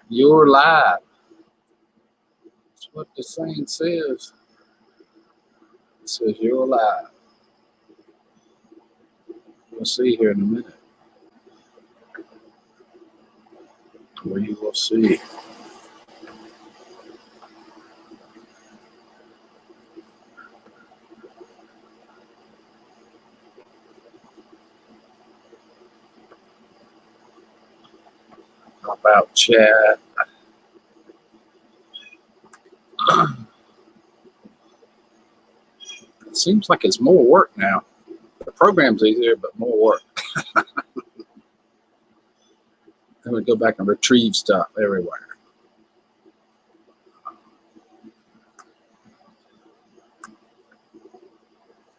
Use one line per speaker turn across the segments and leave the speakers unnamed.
You're live. That's what the saying says. It says you're live. We'll see here in a minute. We will see. How about chat? It seems like it's more work now. The program's easier, but more work. Then we go back and retrieve stuff everywhere.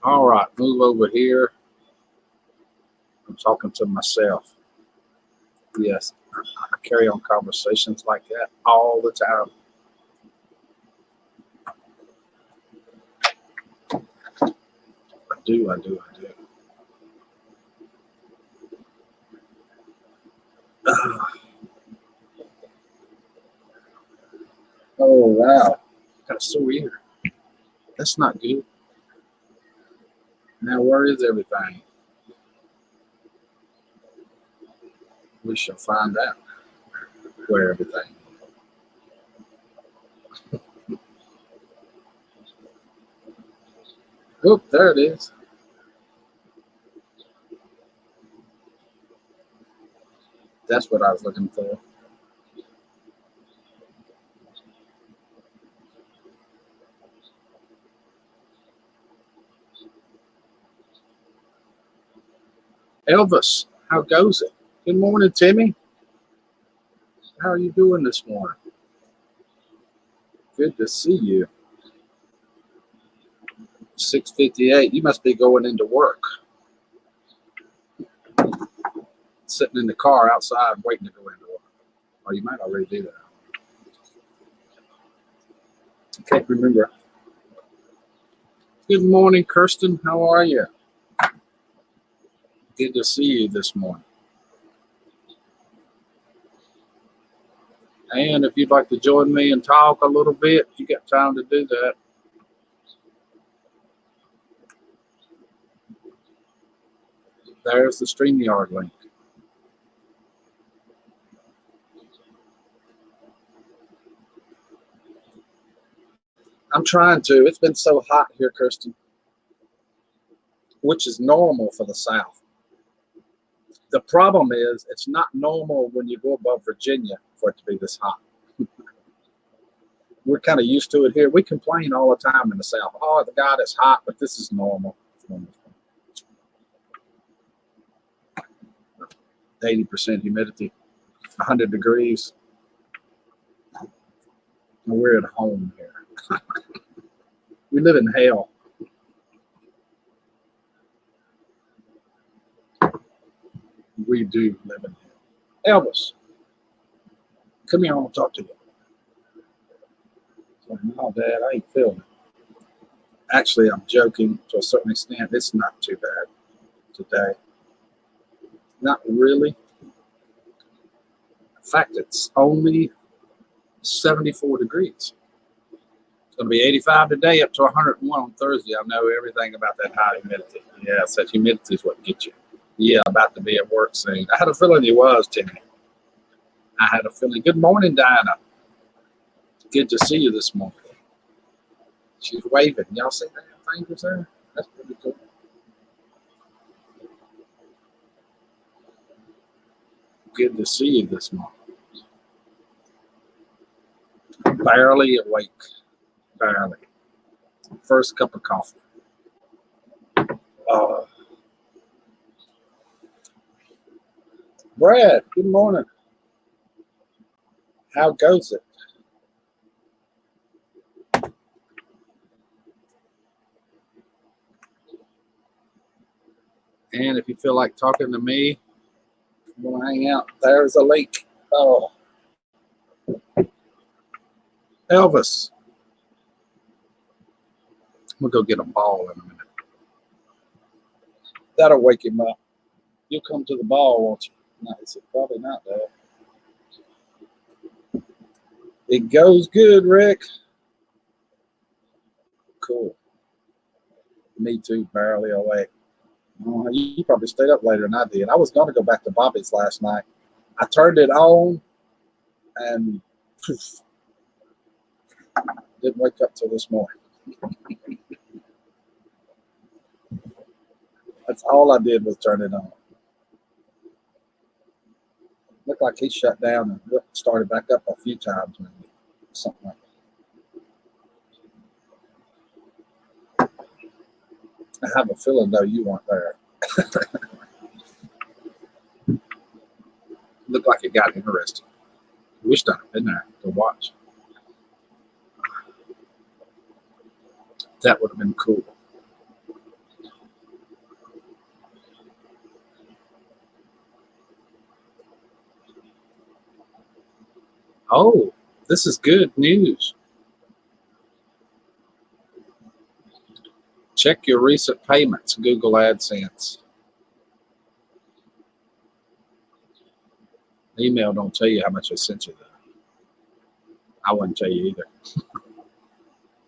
All right, move over here. I'm talking to myself. Yes, I carry on conversations like that all the time. I do. Oh, wow. Got a sore ear. That's not good. Now, where is everything? We shall find out where everything is. Oh, there it is. That's what I was looking for. Elvis, how goes it? Good morning, Timmy. How are you doing this morning? Good to see you. 6:58. You must be going into work. Sitting in the car outside waiting to go into work. Or you might already do that. I can't remember. Good morning, Kirsten. How are you? Good to see you this morning. And if you'd like to join me and talk a little bit, you got time to do that. There's the StreamYard link. I'm trying to. It's been so hot here, Kirsten, which is normal for the South. The problem is it's not normal when you go above Virginia for it to be this hot. We're kind of used to it here. We complain all the time in the South. Oh, God, it's hot, but this is normal. It's normal. 80% humidity, 100 degrees. We're at home here. We live in hell. We do live in hell. Elvis, come here. I want to talk to you. Like, no, Dad, I ain't feeling it. Actually, I'm joking to a certain extent. It's not too bad today. Not really. In fact, it's only 74 degrees. It's going to be 85 today, up to 101 on Thursday. I know everything about that high humidity. Yes, that humidity is what gets you. Yeah, about to be at work soon. I had a feeling he was, Timmy. I had a feeling. Good morning, Diana. Good to see you this morning. She's waving. Y'all see that fingers there? That's pretty cool. Good to see you this morning. Barely awake. Barely. First cup of coffee. Brad, good morning. How goes it? And if you feel like talking to me, I'm going to hang out. There's a link. Oh. Elvis. We'll go get a ball in a minute. That'll wake him up. You'll come to the ball, won't you? No, he said, probably not, Dad. It goes good, Rick. Cool. Me too, barely awake. You probably stayed up later than I did. I was going to go back to Bobby's last night. I turned it on and poof, didn't wake up till this morning. That's all I did was turn it on. Looked like he shut down and started back up a few times, maybe. Something like that. I have a feeling, though, you weren't there. Looked like it got interesting. Wished I'd been there to watch. That would have been cool. Oh, this is good news. Check your recent payments, Google AdSense. Email don't tell you how much I sent you, though. I wouldn't tell you either.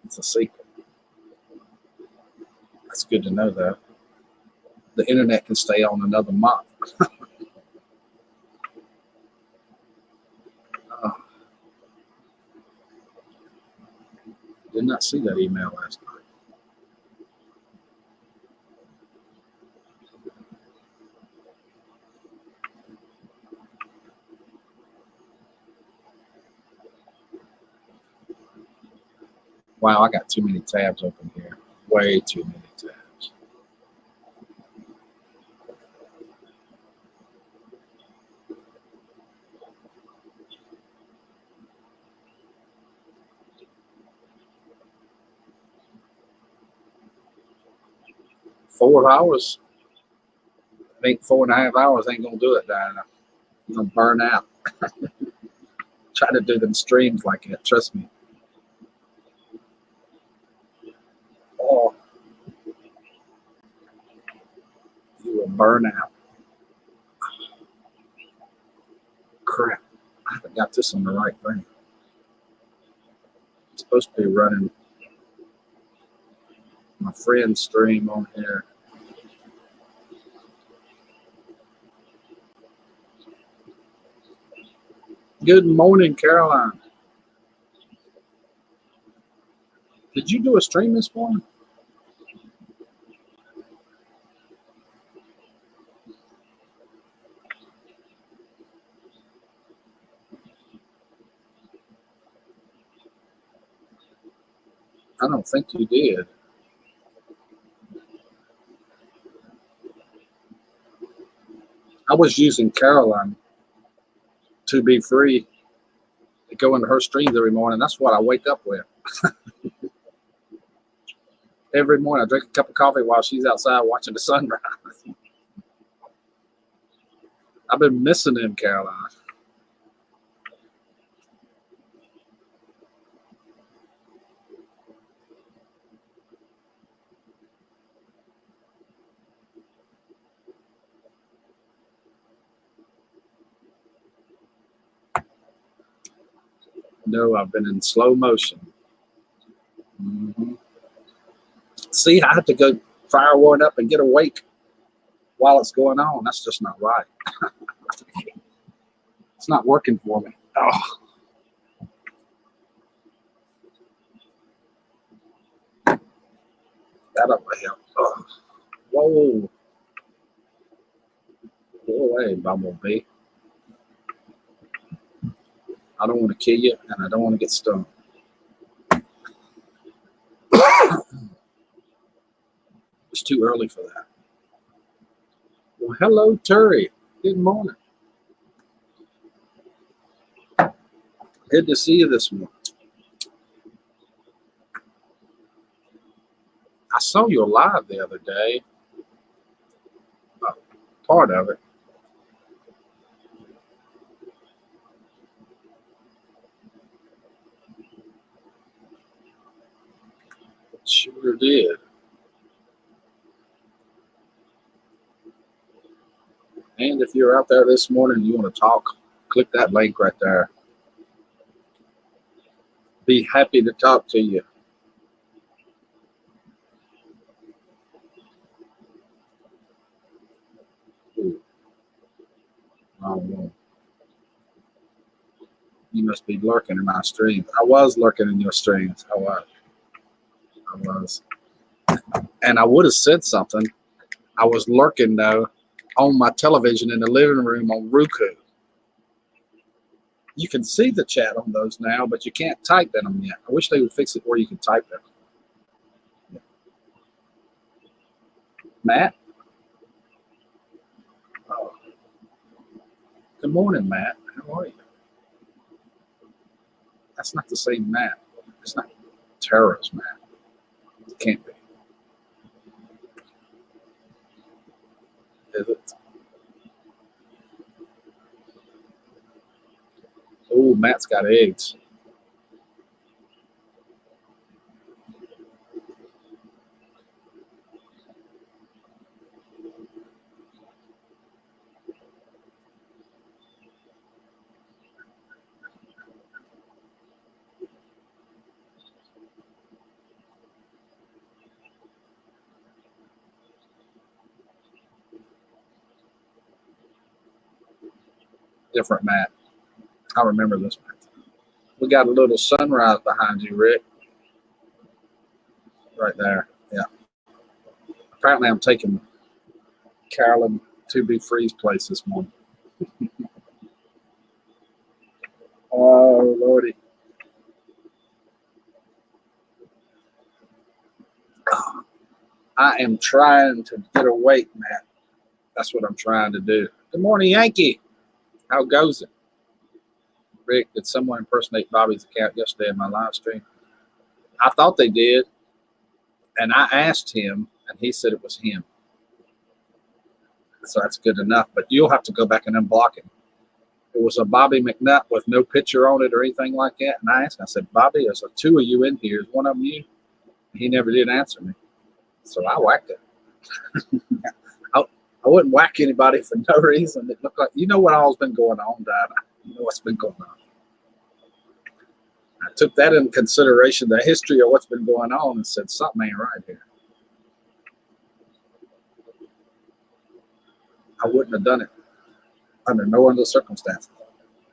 It's a secret. That's good to know, though. The internet can stay on another month. Did not see that email last night. Wow, I got too many tabs open here. Way too many tabs. Four hours. I think 4.5 hours ain't gonna do it, Diana. You're gonna burn out. Try to do them streams like that. Trust me. Oh, you will burn out. Crap. I haven't got this on the right thing. I'm supposed to be running my friend's stream on here. Good morning, Caroline. Did you do a stream this morning? I don't think you did. I was using Caroline to be free to go into her streams every morning. That's what I wake up with. Every morning I drink a cup of coffee while she's outside watching the sunrise. I've been missing him, Caroline. No, I've been in slow motion. Mm-hmm. See, I have to go fire one up and get awake while it's going on. That's just not right. It's not working for me. Oh. That'll help. Oh. Whoa. Go away, Bumblebee. I don't want to kill you, and I don't want to get stung. It's too early for that. Well, hello, Terry. Good morning. Good to see you this morning. I saw you live the other day. Part of it. Sure did. And if you're out there this morning and you want to talk, click that link right there. Be happy to talk to you. Ooh. Oh, no. You must be lurking in my stream. I was lurking in your streams. I was. And I would have said something. I was lurking, though, on my television in the living room on Roku. You can see the chat on those now, but you can't type in them yet. I wish they would fix it where you can type them. Matt? Oh. Good morning, Matt. How are you? That's not the same Matt. It's not terrorist Matt. It can't be. Is it? Oh, Matt's got eggs. Different Matt. I remember this Matt. We got a little sunrise behind you, Rick. Right there. Yeah. Apparently, I'm taking Carolyn to be Free's place this morning. Oh, Lordy. I am trying to get awake, Matt. That's what I'm trying to do. Good morning, Yankee. How goes it? Rick, did someone impersonate Bobby's account yesterday in my live stream? I thought they did. And I asked him, and he said it was him. So that's good enough. But you'll have to go back and unblock him. It was a Bobby McNutt with no picture on it or anything like that. And I asked him, I said, Bobby, there's two of you in here. Is one of them you? He never did answer me. So I whacked it. I wouldn't whack anybody for no reason. It looked like, you know what all's been going on, Dinah. You know what's been going on. I took that into consideration, the history of what's been going on, and said something ain't right here. I wouldn't have done it under no other circumstances.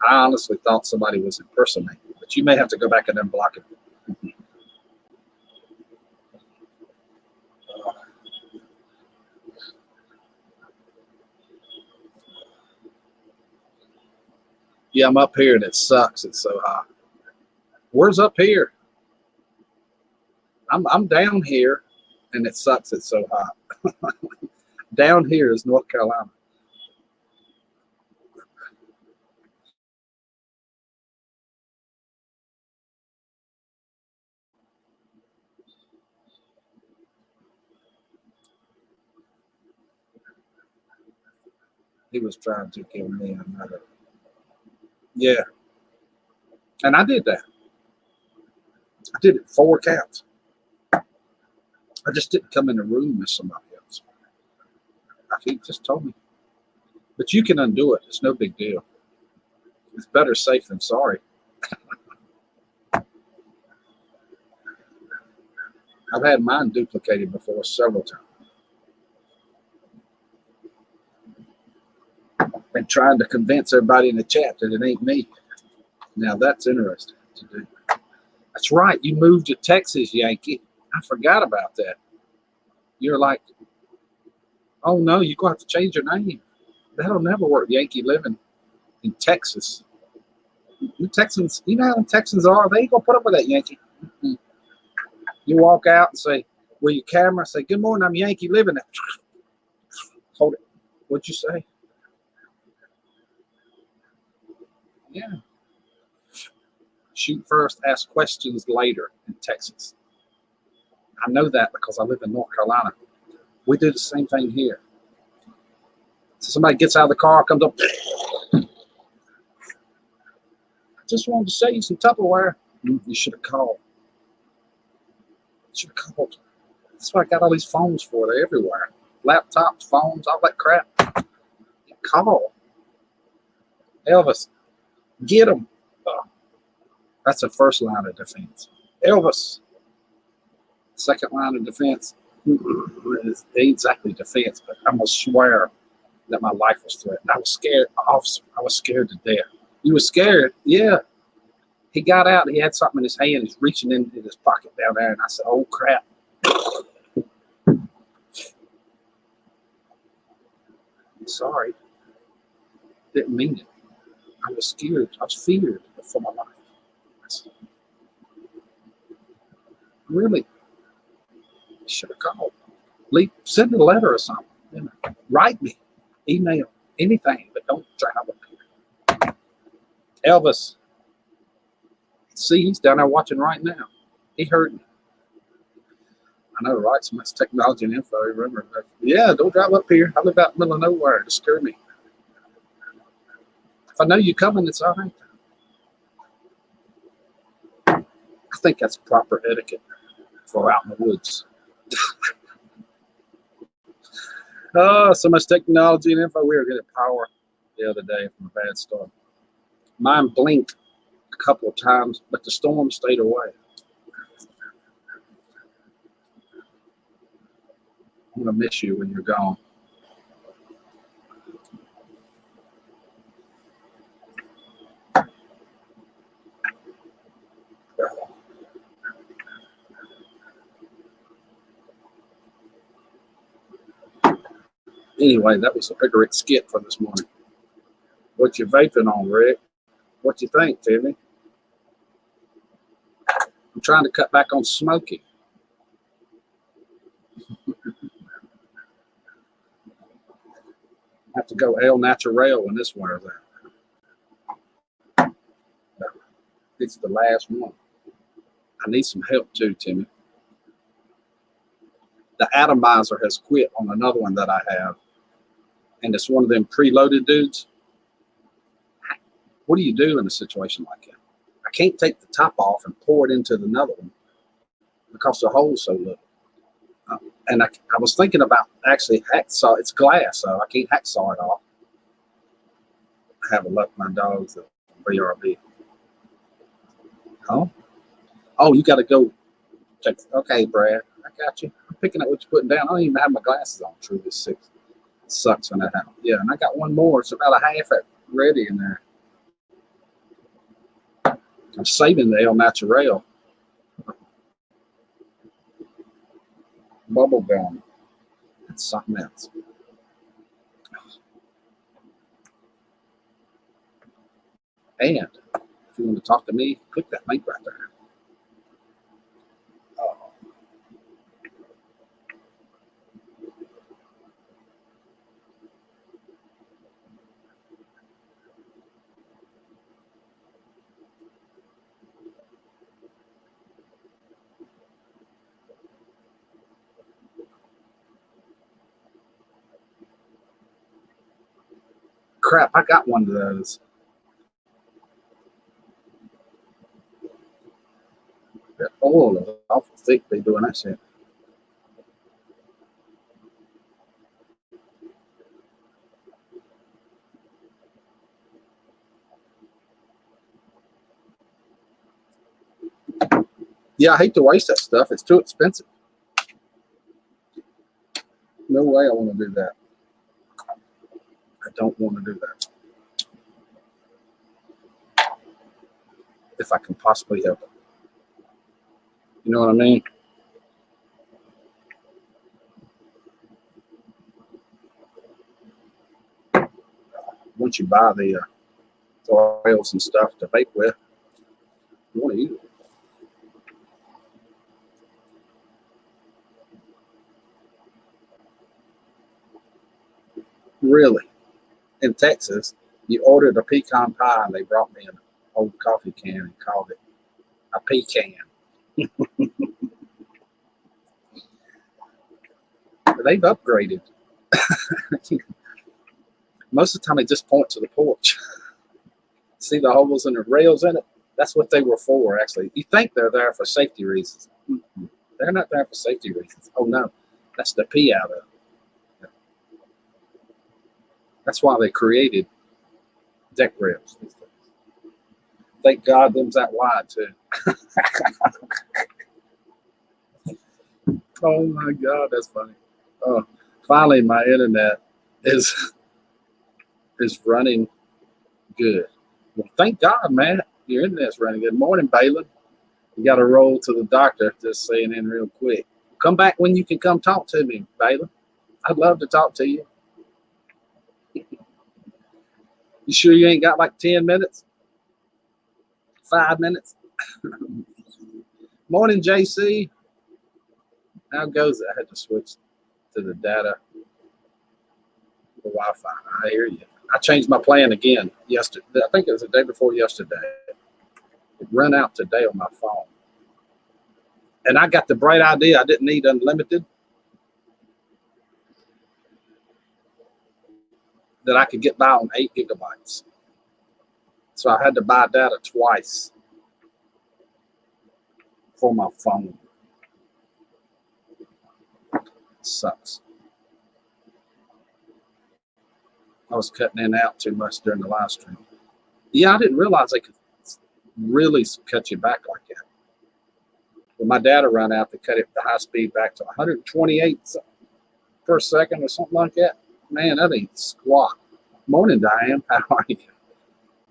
I honestly thought somebody was impersonating, but you may have to go back and unblock it. Yeah, I'm up here and it sucks. It's so hot. Where's up here? I'm down here and it sucks. It's so hot. Down here is North Carolina. He was trying to give me another. Yeah. And I did that. I did it 4 counts. I just didn't come in the room with somebody else. He just told me. But you can undo it. It's no big deal. It's better safe than sorry. I've had mine duplicated before several times. Been trying to convince everybody in the chat that it ain't me. Now that's interesting to do. That's right. You moved to Texas, Yankee. I forgot about that. You're like, oh no, you're going to have to change your name. That'll never work, Yankee living in Texas. You Texans, you know how the Texans are. They ain't going to put up with that, Yankee. Mm-hmm. You walk out and say, with your camera, say, good morning, I'm Yankee living there. Hold it. What'd you say? Yeah. Shoot first, ask questions later in Texas. I know that because I live in North Carolina. We do the same thing here. So somebody gets out of the car, comes up. Just wanted to sell you some Tupperware. You should have called. Should have called. That's what I got all these phones for. They're everywhere. Laptops, phones, all that crap. You call. Elvis, get them. That's the first line of defense. Elvis, second line of defense. It ain't exactly defense, but I'm gonna swear that my life was threatened. I was scared, officer. I was scared to death. You were scared? Yeah. He got out. He had something in his hand. He's reaching into his pocket down there, and I said, "Oh crap!" Sorry, didn't mean it. I was scared. I was feared for my life. I said, really? Should have called. Send a letter or something. You know, write me, email, anything, but don't travel. Elvis, see, he's down there watching right now. He heard me. I know, right? So much technology and info. Remember? Yeah, don't drive up here. I live out in the middle of nowhere. Just scare me. If I know you're coming, it's all right. I think that's proper etiquette for out in the woods. Oh, so much technology and info. We were getting power the other day from a bad storm. Mine blinked a couple of times, but the storm stayed away. I'm going to miss you when you're gone. Anyway, that was a Big Rick skit for this morning. What you vaping on, Rick? What you think, Timmy? I'm trying to cut back on smoking. I have to go El Natural when this wears out. It's the last one. I need some help too, Timmy. The atomizer has quit on another one that I have. And it's one of them preloaded dudes. What do you do in a situation like that? I can't take the top off and pour it into another one because the hole's so little. And I was thinking about actually hacksaw. It's glass, so I can't hacksaw it off. I haven't left my dogs at BRB. Oh, you got to go check. Okay, Brad, I got you. I'm picking up what you're putting down. I don't even have my glasses on. True, this 6 sucks when that happens. Yeah, and I got one more. It's about a half at ready in there. I'm saving the El Natural. Bubble gum. That's something else. And if you want to talk to me, click that link right there. Crap, I got one of those. That oil is awful thick. They doing that shit. Yeah, I hate to waste that stuff. It's too expensive. No way I want to do that. I don't want to do that. If I can possibly help it. You know what I mean? Once you buy the oils and stuff to vape with, you want to use it. Really? In Texas, you ordered a pecan pie and they brought me an old coffee can and called it a pecan. They've upgraded. Most of the time, they just point to the porch. See the holes and the rails in it? That's what they were for, actually. You think they're there for safety reasons. They're not there for safety reasons. Oh, no. That's the pee out of it. That's why they created deck rails. Thank God them's that wide too. Oh my God, that's funny. Oh, finally my internet is running good. Well, thank God, man. Your internet's running good. Morning, Balin. You got to roll to the doctor. Just saying in real quick. Come back when you can come talk to me, Balin. I'd love to talk to you. You sure you ain't got like 10 minutes? 5 minutes? Morning, JC. How goes it? I had to switch to the data, the Wi-Fi. I hear you. I changed my plan again yesterday. I think it was the day before yesterday. It ran out today on my phone. And I got the bright idea I didn't need unlimited, that I could get by on 8 gigabytes. So I had to buy data twice for my phone. Sucks. I was cutting in and out too much during the live stream. Yeah, I didn't realize they could really cut you back like that. When my data ran out, they cut it the high speed back to 128 per second or something like that. Man, that ain't squat. Morning, Diane. How are you?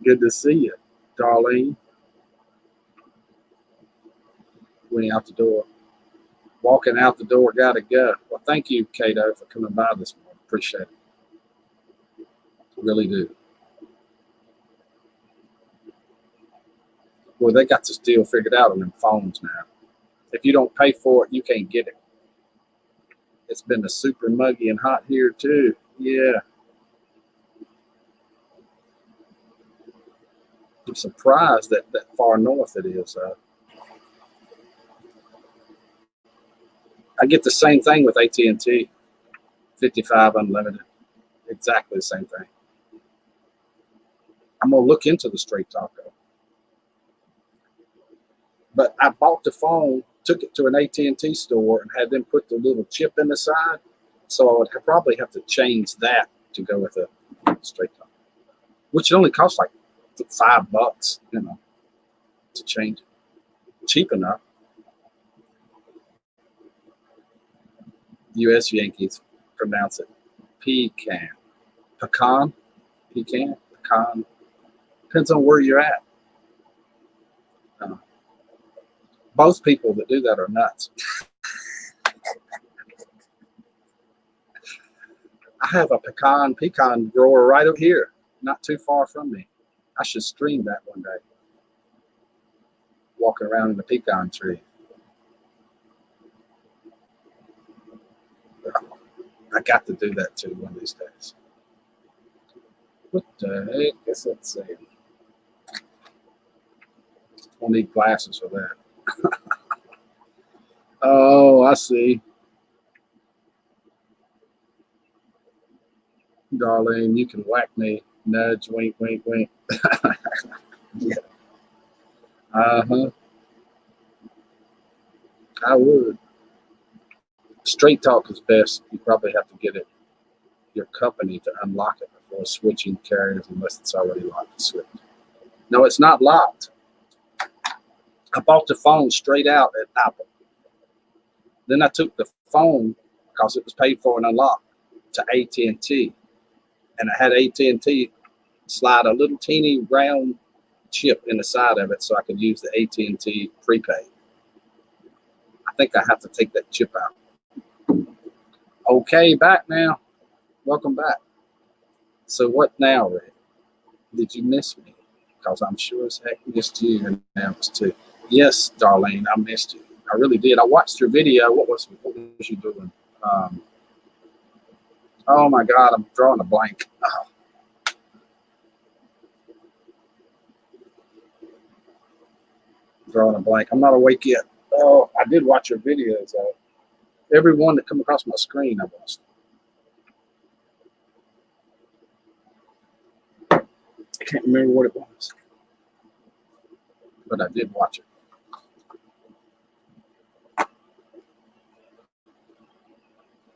Good to see you, Darlene. Went out the door. Walking out the door, gotta go. Well, thank you, Cato, for coming by this morning. Appreciate it. Really do. Boy, they got this deal figured out on them phones now. If you don't pay for it, you can't get it. It's been super muggy and hot here too. Yeah. I'm surprised that far north it is. I get the same thing with AT&T, 55 unlimited. Exactly the same thing. I'm gonna look into the Straight Talk though. But I bought the phone, took it to an AT&T store, and had them put the little chip in the side. So I would probably have to change that to go with a Straight Talk, which only costs like $5, you know, to change it. Cheap enough. U.S. Yankees pronounce it pecan. Pecan? Pecan? Pecan. Depends on where you're at. Both people that do that are nuts. I have a pecan grower right over here, not too far from me. I should stream that one day. Walking around in the pecan tree. I got to do that too one of these days. What the heck is that saying? I'll need glasses for that. Oh, I see. Darlene, you can whack me. Nudge, wink, wink, wink. Yeah. Uh-huh. I would. Straight Talk is best. You probably have to get it, your company, to unlock it before switching carriers unless it's already locked to switch. No, it's not locked. I bought the phone straight out at Apple. Then I took the phone, because it was paid for and unlocked, to AT&T. And I had AT&T slide a little teeny round chip in the side of it so I could use the AT&T prepaid. I think I have to take that chip out. Okay, back now. Welcome back. So what now, Ray? Did you miss me? Because I'm sure as heck missed you and Alex too. Yes, Darlene, I missed you. I really did. I watched your video. What was you doing? Oh my God, I'm drawing a blank. Oh. Drawing a blank. I'm not awake yet. Oh, I did watch your videos though. Every one that come across my screen, I watched. I can't remember what it was, but I did watch it.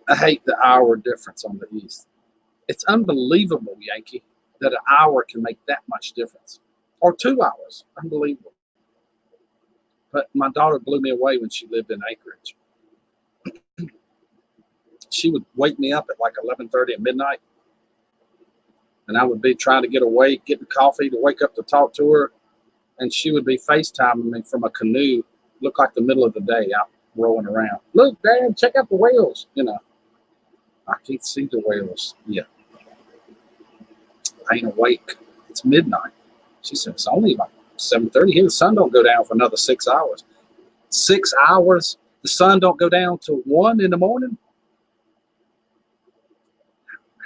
I hate the hour difference on the East. It's unbelievable, Yankee, that an hour can make that much difference. or 2 hours. Unbelievable. But my daughter blew me away when she lived in Anchorage. She would wake me up at like 11:30 at midnight, and I would be trying to get awake, getting coffee to wake up to talk to her, and she would be FaceTiming me from a canoe, looked like the middle of the day, out rolling around. Look, Dad, check out the whales. You know, I can't see the whales yet. I ain't awake. It's midnight. She said, it's only about 7:30 here. The sun don't go down for another 6 hours. 6 hours? The sun don't go down till 1 in the morning?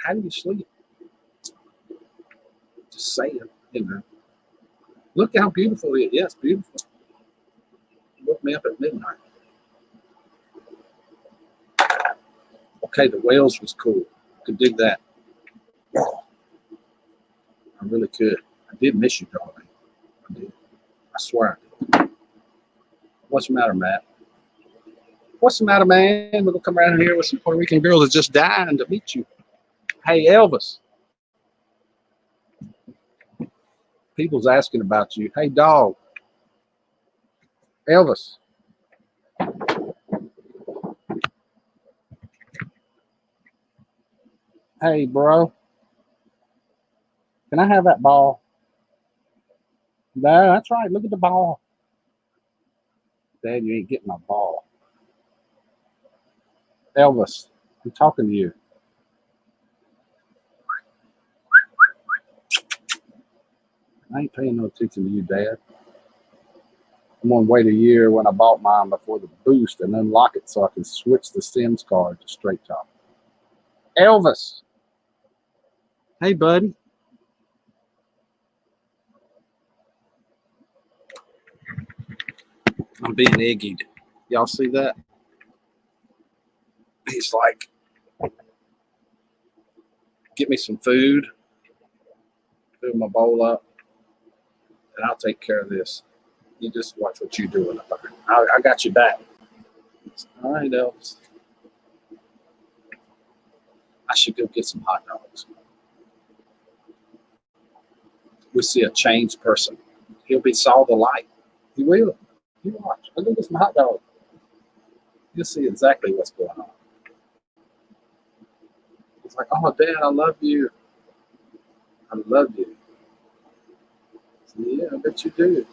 How do you sleep? Just saying, you know. Look how beautiful it is. Yes, beautiful. Woke me up at midnight. Okay, the whales was cool. Could dig that. Oh, I really could. I did miss you, darling. I did. I swear I did. What's the matter, Matt? What's the matter, man? We're going to come around here with some Puerto Rican girls that's just dying to meet you. Hey, Elvis. People's asking about you. Hey, dog. Elvis. Hey, bro. Can I have that ball? No, that's right. Look at the ball. Dad, you ain't getting my ball. Elvis, I'm talking to you. I ain't paying no attention to you, Dad. I'm going to wait a year when I bought mine before the boost and unlock it so I can switch the SIMs card to straight talk. Elvis. Hey, buddy. I'm being eggied. Y'all see that? He's like, get me some food, fill my bowl up, and I'll take care of this. You just watch what you're doing. I got you back. All right, Elvis. I should go get some hot dogs. We see a changed person. He'll be saw the light. He will. You watch. I'll go get some hot dogs. You'll see exactly what's going on. It's like, oh, Dad, I love you. I love you. So, yeah, I bet you do.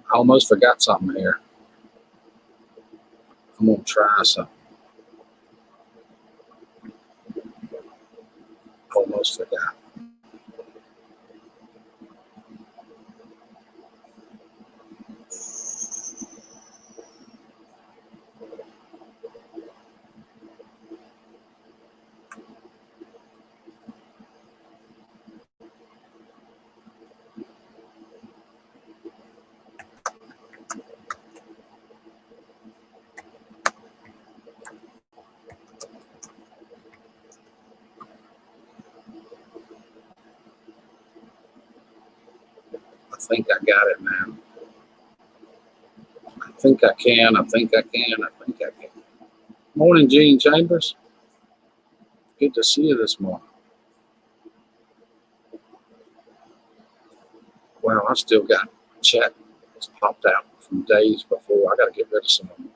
I almost forgot something here. I'm going to try something. Almost forgot. I think I got it, man. I think I can. I think I can. I think I can. Morning, Gene Chambers. Good to see you this morning. Well, I still got chat that's popped out from days before. I got to get rid of some of them.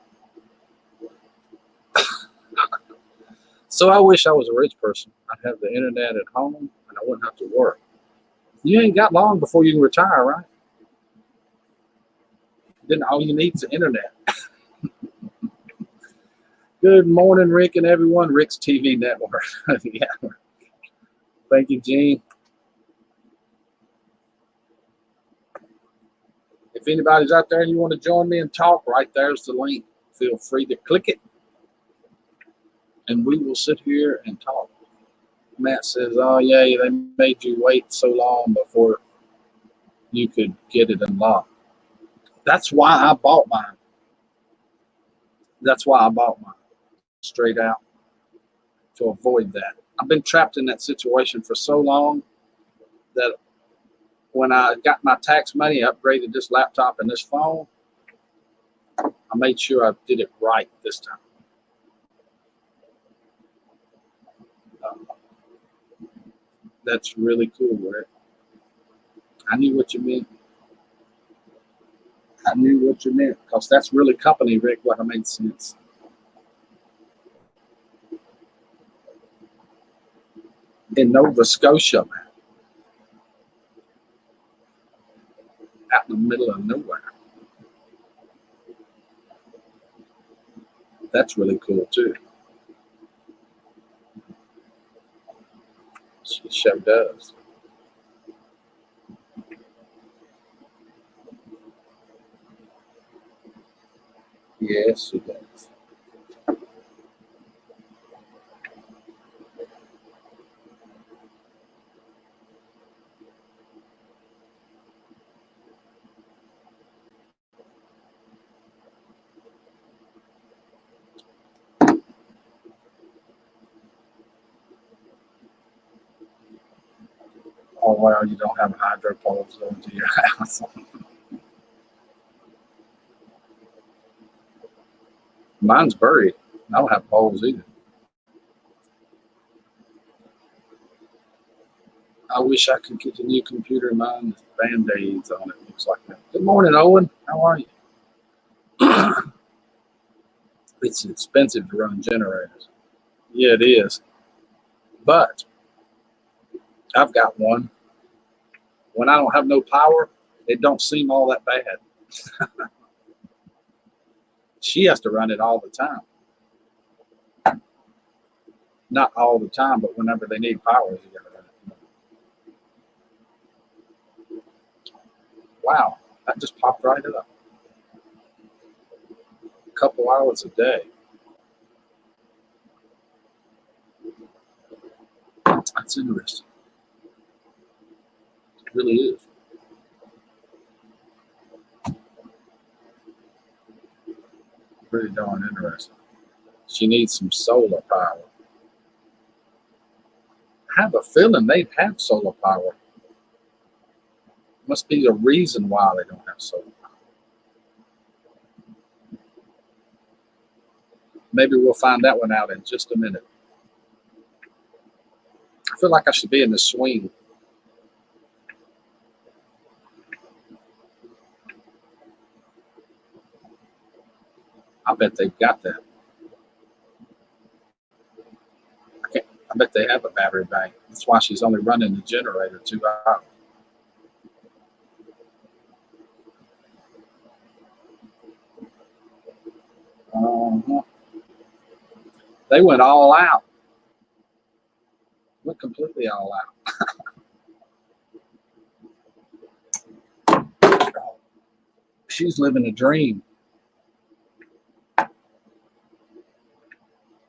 So I wish I was a rich person. I'd have the internet at home and I wouldn't have to work. You ain't got long before you can retire, right? Then all you need is the internet. Good morning, Rick and everyone. Rick's TV network. Yeah. Thank you, Gene. If anybody's out there and you want to join me and talk, right there's the link. Feel free to click it. And we will sit here and talk. Matt says, oh, yeah, they made you wait so long before you could get it unlocked. That's why I bought mine. That's why I bought mine. Straight out. To avoid that. I've been trapped in that situation for so long that when I got my tax money, I upgraded this laptop and this phone. I made sure I did it right this time. That's really cool, Rick. I knew what you meant. I knew what you meant because that's really company, Rick. What I made sense. In Nova Scotia, man, out in the middle of nowhere. That's really cool too. She sure does. Yes, she does. Oh wow, you don't have hydro poles going to your house. Mine's buried. I don't have poles either. I wish I could get a new computer. Mine with Band-Aids on it. Looks like that. Good morning, Owen. How are you? It's expensive to run generators. Yeah, it is. But I've got one. When I don't have no power, it don't seem all that bad. She has to run it all the time. Not all the time, but whenever they need power, you got to run it. Wow, that just popped right up. A couple hours a day. That's interesting. It really is. Pretty darn interesting. She needs some solar power. I have a feeling they have solar power. Must be the reason why they don't have solar power. Maybe we'll find that one out in just a minute. I feel like I should be in the swing. I bet they've got that. I bet they have a battery bank. That's why she's only running the generator 2 hours. Uh-huh. They went all out. Went completely all out. She's living a dream.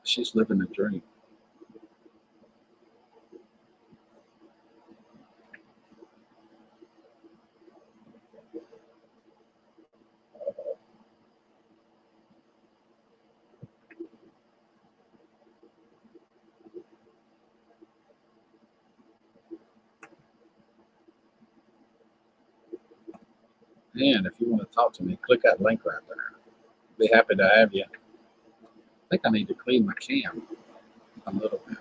She's living a dream. And if you want to talk to me, click that link right there. Be happy to have you. I think I need to clean my cam a little bit.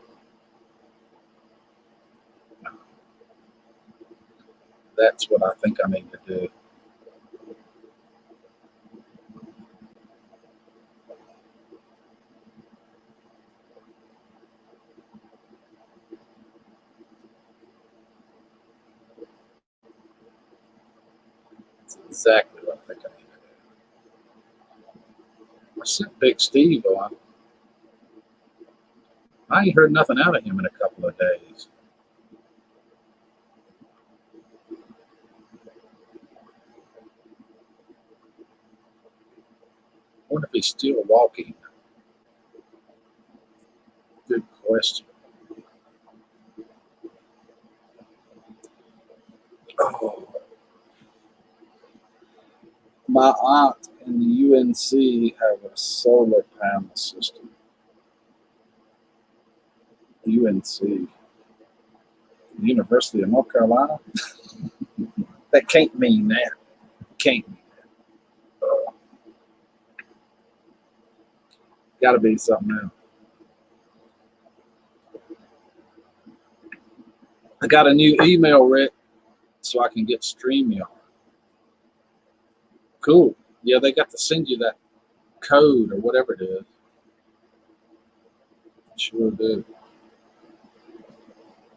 That's what I think I need to do. That's exactly what I think I need to do. I sent Big Steve on. I ain't heard nothing out of him in a couple of days. I wonder if he's still walking. Good question. Oh, my aunt in the UNC have a solar panel system. UNC, University of North Carolina. That can't mean that. Can't mean that. Got to be something else. I got a new email, Rick, so I can get StreamYard. Cool. Yeah, they got to send you that code or whatever it is. Sure do.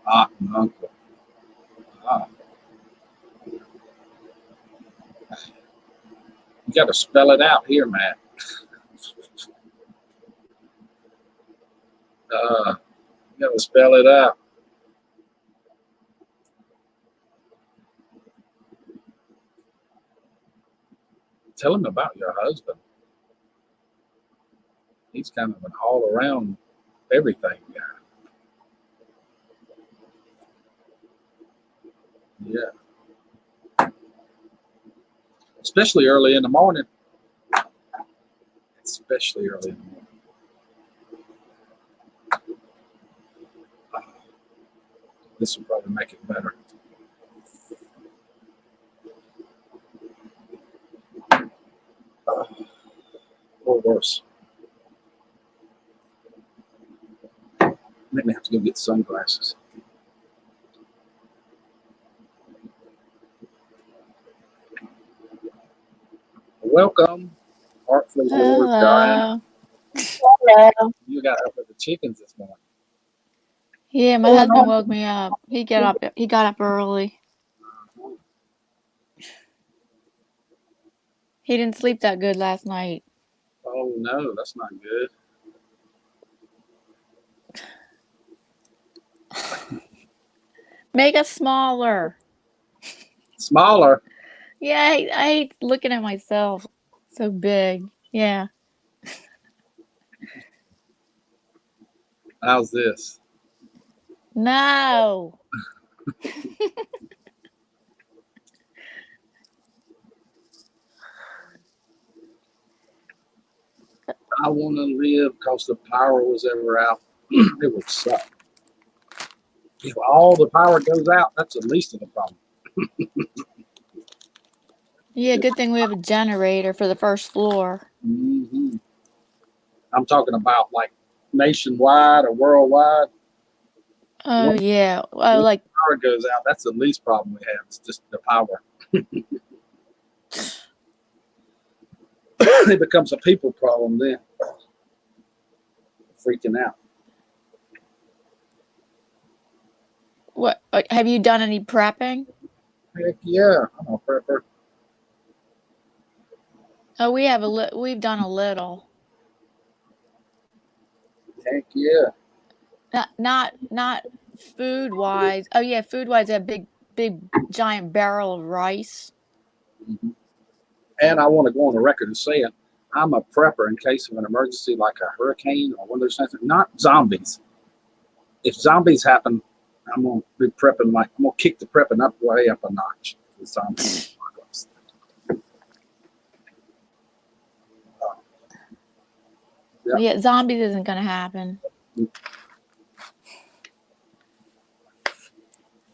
Uncle. You got to spell it out here, Matt. You got to spell it out. Tell him about your husband. He's kind of an all-around everything guy. Yeah. Especially early in the morning. Especially early in the morning. This will probably make it better. Or worse. Maybe I have to go get sunglasses. Welcome, artfully Lord Diana.
Hello.
You got up with the chickens this morning.
Yeah, my husband woke me up. He got up early. He didn't sleep that good last night.
Oh no, that's not good.
Make us smaller.
Smaller?
Yeah, I hate looking at myself. So big. Yeah.
How's this?
No.
I want to live because the power was ever out. It would suck. If all the power goes out, that's the least of the problem.
Yeah, good thing we have a generator for the first floor.
Mm-hmm. I'm talking about like nationwide or worldwide.
Oh, yeah. Oh,
Once
like
the power goes out, that's the least problem we have. It's just the power. It becomes a people problem then. Freaking out.
what? Have you done any prepping?
Heck yeah, I'm a prepper.
Oh, we've done a little.
Heck yeah.
Not food wise. Oh yeah, food wise, a big giant barrel of rice.
Mm-hmm. And I want to go on the record and say it. I'm a prepper in case of an emergency like a hurricane or one of those things. Not zombies. If zombies happen, I'm going to be prepping I'm going to kick the prepping up way up a notch. For zombies.
Yeah, zombies isn't going to happen.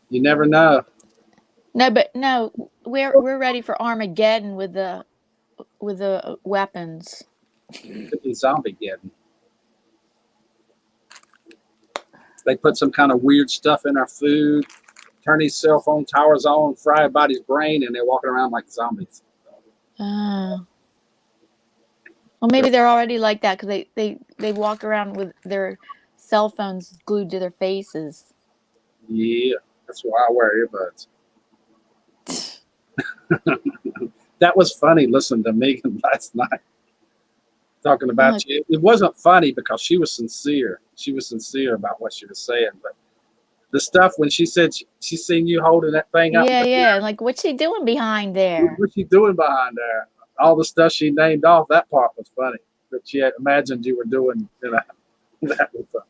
You never know.
No, we're ready for Armageddon with the weapons.
Could be zombie-geddon. They put some kind of weird stuff in our food, turn these cell phone towers on, fry everybody's brain, and they're walking around like zombies.
Oh. Well, maybe they're already like that because they walk around with their cell phones glued to their faces.
Yeah, that's why I wear earbuds. That was funny listening to Megan last night talking about you. It wasn't funny because she was sincere. She was sincere about what she was saying, but the stuff when she said she seen you holding that thing up.
Yeah. Like, what's she doing behind there?
What's she doing behind there? All the stuff she named off, that part was funny. That she had imagined you were doing, that was funny.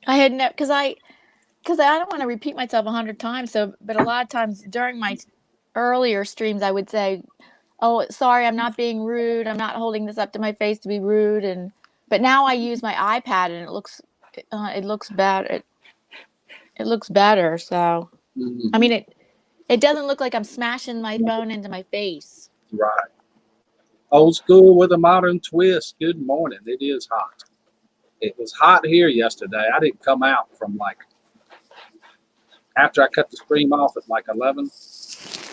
I had no, because I don't want to repeat myself 100 times. So, but a lot of times during my earlier streams, I would say, "Oh, sorry, I'm not being rude. I'm not holding this up to my face to be rude." But now I use my iPad, and it looks bad. it looks better. So I
Mhm.
mean, it doesn't look like I'm smashing my phone into my face.
Right. Old school with a modern twist. Good morning. It is hot. It was hot here yesterday. I didn't come out from like after I cut the stream off at like 11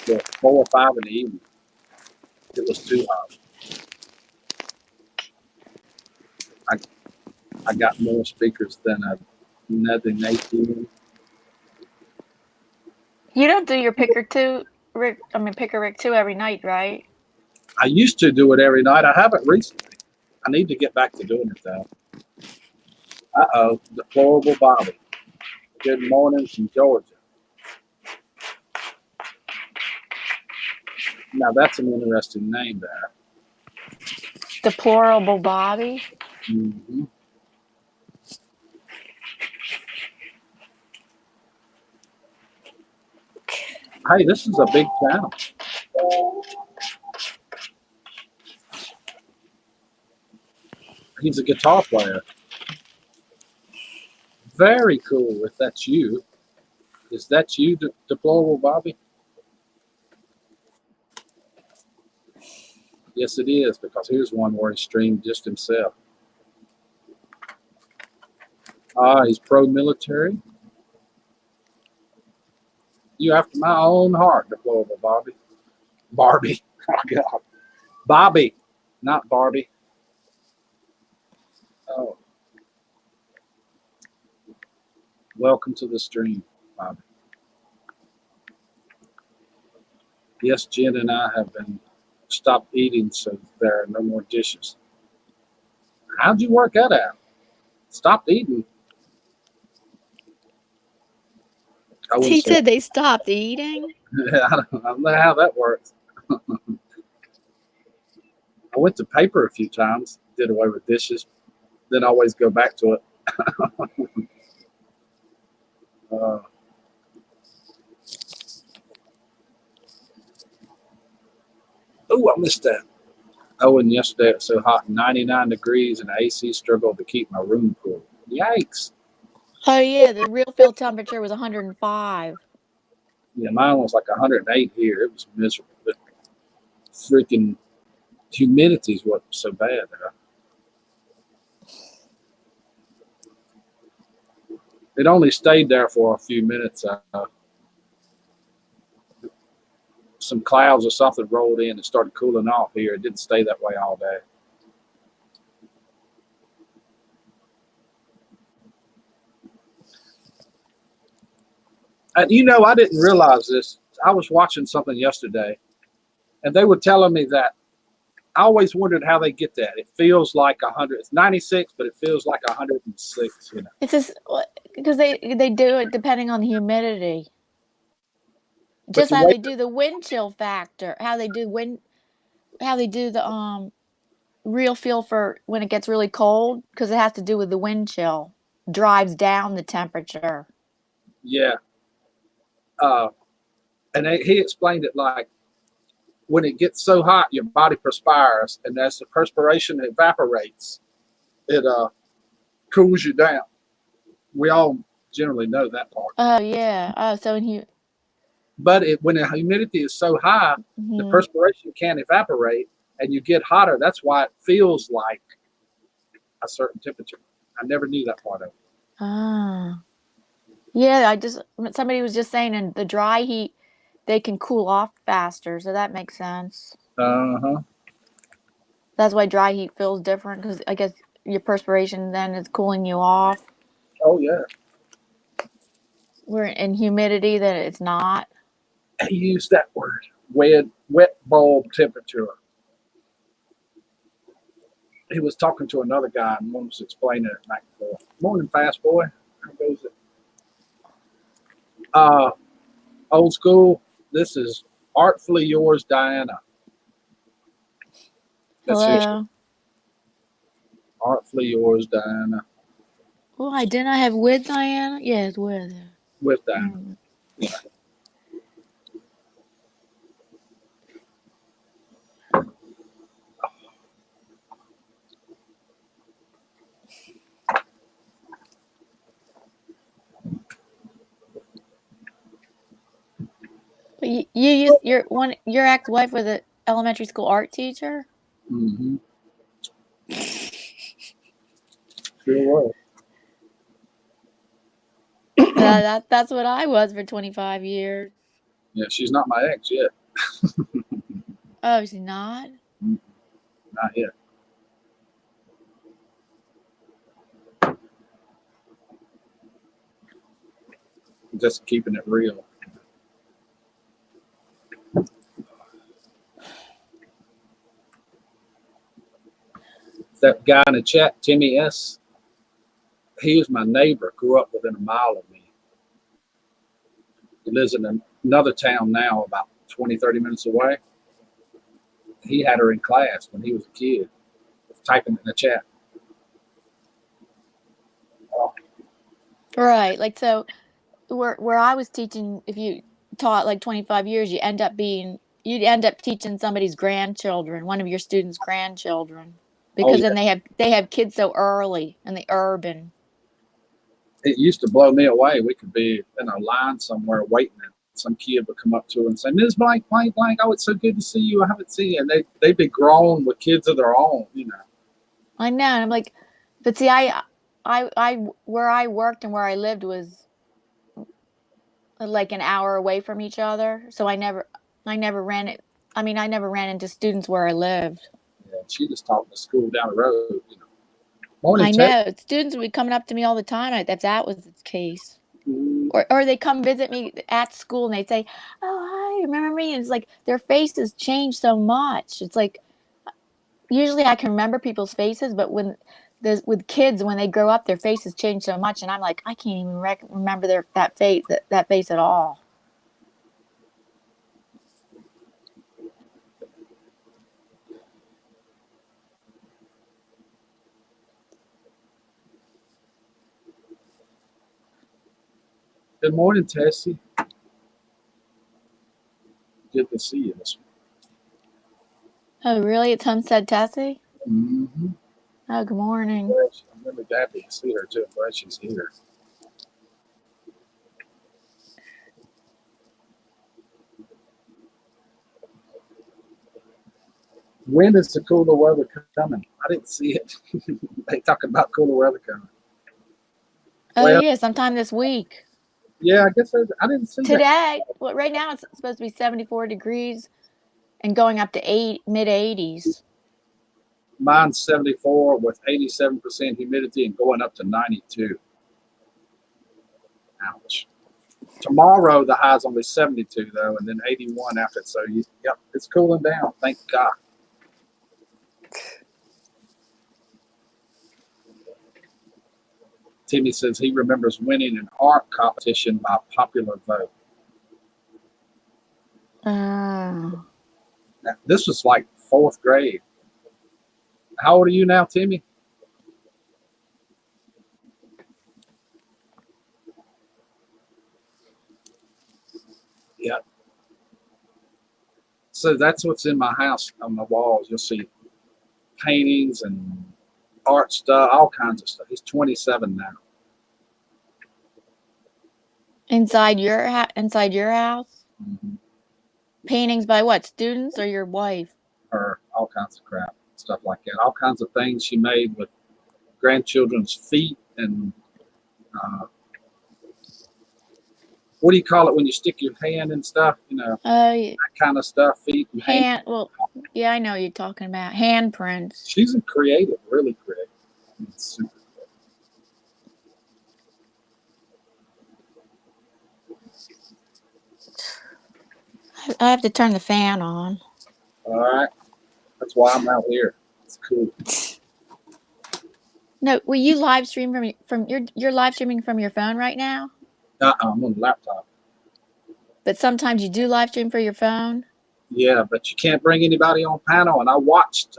to 4 or 5 in the evening. It was too hot. I, I got more speakers than a nothing 18.
You don't do your picker two, Rick. I mean, picker Rick two every night, right?
I used to do it every night. I haven't recently. I need to get back to doing it though. Uh-oh, deplorable Bobby. Good morning from Georgia. Now that's an interesting name there.
Deplorable Bobby.
Mm-hmm. Hey, this is a big channel. He's a guitar player. Very cool. If that's you, is that you, deplorable Bobby? Yes, it is, because here's one where he streamed just himself. He's pro-military. You after my own heart, deplorable Bobby. Barbie. Oh, God. Bobby, not Barbie. Oh, welcome to the stream, Bobby. Yes, Jen and I have been stopped eating, so there are no more dishes. How'd you work that out? Stopped eating. I wouldn't
He
say.
said they stopped eating.
I don't know how that works. I went to paper a few times, did away with dishes, then always go back to it. uh, oh, I missed that. Oh, and yesterday it was so hot, 99 degrees, and the AC struggled to keep my room cool. Yikes.
Oh yeah, the real field temperature was 105.
Yeah, mine was like 108 here. It was miserable. But freaking humidity is what's so bad. It only stayed there for a few minutes. Some clouds or something rolled in and started cooling off here. It didn't stay that way all day. And I didn't realize this. I was watching something yesterday, and they were telling me that I always wondered how they get that. It feels like 100. It's 96, but it feels like 106.
It's just because they do it depending on the humidity.
But
Just
you
how
wait.
they do the wind chill factor, how they do the real feel for when it gets really cold, because it has to do with the wind chill drives down the temperature.
Yeah. Uh, and he explained it like when it gets so hot, your body perspires, and as the perspiration evaporates, it cools you down. We all generally know that part.
Oh yeah. Oh, so
But when the humidity is so high, the
mm-hmm.
perspiration can't evaporate, and you get hotter. That's why it feels like a certain temperature. I never knew that part of it.
Ah. Yeah, somebody was just saying in the dry heat they can cool off faster, so that makes sense.
Uh-huh.
That's why dry heat feels different, because I guess your perspiration then is cooling you off.
Oh, yeah.
Where in humidity that it's not.
He used that word, wet bulb temperature. He was talking to another guy, and one was explaining it back and forth. Morning, fast boy. How goes it? Old school. This is artfully yours, Diana. That's who she.
Hello.
Artfully yours, Diana.
Oh, I didn't I have with Diana? Yeah, it's with her.
With Diana. Yeah.
You used your ex-wife was an elementary school art teacher.
Mm-hmm. Sure was.
That's what I was for 25 years.
Yeah, she's not my ex yet.
Oh, she's not?
Not yet. Just keeping it real. That guy in the chat, Timmy S., he was my neighbor, grew up within a mile of me. He lives in another town now, about 20, 30 minutes away. He had her in class when he was a kid, typing in the chat.
Right. Like, so where I was teaching, if you taught like 25 years, you'd end up teaching somebody's grandchildren, one of your students' grandchildren,
Oh,
because
yeah.
then they have kids so early in the urban.
It used to blow me away. We could be in a line somewhere waiting, and some kid would come up to her and say, "Ms. Blank, Blank, Blank, oh, it's so good to see you. I haven't seen you." And they'd be grown with kids of their own, you know.
I know, and I'm like, but see, where I worked and where I lived was like an hour away from each other, so I never ran it. I mean, I never ran into students where I lived.
Yeah, she just taught in the school down the road, you know. Morning,
I
Ted.
know students would be coming up to me all the time if that was the case.
Mm,
Or they come visit me at school and they say, "Oh, hi, remember me?" And it's like their faces change so much. It's like usually I can remember people's faces, but with kids when they grow up, their faces change so much, and I'm like, I can't even remember that face at all.
Good morning, Tessie. Good to see you this
Oh, really? It's Homestead Tessie?
morning. Mm-hmm.
Oh, good morning.
I'm really happy to see her, too. I'm glad she's here. When is the cooler weather coming? I didn't see it. They talking about cooler weather coming.
Oh,
Well,
yeah, sometime this week.
yeah, I guess I didn't see that.
Today, well, right now it's supposed to be 74 degrees and going up to mid 80s.
Mine's 74 with 87% humidity and going up to 92. Ouch. Tomorrow, the high's only 72, though, and then 81 after. So, yep, it's cooling down. Thank God. Timmy says he remembers winning an art competition by popular vote. Now, this was like 4th grade. How old are you now, Timmy? Yeah. So that's what's in my house on the walls. You'll see paintings and art stuff, all kinds of stuff. He's 27 now.
Inside your house?
Mm-hmm.
Paintings by what? Students or your wife?
Her, all kinds of crap, stuff like that. All kinds of things she made with grandchildren's feet and what do you call it when you stick your hand and stuff? You know, that kind of stuff. Feet and
hand. Well, yeah, I know what you're talking about. Handprints.
She's a creative, really creative. It's super cool.
I have to turn the fan on.
All right, that's why I'm out here. It's cool.
No, will you live stream from you're live streaming from your phone right now?
I'm on the laptop.
But sometimes you do live stream for your phone?
Yeah, but you can't bring anybody on panel. And I watched,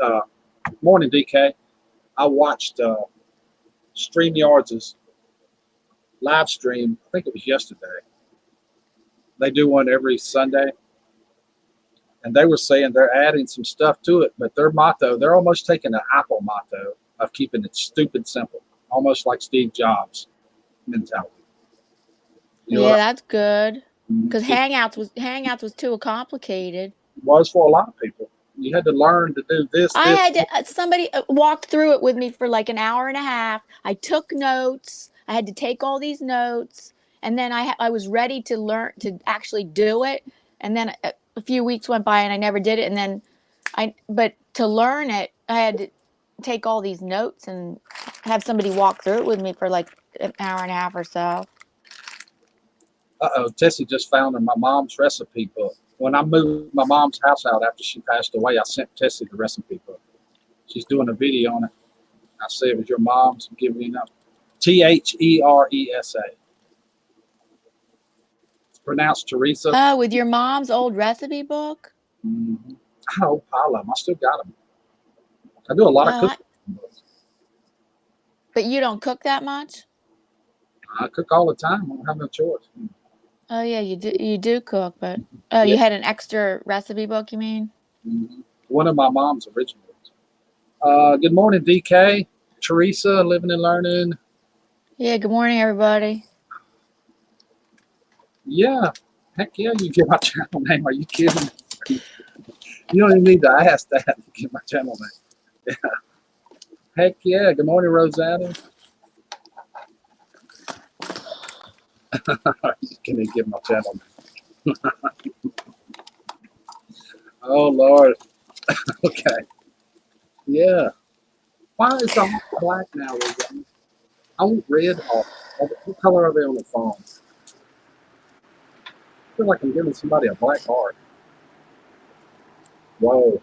morning DK, I watched StreamYard's live stream, I think it was yesterday. They do one every Sunday. And they were saying they're adding some stuff to it, but their motto, they're almost taking an Apple motto of keeping it stupid simple, almost like Steve Jobs mentality.
Yeah, that's good. because
It
Hangouts was too complicated.
was for a lot of people. You had to learn to do this.
I had to, somebody walked through it with me for like an hour and a half. I took notes. I had to take all these notes, and then I was ready to learn to actually do it. And then a few weeks went by and I never did it. And then but to learn it, I had to take all these notes and have somebody walk through it with me for like an hour and a half or so.
Tessie just found my mom's recipe book. When I moved my mom's house out after she passed away, I sent Tessie the recipe book. She's doing a video on it. I said it was your mom's. I'm giving you up. Theresa. It's pronounced Teresa.
Oh, with your mom's old recipe book?
Mm-hmm. I don't pile them. I still got them. I do a lot of cooking.
But you don't cook that much?
I cook all the time. I don't have no choice.
Oh yeah, you do cook, but
Yeah.
You had an extra recipe book, you mean?
Mm-hmm. One of my mom's originals. Good morning, DK. Teresa, living and learning.
Yeah, good morning, everybody.
Yeah. Heck yeah, you get my channel name. Are you kidding? You don't even need to ask that to get my channel name. Yeah. Heck yeah. Good morning, Rosanna. Can you give my channel name? Oh, Lord. Okay. Yeah. Why is the black now, Rosanna? I want red or what color are they on the phone? I feel like I'm giving somebody a black heart. Whoa.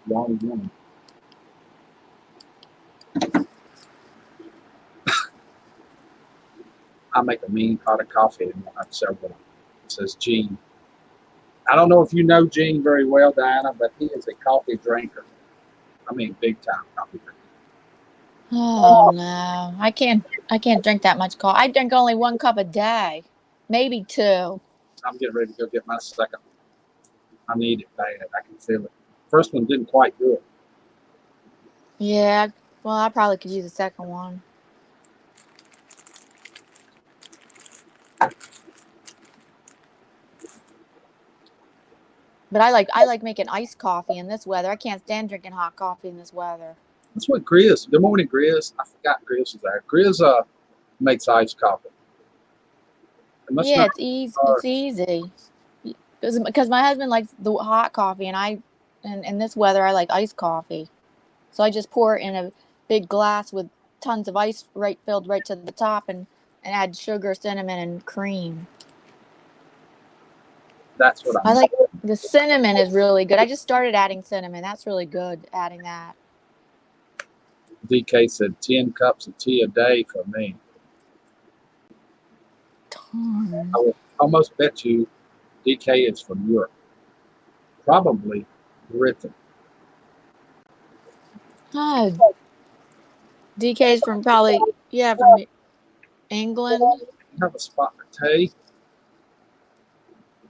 Wrong one. I make a mean pot of coffee and we'll have several. It says Gene. I don't know if you know Gene very well, Diana, but he is a coffee drinker. I mean, big time coffee drinker.
Oh no, I can't drink that much coffee. I drink only 1 cup a day, maybe 2.
I'm getting ready to go get my second one. I need it bad. I can feel it. First one didn't quite do it.
Yeah, well, I probably could use a second one. But I like making iced coffee in this weather. I can't stand drinking hot coffee in this weather.
That's what Grizz. Good morning, Grizz. I forgot Grizz was there. Grizz makes iced coffee.
Yeah, it's easy. It's easy. Because my husband likes the hot coffee, and in this weather I like iced coffee. So I just pour it in a big glass with tons of ice filled right to the top, and add sugar, cinnamon, and cream.
That's what
I like. The cinnamon is really good. I just started adding cinnamon. That's really good, adding that.
DK said 10 cups of tea a day for me. I would almost bet you DK is from Europe. Probably Britain.
Oh, DK's from probably, from England.
You have a spot for tea?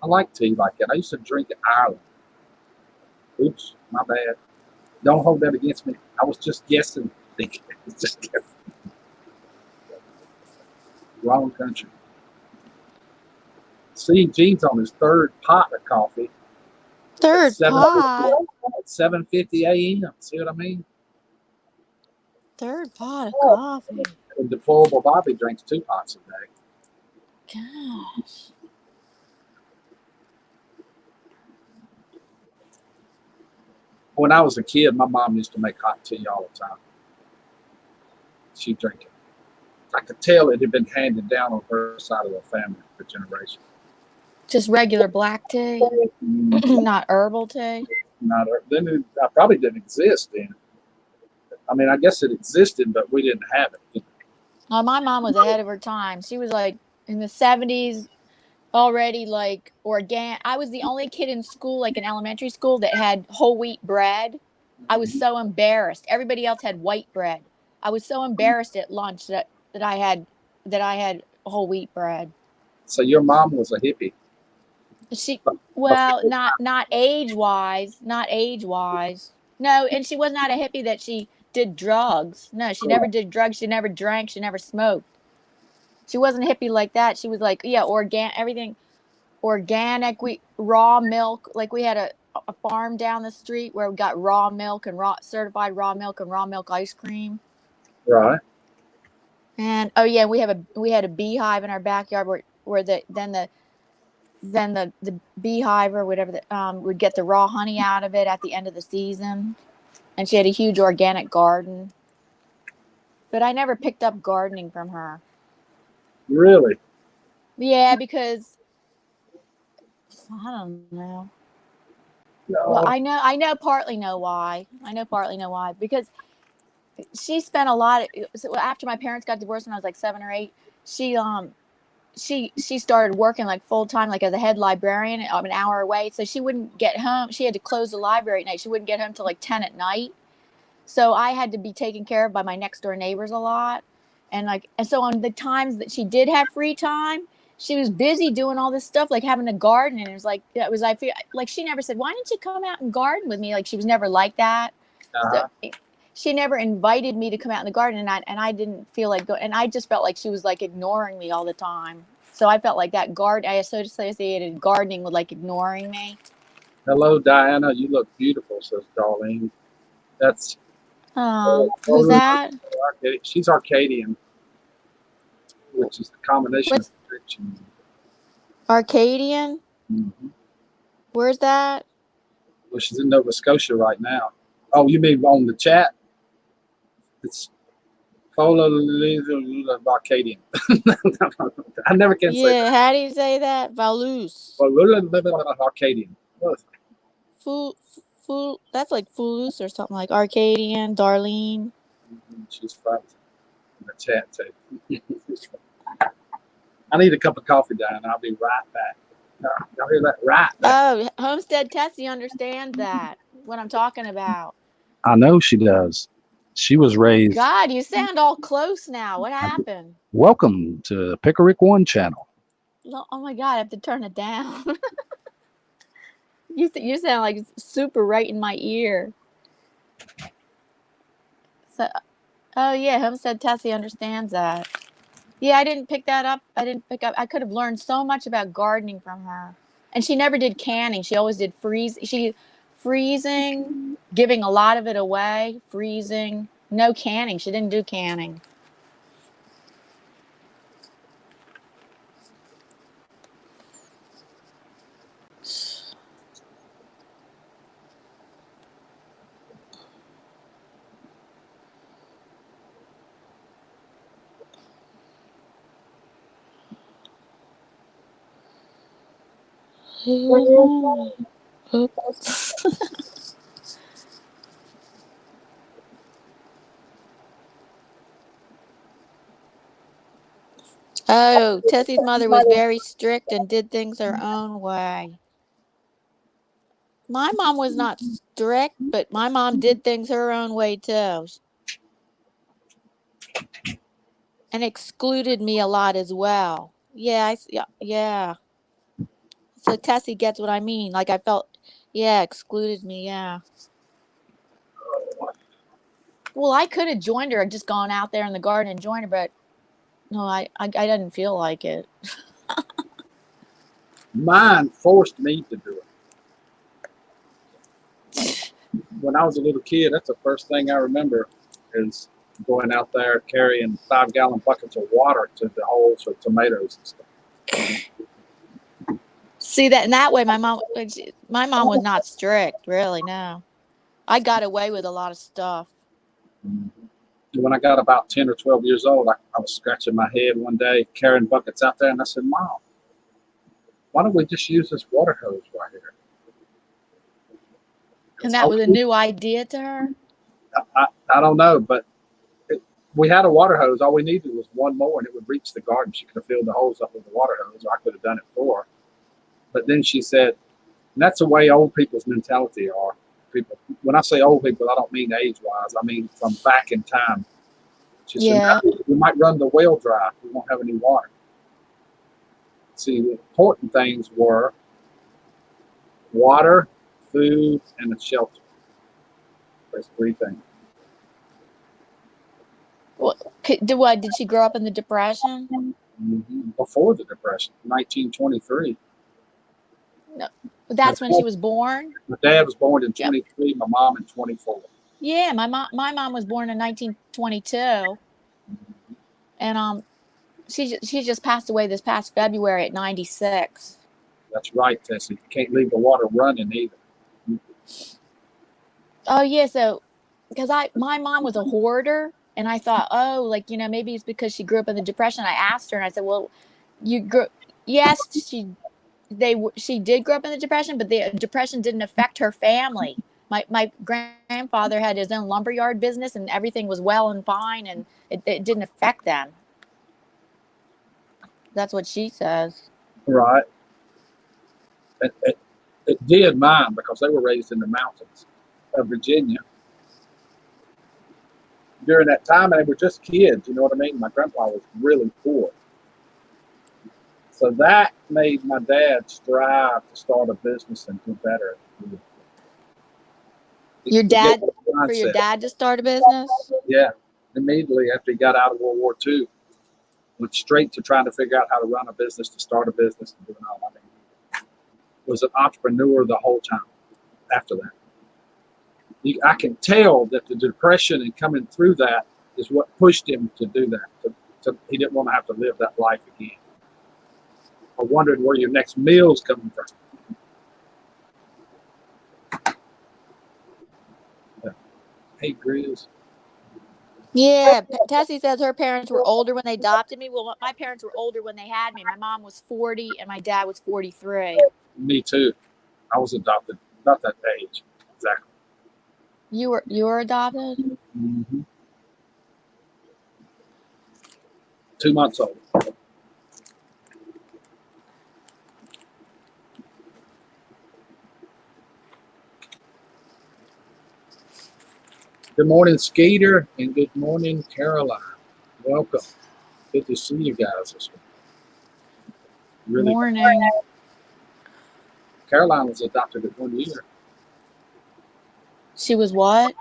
I like tea like that. I used to drink in Ireland. Oops, my bad. Don't hold that against me. I was just guessing. Just guessing. Wrong country. See, Gene's on his third pot of coffee.
Third pot?
At 7:50 a.m. See what I mean?
Third pot of coffee.
And Deplorable Bobby drinks 2 pots a day.
Gosh.
When I was a kid, my mom used to make hot tea all the time. She'd drink it. I could tell it had been handed down on her side of the family for generations.
Just regular black tea? Not herbal tea?
Not then it probably didn't exist then. I mean, I guess it existed, but we didn't have it.
My mom was ahead of her time. She was like in the 70s already, like organic. I was the only kid in school, like in elementary school, that had whole wheat bread. I was so embarrassed. Everybody else had white bread. I was so embarrassed at lunch that I had whole wheat bread.
So your mom was a hippie.
Well, not age wise. No, and she was not a hippie that she did drugs. No, she never did drugs. She never drank. She never smoked. She wasn't a hippie like that. She was like, yeah, everything organic. We raw milk. Like we had a farm down the street where we got raw milk and certified raw milk and raw milk ice cream.
Right.
And oh yeah, we had a beehive in our backyard where the beehive or whatever would get the raw honey out of it at the end of the season. And she had a huge organic garden. But I never picked up gardening from her.
Really?
Yeah, because I don't know. Well,
No.
I know partly know why. Because she spent a lot so after my parents got divorced when I was like 7 or 8, she started working like full time, like as a head librarian, an hour away. So she wouldn't get home. She had to close the library at night. She wouldn't get home till like 10 at night. So I had to be taken care of by my next door neighbors a lot. And so on the times that she did have free time, she was busy doing all this stuff, like having a garden. And I feel like she never said, why didn't you come out and garden with me? Like she was never like that.
Uh-huh.
So she never invited me to come out in the garden, and I didn't feel like and I just felt like she was like ignoring me all the time. So I felt like I associated gardening with like ignoring me.
Hello, Diana. You look beautiful, says Darlene. That's
Who's that?
She's Arcadian, which is the combination
What's
of rich and
Arcadian?
mm-hmm.
Where's that?
Well, she's in Nova Scotia right now. Oh, you mean on the chat? It's Arcadian. I never can say
Yeah,
that.
how do you say that? Valus.
Arcadian.
That's like Fulus or something, like Arcadian, Darlene.
She's fun in the chat too. I need a cup of coffee, Diana. I'll be right back. Y'all hear that? Right back.
Oh, Homestead Tessie understands that, what I'm talking about.
I know she does. She was raised.
God, you sound all close now. What happened?
Welcome to Pickerick One channel.
Oh my God, I have to turn it down. You sound like super right in my ear. So, oh yeah, Homestead Tessie understands that. Yeah, I didn't pick that up. I could have learned so much about gardening from her. And she never did canning. She always did freezing, giving a lot of it away, freezing. No canning. She didn't do canning. Oops. Oh, Tessie's mother was very strict and did things her own way. My mom was not strict, but my mom did things her own way too. And excluded me a lot as well. Yeah. So Tessie gets what I mean. Like I felt, excluded me. Yeah. Well, I could have joined her. I'd just gone out there in the garden and joined her, but no, I didn't feel like it.
Mine forced me to do it. When I was a little kid, that's the first thing I remember is going out there carrying 5-gallon buckets of water to the holes for tomatoes and stuff.
See that in that way, my mom was not strict, really. No, I got away with a lot of stuff.
When I got about 10 or 12 years old, I was scratching my head one day carrying buckets out there, and I said, Mom, why don't we just use this water hose right here?
And that was a new idea to her?
I don't know, but we had a water hose. All we needed was one more, and it would reach the garden. She could have filled the hose up with the water hose, or I could have done it for her. But then she said, and that's the way old people's mentality are. People, when I say old people, I don't mean age-wise. I mean from back in time. She said, we might run the well dry. We won't have any water. See, the important things were water, food, and a shelter. Those 3 things.
What did she grow up in the Depression?
Before the Depression, 1923.
No, that's when she was born.
My dad was born in
Yep.
23. My mom in 24.
Yeah, my mom was born in 1922, and she just passed away this past February at 96.
That's right, Tessie. You can't leave the water running either.
Oh yeah, so because my mom was a hoarder, and I thought, oh, like maybe it's because she grew up in the Depression. I asked her, and I said, well, you grew. Yes, she did grow up in the Depression, but the Depression didn't affect her family. My grandfather had his own lumberyard business, and everything was well and fine, and it didn't affect them. That's what she says.
Right. It did mine because they were raised in the mountains of Virginia. During that time, and they were just kids, you know what I mean? My grandpa was really poor. So that made my dad strive to start a business and do better.
For your dad to start a business?
Yeah. Immediately after he got out of World War II, went straight to trying to figure out how to run a business, to start a business, and doing all that. Was an entrepreneur the whole time after that. I can tell that the Depression and coming through that is what pushed him to do that. He didn't want to have to live that life again. I wondered where your next meal's coming from. Hey, Grizz.
Yeah, Tessie says her parents were older when they adopted me. Well, my parents were older when they had me. My mom was 40 and my dad was 43.
Me too. I was adopted about that age. Exactly.
You were adopted?
Mm-hmm. 2 months old. Good morning, Skeeter, and good morning, Caroline. Welcome. Good to see you guys this morning. Really.
Morning.
Caroline was adopted at 1 year.
She was what?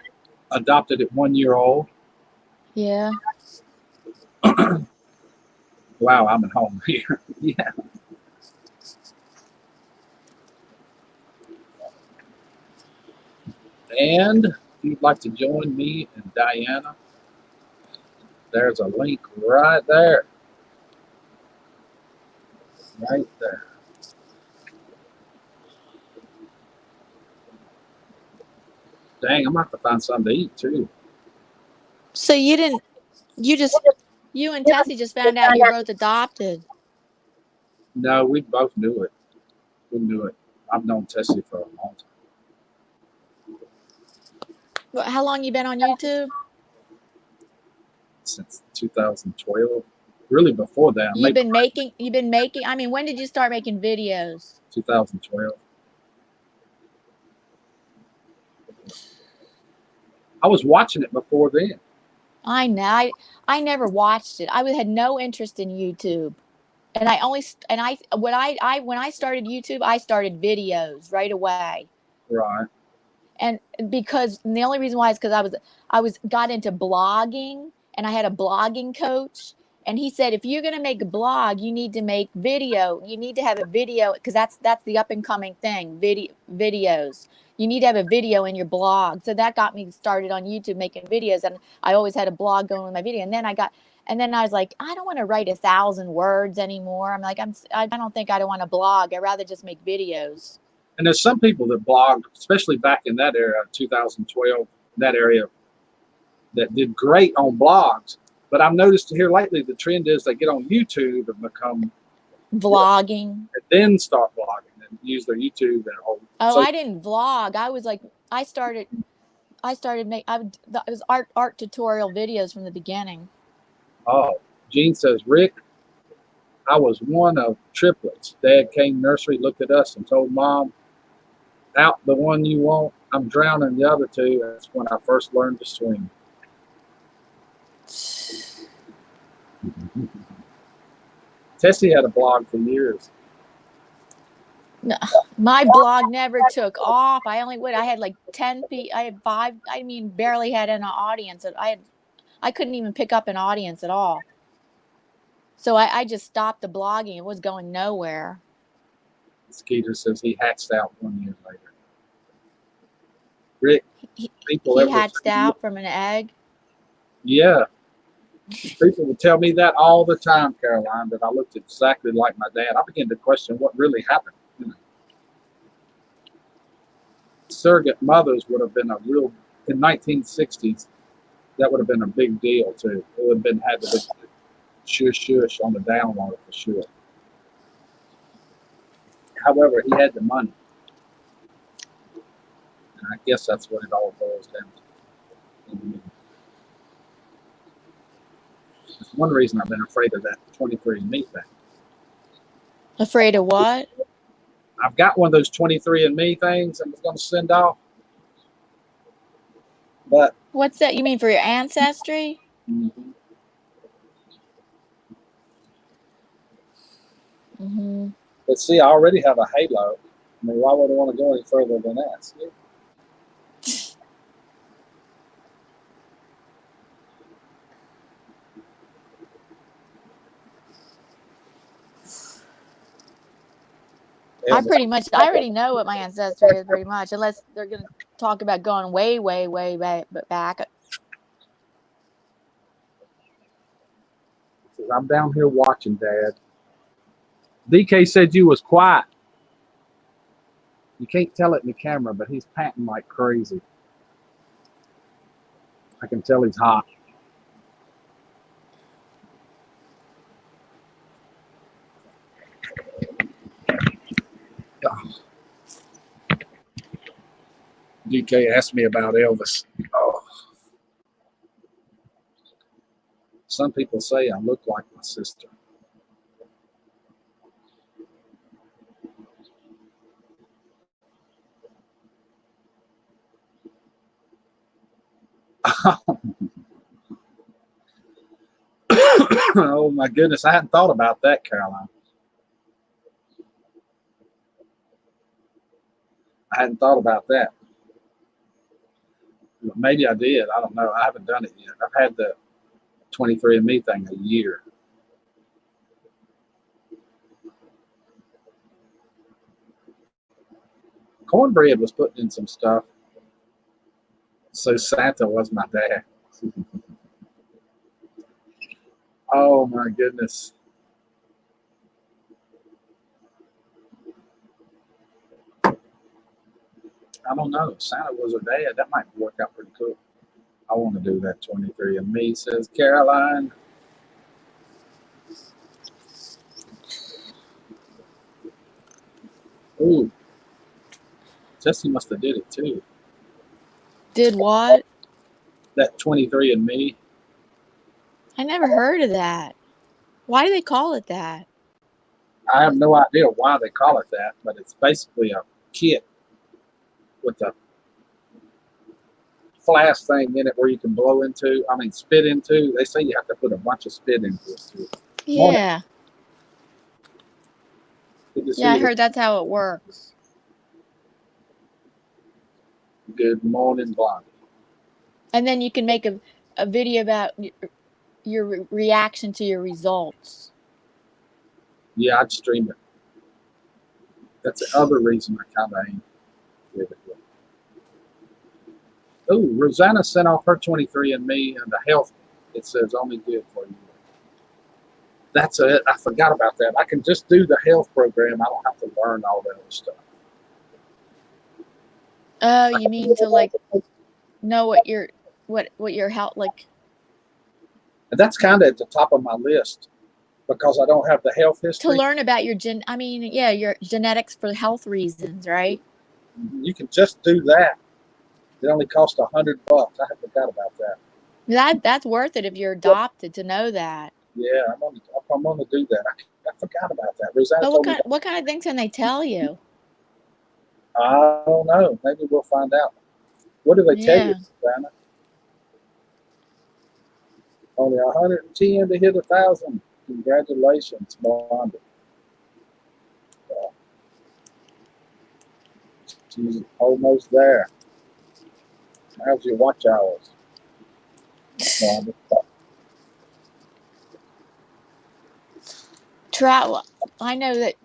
Adopted at 1 year old.
Yeah.
Wow, I'm at home here. Yeah. And if you'd like to join me and Diana, there's a link right there. Right there. Dang, I'm going to have to find something to eat too.
So you and Tessie just found out you were both adopted.
No, we both knew it. We knew it. I've known Tessie for a long time.
How long you been on YouTube?
Since 2012. Really before that.
You've been making, I mean, when did you start making videos?
2012. I was watching it before then.
I know. I never watched it. I had no interest in YouTube. And when I started YouTube, I started videos right away.
Right.
And the only reason why is because I got into blogging, and I had a blogging coach, and he said, if you're going to make a blog, you need to make video. You need to have a video, because that's the up and coming thing, videos. You need to have a video in your blog. So that got me started on YouTube making videos, and I always had a blog going with my video. And then I was like, I don't want to write 1,000 words anymore. I'm like, I don't think I want to blog. I'd rather just make videos.
And there's some people that blog, especially back in that era, 2012, that area, that did great on blogs. But I've noticed here lately, the trend is they get on YouTube and become
vlogging,
and then start blogging and use their YouTube and whole.
Oh, I didn't vlog. I was like, I started it was art tutorial videos from the beginning.
Oh, Gene says, Rick, I was one of triplets. Dad came nursery, looked at us, and told Mom, out the one you want, I'm drowning the other two. That's when I first learned to swim. Tessie had a blog for years.
No, my blog never took off. I had like 10 people. I had 5. I mean, barely had an audience. I couldn't even pick up an audience at all. So I just stopped the blogging. It was going nowhere.
Skeeter says he hatched out 1 year later. Rick,
He,
people
he
ever
hatched
say,
out from an egg.
yeah, people would tell me that all the time, Caroline, that I looked exactly like my dad. I began to question what really happened. You know, surrogate mothers would have been a real, in 1960s, that would have been a big deal too. It would have been had to be shush on the down low for sure. However, he had the money. And I guess that's what it all boils down to. That's one reason I've been afraid of that 23andMe thing.
Afraid of what?
I've got one of those 23andMe things I was going to send off. But
What's that? You mean for your ancestry?
mm-hmm.
Mm-hmm.
But see, I already have a halo. I mean, why would I want to go any further than that? See?
I
Elvis,
already know what my ancestry is pretty much, unless they're going to talk about going way, way, way back.
says, I'm down here watching, Dad. DK said you was quiet. You can't tell it in the camera, but he's panting like crazy. I can tell he's hot. DK asked me about Elvis. Oh. Some people say I look like my sister. Oh my goodness, I hadn't thought about that, Caroline. I hadn't thought about that. Maybe I did. I don't know. I haven't done it yet. I've had the 23andMe thing a year. Cornbread was putting in some stuff. So Santa was my dad. Oh my goodness. I don't know. Santa was her dad. That might work out pretty cool. I want to do that 23andMe, says Caroline. Ooh. Jesse must have did it too.
Did what?
That 23andMe.
I never heard of that. Why do they call it that?
I have no idea why they call it that, but it's basically a kit with a flask thing in it where you can blow into, spit into. They say you have to put a bunch of spit into it too.
Yeah. Yeah, I
You.
heard that's how it works.
Good morning, Blondie.
And then you can make a video about your reaction to your results.
Yeah, I'd stream it. That's the other reason I kind of ain't with it. Oh, Rosanna sent off her 23andMe and the health. It says only good for you. That's it. I forgot about that. I can just do the health program. I don't have to learn all that other stuff.
Oh, you mean to like know what your health like?
And that's kind of at the top of my list because I don't have the health
To
history.
learn about your your genetics for health reasons, right?
You can just do that. It only costs $100. I forgot about that.
That's worth it if you're adopted to know that.
Yeah, I'm gonna do that. I forgot about that. Rosanna
But
told me.
what kind of things can they tell you?
I don't know. Maybe we'll find out. What do they tell you,
Yeah.
Rosanna? Only 110 to hit 1,000. Congratulations, Blondie. She's almost there. How's your watch hours, Blondie?
travel. I know that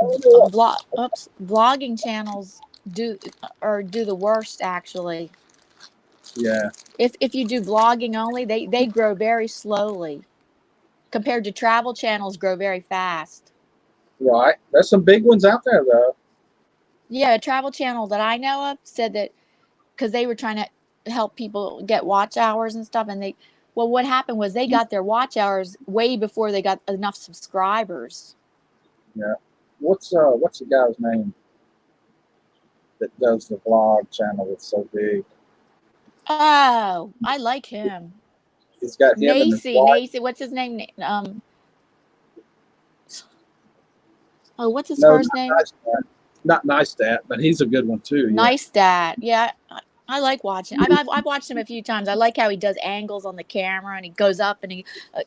vlogging channels do the worst actually.
Yeah.
If you do vlogging only, they grow very slowly compared to travel channels grow very fast.
Right. There's some big ones out there though.
Yeah, a travel channel that I know of said that because they were trying to help people get watch hours and stuff, and what happened was they got their watch hours way before they got enough subscribers.
Yeah. What's the guy's name that does the vlog channel that's so big?
Oh, I like him.
He's got him and his wife.
Nacy, what's his name? Oh, what's his
No,
first
not
name?
Nice Dad. Not Nice Dad, but he's a good one too. Yeah.
Nice Dad. Yeah, I like watching. I've watched him a few times. I like how he does angles on the camera and he goes up and he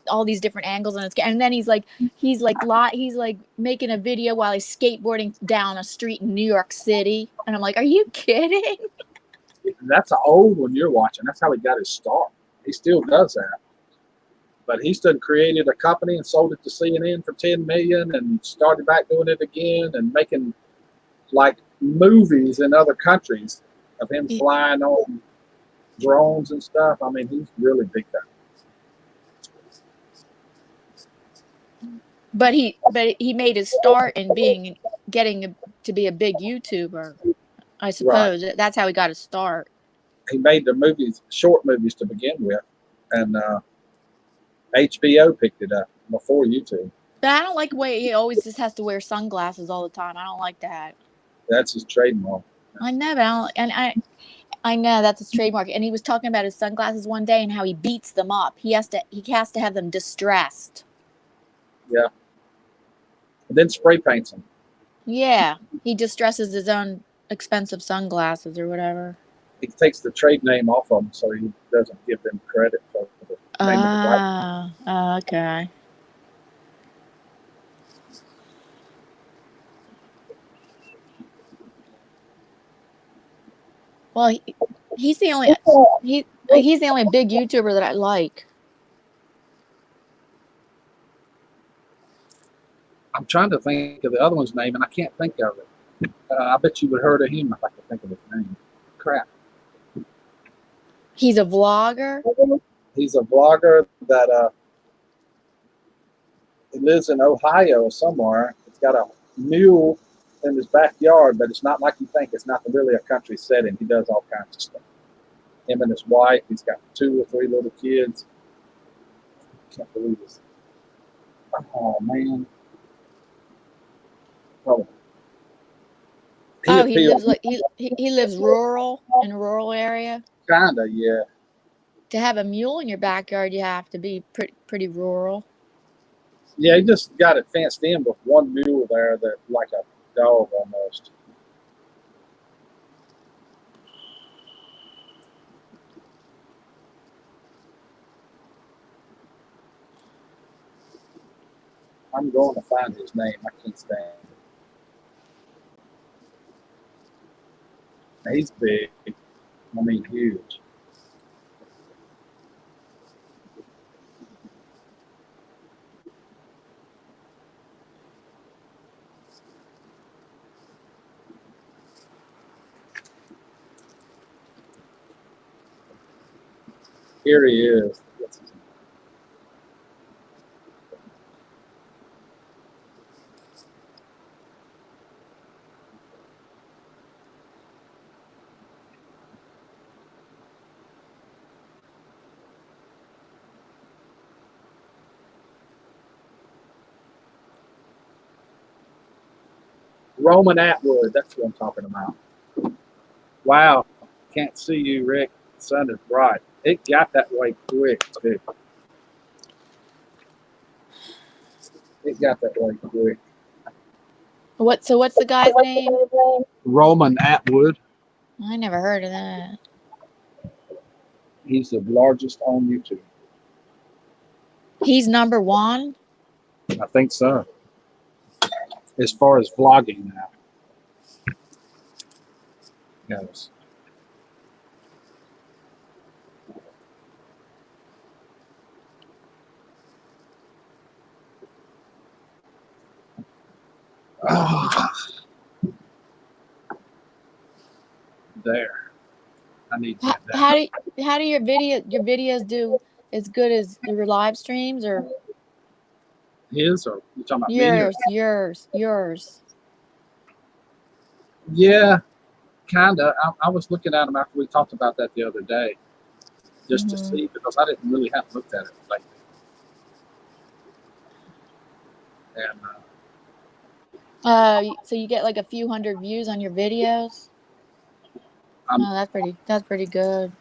all these different angles on his and then he's like making a video while he's skateboarding down a street in New York City, and I'm like, are you kidding?
That's an old one you're watching. That's how he got his start. He still does that. But he stood created a company and sold it to CNN for 10 million and started back doing it again and making like movies in other countries of him flying on drones and stuff. I mean, he's really big time.
But he made his start in getting to be a big YouTuber. I
Right.
suppose that's how he got his start.
He made the movies, short movies to begin with, and HBO picked it up before YouTube.
But I don't like the way he always just has to wear sunglasses all the time. I don't like that.
That's his trademark.
I know, but I know that's his trademark. And he was talking about his sunglasses one day and how he beats them up. He has to have them distressed.
Yeah. And then spray paints them.
Yeah, he distresses his own expensive sunglasses or whatever.
He takes the trade name off of them so he doesn't give them credit for the name of the brand.
Okay. Well, he's the only he's the only big YouTuber that I like.
I'm trying to think of the other one's name, and I can't think of it. I bet you would have heard of him if I could think of his name. Crap.
He's a vlogger.
He's a vlogger that he lives in Ohio or somewhere. He's got a mule in his backyard, but it's not like you think. It's not really a country setting. He does all kinds of stuff. Him and his wife. He's got 2 or 3 little kids. I can't believe this. Oh man. Oh.
He lives like he lives rural in a rural area.
Kinda, yeah.
To have a mule in your backyard, you have to be pretty rural.
Yeah, he just got it fenced in with one mule there that like a dog almost. I'm going to find his name. I can't stand it. He's big. I mean, huge. Here he is. What's his name? Roman Atwood. That's what I'm talking about. Wow. Can't see you, Rick. The sun is bright. It got that way quick, too. It got that way quick.
What's the guy's name?
Roman Atwood.
I never heard of that.
He's the largest on YouTube.
He's number 1.
I think so. As far as vlogging now. Yes. there. I need
How,
that down.
how do your videos do as good as your live streams or
His or you talking about me? Or,
yours?
yeah, kinda. I was looking at him after we talked about that the other day, just to
Mm-hmm.
see because I didn't really have looked at it lately. And
So you get like a few hundred views on your videos?
I'm
Oh, that's pretty good.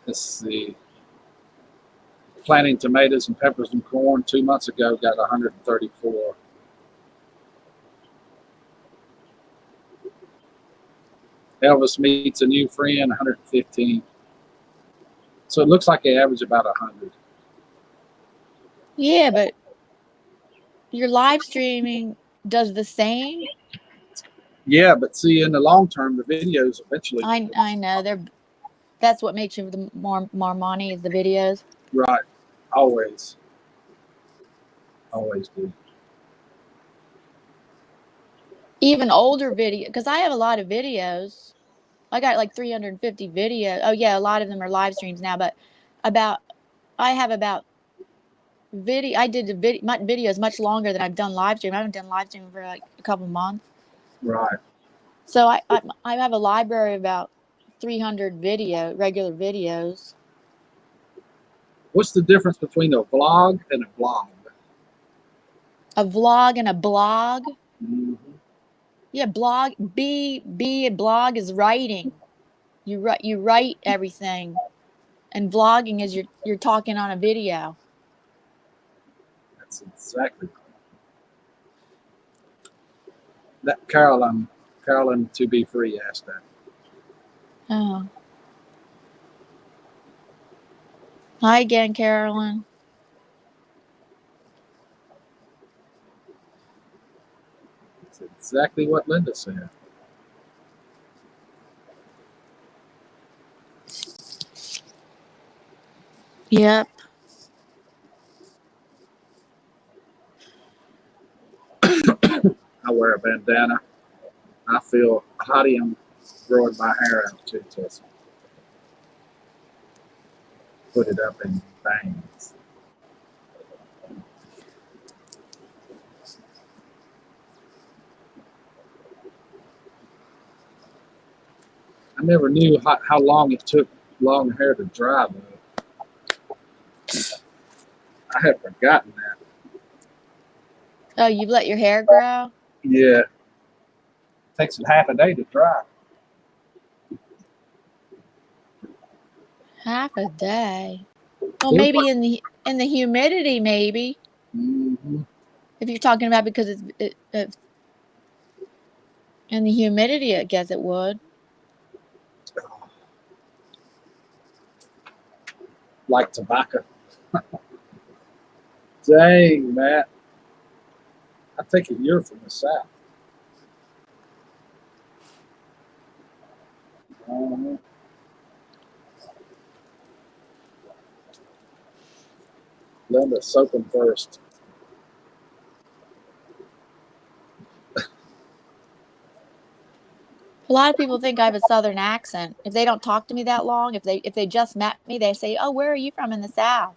let's see. Planting tomatoes and peppers and corn 2 months ago got 134. Elvis meets a new friend 115. So it looks like they average about 100.
Yeah, but your live streaming does the same.
Yeah, but see, in the long term, the videos eventually.
I know that's what makes you the more money is the videos.
Right. Always. Always do.
Even older video, because I have a lot of videos. I got like 350 videos. Oh yeah, a lot of them are live streams now, but about I have about video. I did videos much longer than I've done live stream. I haven't done live stream for like a couple months.
Right.
So I have a library of about 300 regular videos.
What's the difference between a vlog and a blog?
A vlog and a blog.
Mm-hmm.
Yeah, blog. A blog is writing. You write everything, and vlogging is you're talking on a video.
That's exactly that. Carolyn to be free asked that.
Oh, hi again, Carolyn.
That's exactly what Linda said.
Yep.
I wear a bandana. I feel hotty. I'm growing my hair out too, Tessa. Put it up in bangs. I never knew how long it took long hair to dry, though. I had forgotten that.
Oh, you've let your hair grow?
Yeah. Takes it half a day to dry.
Half a day. Well,
Feels
maybe in the humidity, maybe.
Mm-hmm.
If you're talking about because it's in the humidity, I guess it would.
Like tobacco. Dang, Matt. I take it you're from the South. Uh-huh. Linda, soap them first.
A lot of people think I have a Southern accent. If they don't talk to me that long, if they just met me, they say, "Oh, where are you from in the South?"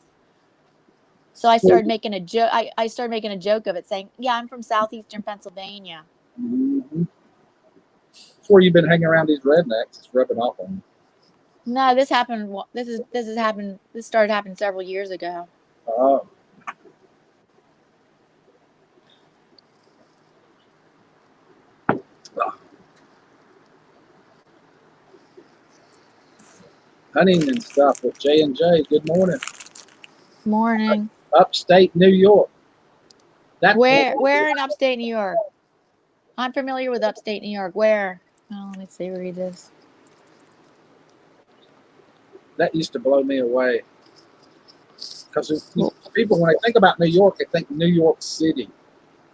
So I started making a joke. I started making a joke of it, saying, "Yeah, I'm from southeastern Pennsylvania."
Mm-hmm. Before you've been hanging around these rednecks, it's rubbing off on you.
No, this happened. This has happened. This started happening several years ago.
Oh. Hunting and stuff with J&J. Good morning.
Morning.
Upstate New York.
Where in upstate New York? I'm familiar with upstate New York. Where? Oh, let me see. Read this.
That used to blow me away. Because people, when they think about New York, they think New York City.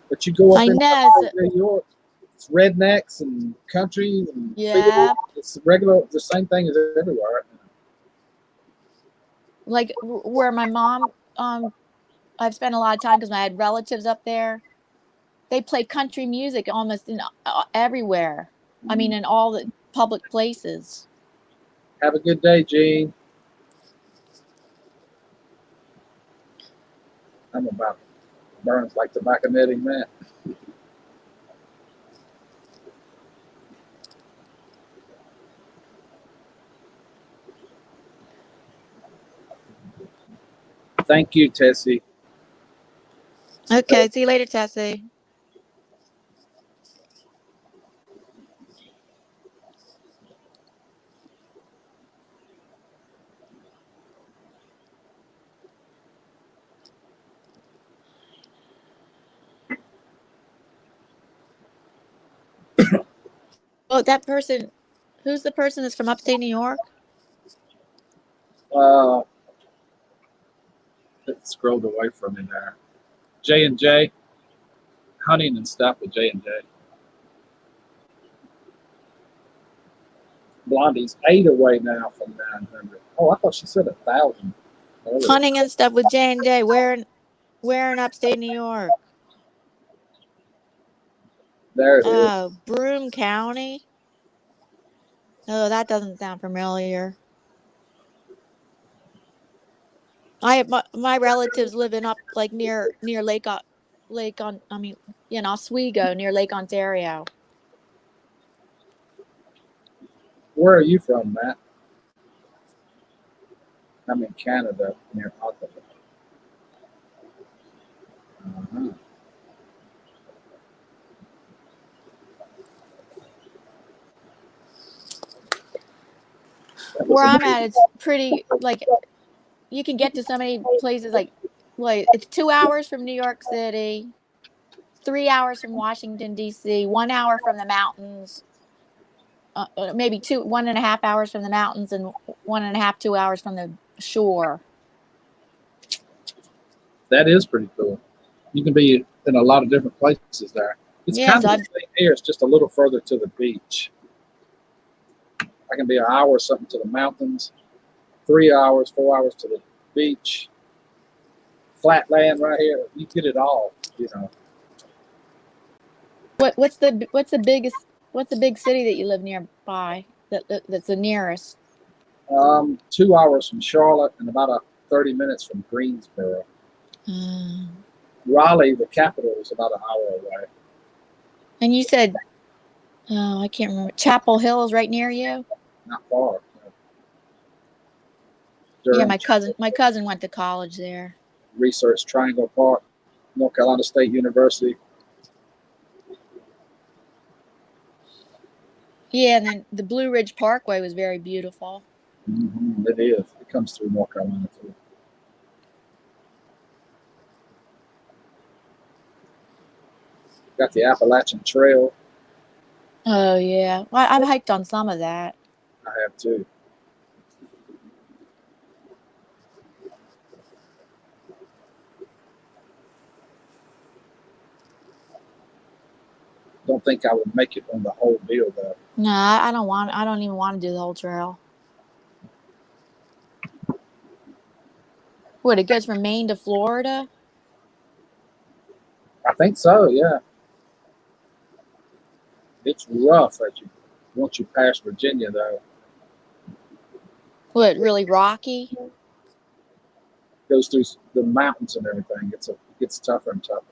But you go up
I
in
know.
New York, it's rednecks and country and
Yeah.
fields. It's the same thing as everywhere.
Like where my mom I've spent a lot of time because I had relatives up there. They play country music almost in everywhere. I mean, in all the public places.
Have a good day, Gene. I'm about burns like tobacco knitting man. Thank you, Tessie.
Okay, see you later, Tessie. Oh, that person, who's the person that's from upstate New York?
It scrolled away from me there. J&J, hunting and stuff with J&J. Blondie's 8 away now from 900. Oh, I thought she said 1,000.
Hunting and stuff with J&J. Where in upstate New York?
There it is.
Oh, Broome County. Oh, that doesn't sound familiar. My relatives live in up like near Oswego, near Lake Ontario.
Where are you from, Matt? I'm in Canada, near Ottawa. Uh-huh.
Where I'm at, it's pretty, like, you can get to so many places, like it's 2 hours from New York City, 3 hours from Washington, D.C., 1 hour from the mountains, maybe 1.5 hours from the mountains, and 1.5, 2 hours from the shore.
That is pretty cool. You can be in a lot of different places there. It's kind of the same here. It's just a little further to the beach. I can be an hour or something to the mountains, 3 hours, 4 hours to the beach. Flat land right here. You get it all, you know.
What's the big city that you live nearby? That's the nearest.
2 hours from Charlotte and about 30 minutes from Greensboro. Raleigh, the capital, is about an hour away.
And you said, oh, I can't remember. Chapel Hill is right near you?
Not far.
Yeah, my cousin went to college there.
Research Triangle Park, North Carolina State University.
Yeah, and then the Blue Ridge Parkway was very beautiful.
Mm-hmm, it is. It comes through North Carolina too. Got the Appalachian Trail.
Oh yeah, well, I've hiked on some of that.
I have too. Don't think I would make it on the whole deal though.
No, I don't even want to do the whole trail. What, it goes from Maine to Florida?
I think so, yeah. It's rough once you pass Virginia though.
What, really rocky?
Goes through the mountains and everything. It gets tougher and tougher.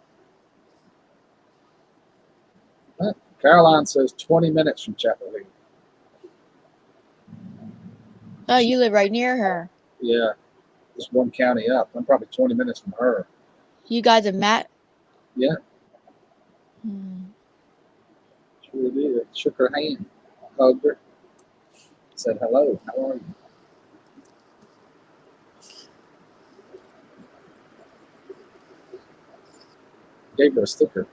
But Caroline says 20 minutes from Chapel Hill.
Oh, you live right near her.
Yeah, just one county up. I'm probably 20 minutes from her.
You guys have met?
Yeah. Sure did. Shook her hand, hugged her, said hello. How are you? Gave her a sticker.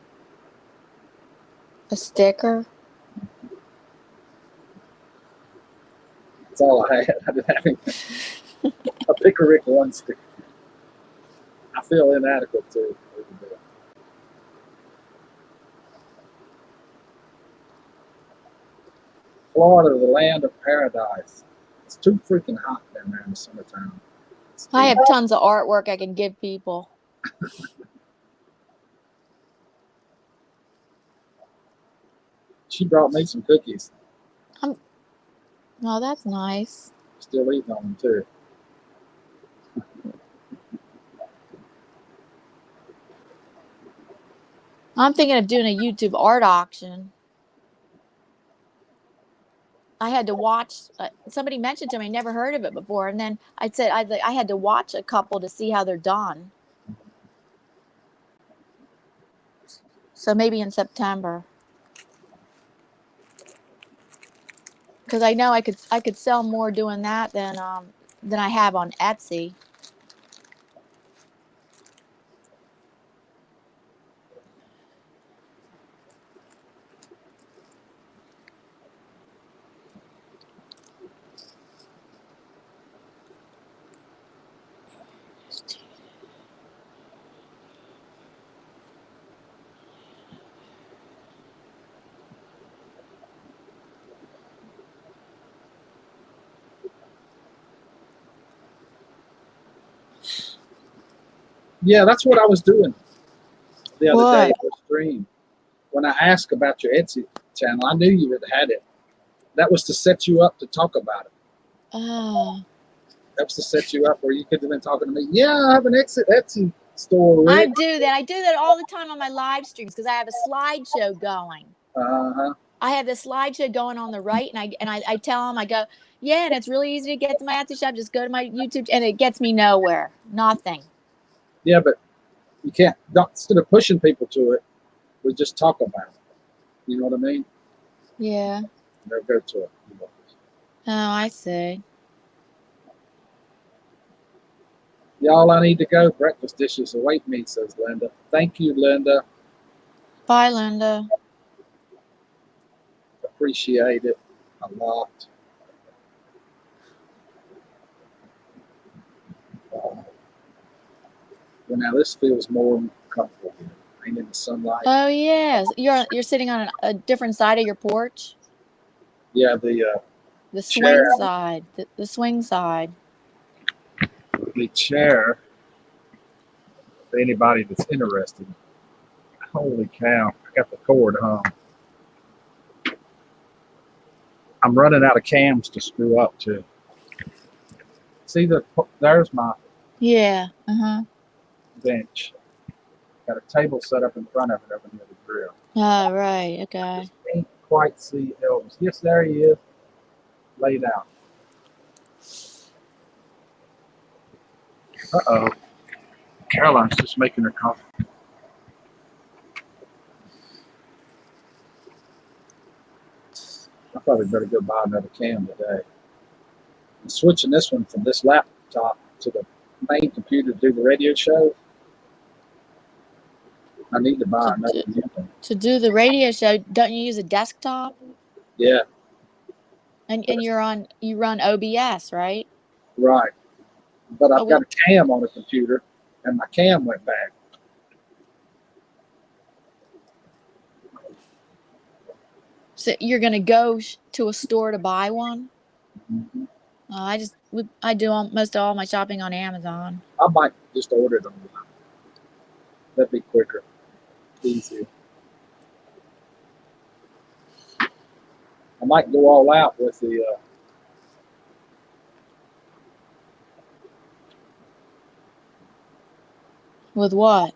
A sticker?
That's all I had. I didn't have anything. A Pickerick one sticker. I feel inadequate too. Florida, the land of paradise. It's too freaking hot down there in the summertime.
I have tons of artwork I can give people.
She brought me some cookies.
Oh, that's nice.
Still eating on them too.
I'm thinking of doing a YouTube art auction. I had to watch. Somebody mentioned to me, I never heard of it before, and then I said I had to watch a couple to see how they're done. So maybe in September, because I know I could sell more doing that than I have on Etsy.
Yeah, that's what I was doing the other day
What?
in the stream. When I asked about your Etsy channel, I knew you had it. That was to set you up to talk about it.
Oh.
That was to set you up where you could have been talking to me. Yeah, I have an Etsy store,
I
Rick.
do that. I do that all the time on my live streams because I have a slideshow going.
Uh-huh.
I have the slideshow going on the right, and I tell them, I go, yeah, and it's really easy to get to my Etsy shop. Just go to my YouTube, and it gets me nowhere. Nothing.
Yeah, but you can't, instead of pushing people to it, we just talk about it. You know what I mean?
Yeah.
They'll go to it.
Oh, I see.
Y'all, I need to go. Breakfast dishes await me, says Linda. Thank you, Linda.
Bye, Linda.
Appreciate it a lot. Well, now this feels more comfortable here. Ain't in the sunlight.
Oh yes, you're sitting on a different side of your porch.
Yeah, the
swing
chair.
side. The swing side.
The chair. For anybody that's interested. Holy cow! I got the cord hung. I'm running out of cams to screw up to. See there's my bench. Got a table set up in front of it over near the grill.
Oh right, okay.
Just can't quite see Elvis. Yes, there he is, laid out. Uh-oh. Caroline's just making her coffee. I probably better go buy another cam today. I'm switching this one from this laptop to the main computer to do the radio show. I need to buy another new one.
To do the radio show, don't you use a desktop?
Yeah.
And you run OBS, right?
Right. But I've got a cam on the computer, and my cam went bad.
So you're gonna go to a store to buy one?
Mm-hmm.
I do most of all my shopping on Amazon.
I might just order them. That'd be quicker, easier. I might go all out with the.
With what?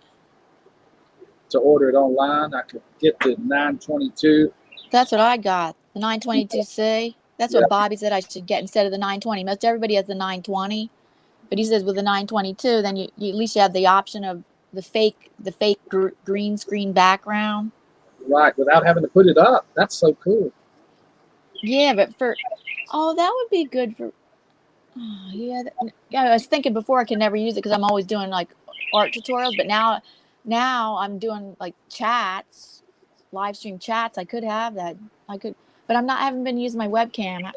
To order it online, I could get the 922.
That's what I got. The 922C. That's what Bobby said I should get instead of the 920. Most everybody has the 920, but he says with the 922, then you at least you have the option of the fake green screen background.
Right, without having to put it up. That's so cool.
Yeah, but that would be good for. Oh, yeah, I was thinking before I could never use it because I'm always doing like art tutorials, but now I'm doing like chats, live stream chats. I could have that. But I haven't been using my webcam.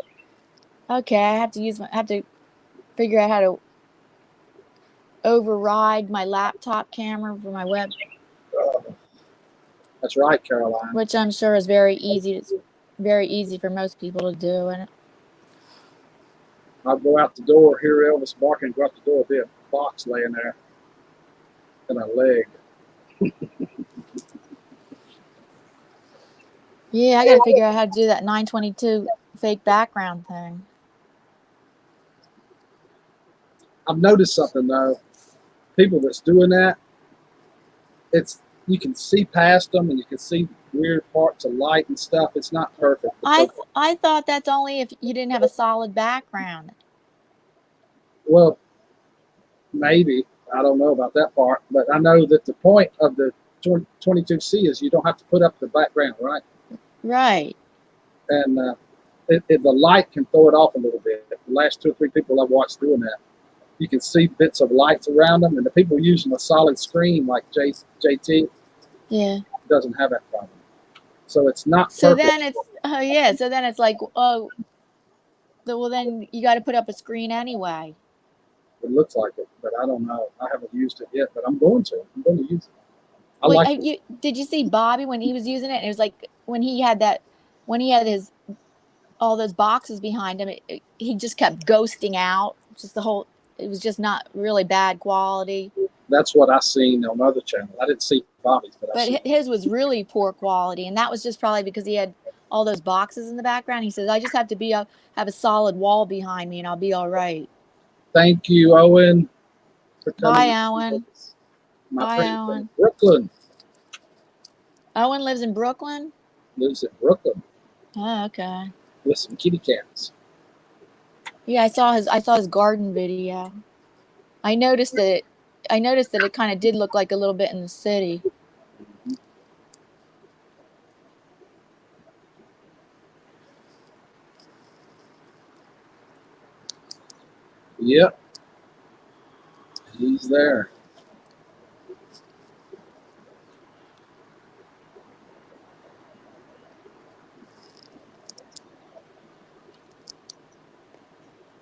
Okay, I have to figure out how to override my laptop camera for my web.
That's right, Caroline.
Which I'm sure is very easy. It's very easy for most people to do. And I'll
go out the door, hear Elvis barking, go out the door, be a box laying there. and a leg.
Yeah, I got to figure out how to do that 922 fake background thing.
I've noticed something though. People that's doing that, you can see past them and you can see weird parts of light and stuff. It's not perfect.
I thought that's only if you didn't have a solid background.
Well, maybe. I don't know about that part, but I know that the point of the 22C is you don't have to put up the background, right?
Right.
And the light can throw it off a little bit. The last 2 or 3 people I've watched doing that, you can see bits of lights around them, and the people using a solid screen like JT doesn't have that problem. So it's not
so
perfect.
then it's so then it's like, well then you got to put up a screen anyway.
It looks like it, but I don't know. I haven't used it yet, but I'm going to use it.
Did you see Bobby when he was using it? It was like when he had his all those boxes behind him, he just kept ghosting out. It was just not really bad quality.
That's what I seen on other channels. I didn't see Bobby's,
but his was really poor quality, and that was just probably because he had all those boxes in the background. He says, "I just have to have a solid wall behind me, and I'll be all right."
Thank you, Owen.
Bye, Owen.
My friend from Brooklyn.
Owen lives in Brooklyn?
Lives in Brooklyn.
Oh, okay.
With some kitty cats.
Yeah, I saw his garden video. I noticed that it kind of did look like a little bit in the city.
Yep. He's there.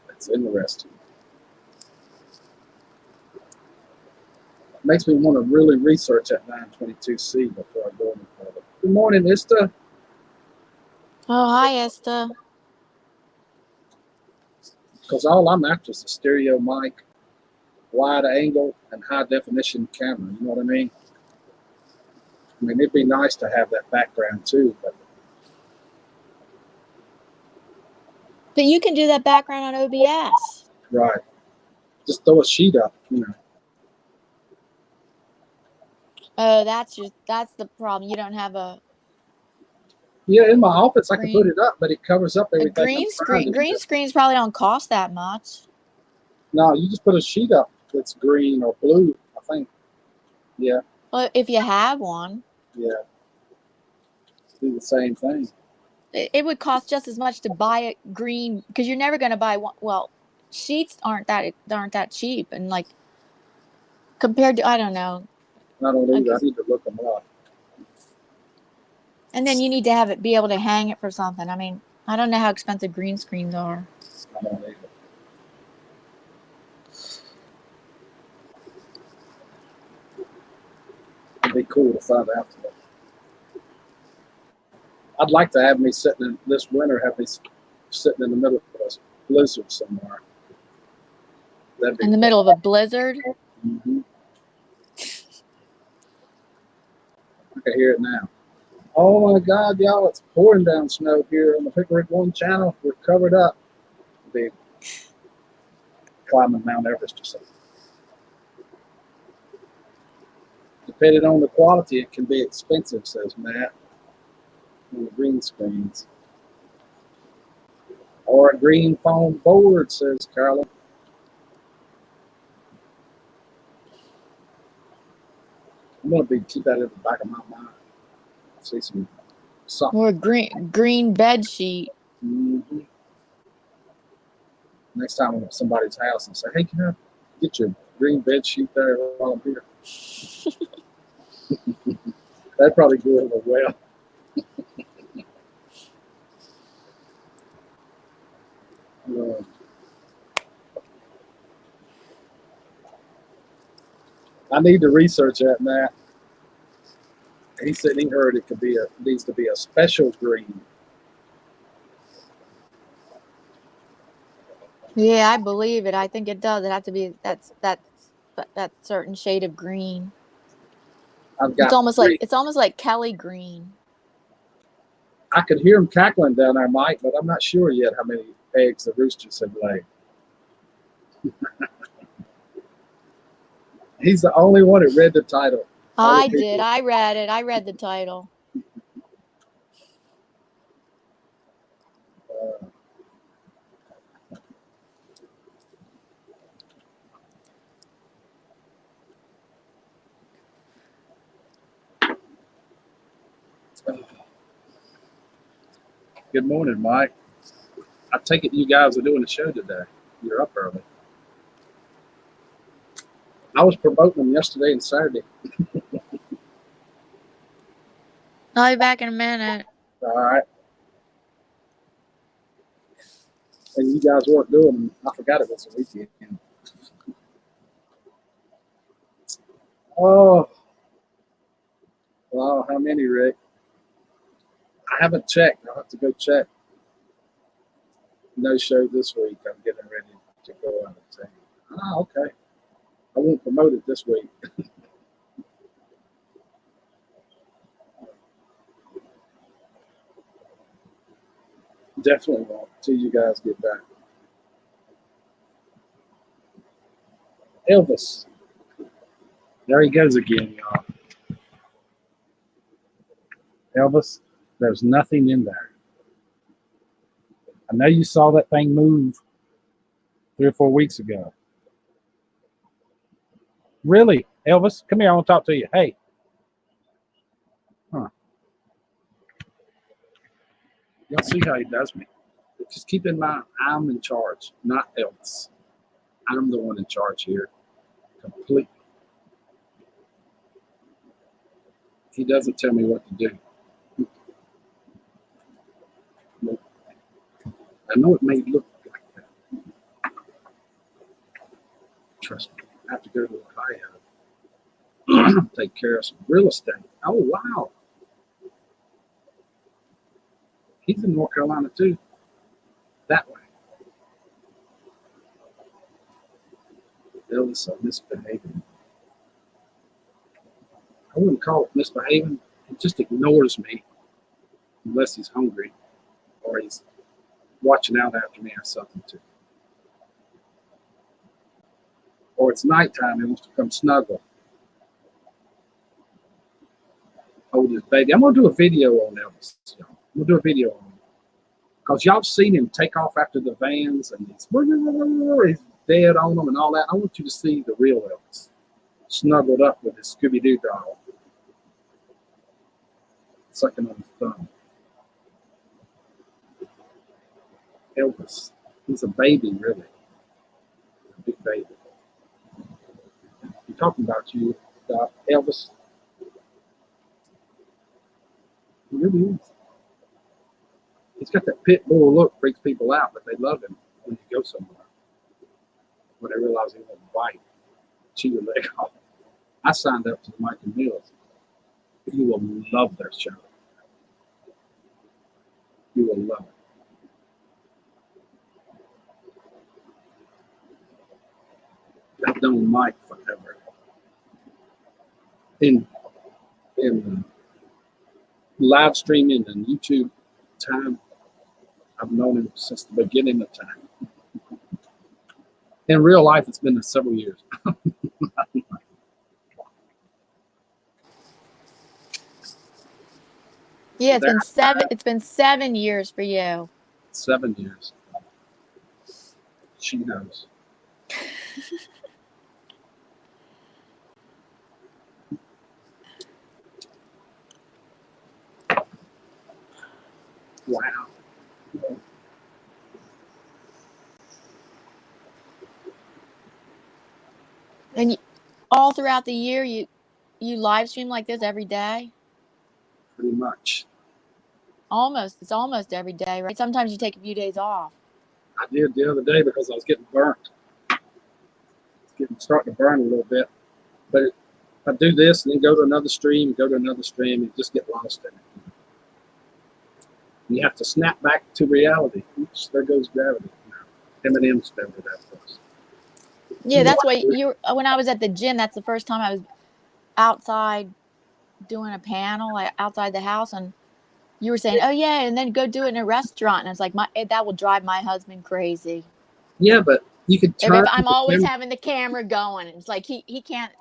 That's interesting. Makes me want to really research that 922C before I go any further. Good morning, Ista.
Oh, hi, Ista.
Because all I'm after is a stereo mic, wide angle, and high definition camera. You know what I mean? I mean, it'd be nice to have that background too, but
you can do that background on OBS.
right. Just throw a sheet up, you know.
Oh, that's the problem. You don't have a
Yeah, in my office I can put it up, but it covers up everything.
A green screens probably don't cost that much.
No, you just put a sheet up that's green or blue, I think. Yeah.
Well, if you have one.
Yeah. Do the same thing.
It would cost just as much to buy a green, because you're never going to buy one. Well, sheets aren't that cheap, and like compared to, I don't know.
I don't either. I need to look them up.
And then you need to be able to hang it for something. I mean, I don't know how expensive green screens are.
I don't either. It'd be cool to find out today. I'd like to have me sitting in this winter, sitting in the middle of a blizzard somewhere.
In the middle of a blizzard?
Mm-hmm. I can hear it now. Oh my God, y'all, it's pouring down snow here on the Pickerick One channel. We're covered up. We'll be climbing Mount Everest or something. Depending on the quality, it can be expensive, says Matt. On the green screens. Or a green foam board, says Carla. I'm going to keep that in the back of my mind. See something.
Or a green bed sheet.
Mm-hmm. Next time I'm at somebody's house and say, hey, can I get your green bed sheet there while I'm here? That'd probably go over well. I need to research that, Matt. He said he heard it needs to be a special green.
Yeah, I believe it. I think it does. It has to be that certain shade of green.
I've got
It's almost like Kelly Green.
I could hear them cackling down there, Mike, but I'm not sure yet how many eggs the roosters have laid. He's the only one that read the title.
I did. I read it. I read the title.
Good morning, Mike. I take it you guys are doing a show today. You're up early. I was promoting them yesterday and Saturday.
I'll be back in a minute.
All right. And you guys weren't doing them. I forgot it was a weekend. Oh. Wow, how many, Rick? I haven't checked. I'll have to go check. No show this week. I'm getting ready to go out of town. Ah, okay. I won't promote it this week. Definitely won't until you guys get back. Elvis. There he goes again, y'all. Elvis, there's nothing in there. I know you saw that thing move 3 or 4 weeks ago. Really? Elvis, come here. I want to talk to you. Hey. Huh. Y'all see how he does me. Just keep in mind, I'm in charge, not Elvis. I'm the one in charge here. Completely. He doesn't tell me what to do. I know it may look like that. Trust me, I have to go to Ohio. Take care of some real estate. Oh, wow. He's in North Carolina, too. That way. Elvis are misbehaving. I wouldn't call it misbehaving. He just ignores me unless he's hungry or he's watching out after me or something too. Or it's nighttime, he wants to come snuggle. Hold his baby. I'm going to do a video on Elvis. I'm going to do a video on him. Because y'all seen him take off after the vans and he's dead on them and all that. I want you to see the real Elvis. Snuggled up with his Scooby-Doo doll. Sucking on his thumb. Elvis. He's a baby, really. A big baby. I'm talking about you, Elvis. He really is. He's got that pit bull look, freaks people out, but they love him when you go somewhere. When they realize he won't bite, chew your leg off. I signed up to the Mike and Mills. You will love their show. You will love it. I've known Mike forever. In live streaming and YouTube time, I've known him since the beginning of time. In real life, it's been several years.
Yeah, it's been 7 years for you.
7 years. She knows. Wow.
And all throughout the year, you live stream like this every day?
Pretty much.
It's almost every day, right? Sometimes you take a few days off.
I did the other day because I was getting burnt. It's starting to burn a little bit. But I do this and then go to another stream, and just get lost in it. And you have to snap back to reality. Oops, there goes gravity. M&M spelled it out for us.
Yeah, that's why when I was at the gym, that's the first time I was outside doing a panel like outside the house, and you were saying, "Oh yeah," and then go do it in a restaurant, and it's like that will drive my husband crazy.
Yeah, but you could
If
turn
I'm
the
always
camera
having the camera going, it's like he can't.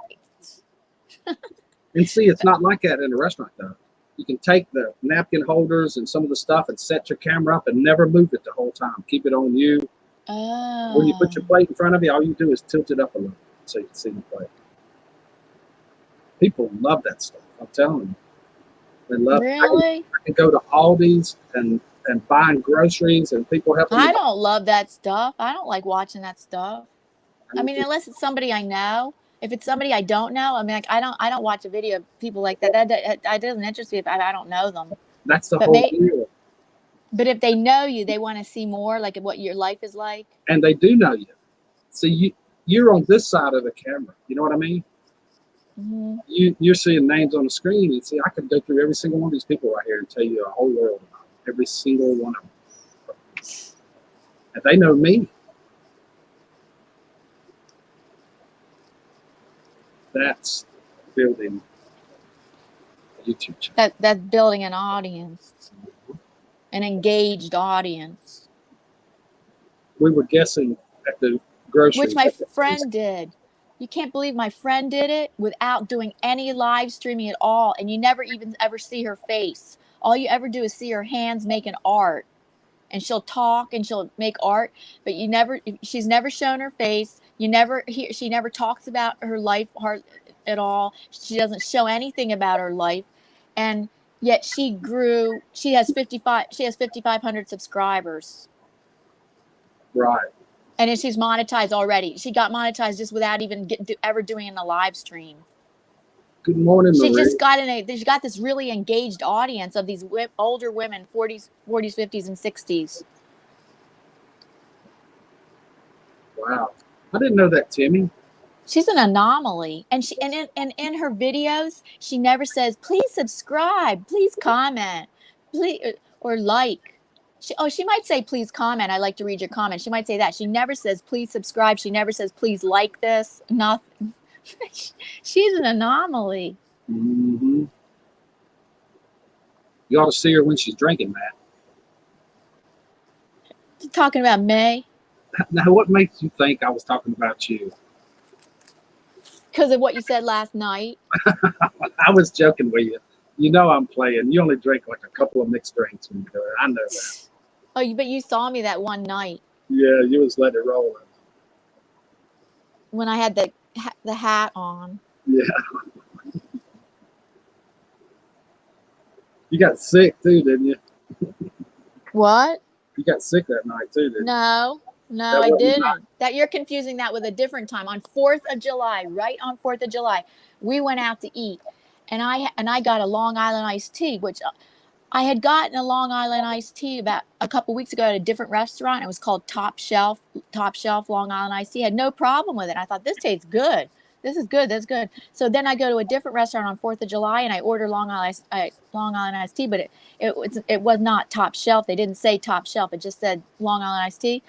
and see. It's not like that in a restaurant though. You can take the napkin holders and some of the stuff and set your camera up and never move it the whole time. Keep it on you. When you put your
Oh,
plate in front of you, all you do is tilt it up a little so you can see the plate. People love that stuff. I'm telling you, they love.
really?
I can go to Aldi's and buying groceries and people helping me.
I don't love that stuff. I don't like watching that stuff. I mean,
Buy.
unless it's somebody I know. If it's somebody I don't know, I mean, like I don't watch a video of people like that. That doesn't interest me if I don't know them.
That's the
But
whole deal.
but if they know you, they want to see more, like what your life is like.
And they do know you. See, you're on this side of the camera. You know what I mean?
Hmm.
You're seeing names on the screen, and see, I could go through every single one of these people right here and tell you a whole world about them, every single one of them. And they know me. That's building a YouTube channel.
That's building an audience, an engaged audience,
We were guessing at the grocery.
which my friend did. You can't believe my friend did it without doing any live streaming at all, and you never even ever see her face. All you ever do is see her hands making art, and she'll talk and she'll make art, but she's never shown her face. She never talks about her life at all. She doesn't show anything about her life, and yet she has 5,500 subscribers,
Right.
and then she's monetized already. She got monetized just without even ever doing a live stream.
Good morning,
She
Marie.
just got this really engaged audience of these older women, 40s, 50s, and 60s.
Wow. I didn't know that, Timmy.
She's an anomaly, and in her videos, she never says, "Please subscribe, please comment, please or like." She might say, "Please comment. I like to read your comments." She might say that. She never says, "Please subscribe." She never says, "Please like this." Nothing. She's an anomaly.
Mm-hmm. You ought to see her when she's drinking, Matt.
Talking about May
Now, what makes you think I was talking about you?
because of what you said last night.
I was joking with you. You know I'm playing. You only drink like a couple of mixed drinks when you do it. I know that.
Oh, but you saw me that one night
Yeah, you was letting it roll.
when I had the hat on.
Yeah. You got sick too, didn't you?
What?
You got sick that night too, didn't you?
No,
That
I
wasn't
didn't.
nice.
That you're confusing that with a different time on 4th of July. Right on 4th of July, we went out to eat, and I got a Long Island iced tea, which I had gotten a Long Island iced tea about a couple weeks ago at a different restaurant. It was called Top Shelf Long Island iced tea. I had no problem with it. I thought this tastes good. This is good. That's good. So then I go to a different restaurant on 4th of July and I order Long Island iced tea, but it was not Top Shelf. They didn't say Top Shelf. It just said Long Island iced tea.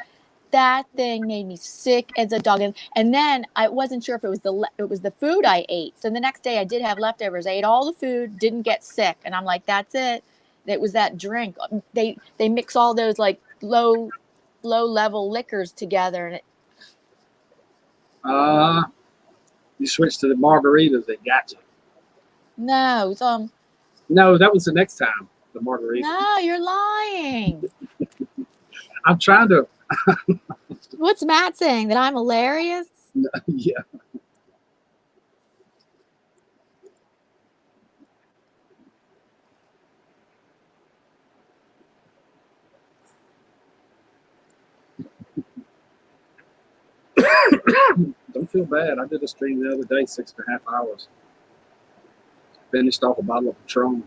That thing made me sick as a dog, and then I wasn't sure if it was the food I ate. So the next day I did have leftovers. I ate all the food, didn't get sick, and I'm like, that's it. It was that drink. They mix all those like low level liquors together, and
You switched to the margaritas. They got you.
no,
No, that was the next time. The margarita.
no, you're lying.
I'm trying to.
What's Matt saying? That I'm hilarious?
Yeah. Don't feel bad. I did a stream the other day, 6.5 hours. Finished off a bottle of Patron.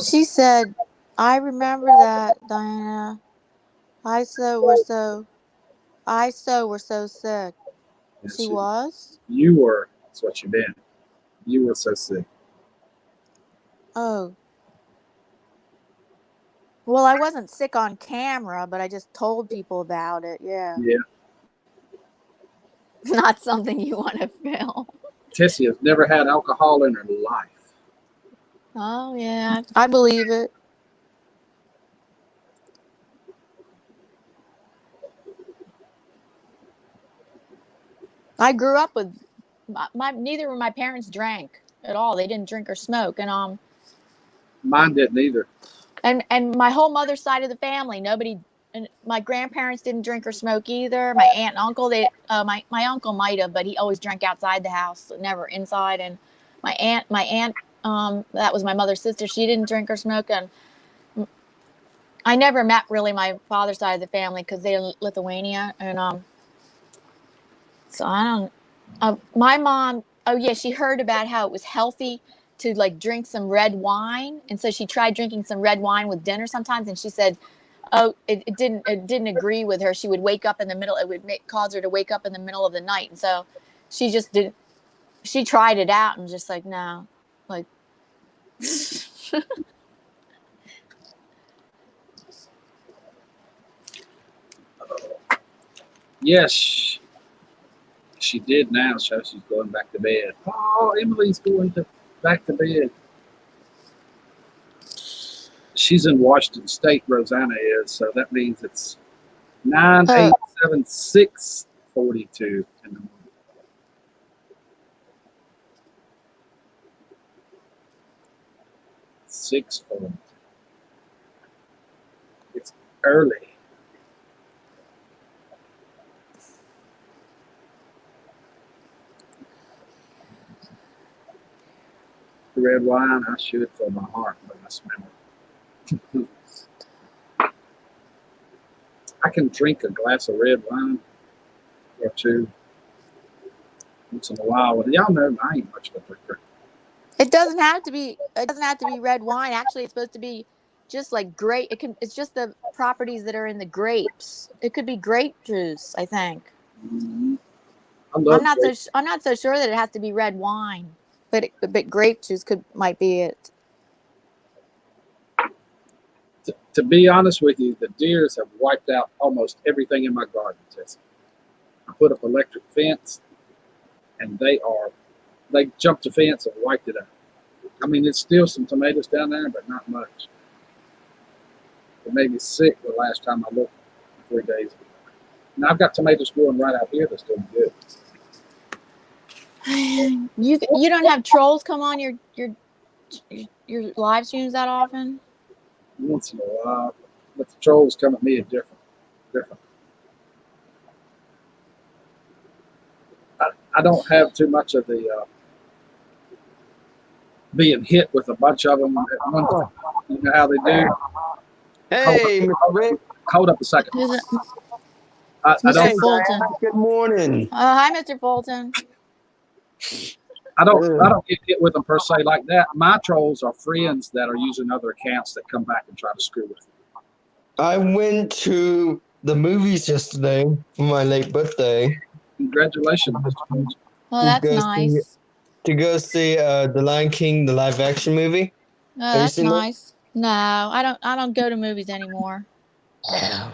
She said, "I remember that, Diana. I so were so sick."
Yes,
She was?
you were. That's what you've been. You were so sick.
Oh. Well, I wasn't sick on camera, but I just told people about it. Yeah.
Yeah.
Not something you want to film.
Tessie has never had alcohol in her life.
Oh yeah, I believe it. I grew up with neither of my parents drank at all. They didn't drink or smoke,
Mine didn't either.
and my whole mother's side of the family, nobody. And my grandparents didn't drink or smoke either. My aunt and uncle, my uncle might have, but he always drank outside the house, never inside. And my aunt, that was my mother's sister. She didn't drink or smoke, and I never met really my father's side of the family because they're in Lithuania, and so I don't. My mom, oh yeah, she heard about how it was healthy to like drink some red wine, and so she tried drinking some red wine with dinner sometimes, and she said, oh, it didn't agree with her. She would wake up in the middle. It would cause her to wake up in the middle of the night, and so she just didn't. She tried it out and just like no, like.
Yes, she did now, so she's going back to bed. Oh, Emily's going back to bed. She's in Washington State, Rosanna is, so that means it's 9, 8, 7, 6:42 in the morning. It's early. The red wine, I should for my heart when I smell it. I can drink a glass of red wine or two once in a while. And y'all know I ain't much of a drinker.
It doesn't have to be. It doesn't have to be red wine. Actually, it's supposed to be just like grape. It's just the properties that are in the grapes. It could be grape juice, I think.
Mm-hmm.
I'm not so sure that it has to be red wine, but grape juice might be it.
To be honest with you, the deers have wiped out almost everything in my garden, Tessie. I put up electric fence, and they jumped the fence and wiped it out. I mean, there's still some tomatoes down there, but not much. It made me sick the last time I looked 3 days ago. Now I've got tomatoes growing right out here that's doing good.
You don't have trolls come on your live streams that often?
Once in a while, but the trolls come at me at different. I don't have too much of the being hit with a bunch of them at one time. You know how they do?
Hey,
hold up a second.
Mr. Fulton.
Good morning.
Hi, Mr. Fulton.
I don't get hit with them per se like that. My trolls are friends that are using other accounts that come back and try to screw with me.
I went to the movies yesterday for my late birthday.
Congratulations, Mr. Fulton.
Well, that's nice.
To go see The Lion King, the live action movie.
Oh, that's nice. No, I don't go to movies anymore.
Yeah.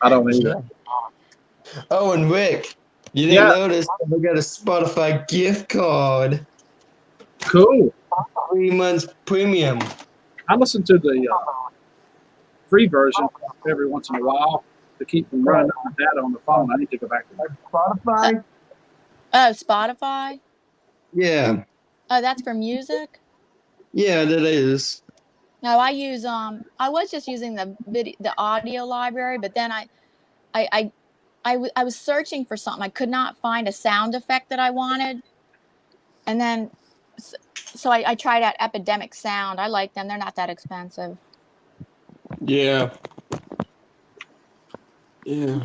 I don't either.
Oh, and Rick, you didn't notice we got a Spotify gift card.
Cool.
3 months premium.
I listen to the free version every once in a while to keep from running out of data on the phone. I need to go back to that.
Spotify?
Spotify?
Yeah.
Oh, that's for music?
Yeah, that is.
No, I use I was just using the audio library, but then I was searching for something. I could not find a sound effect that I wanted. And then so I tried out Epidemic Sound. I like them. They're not that expensive.
Yeah. Yeah.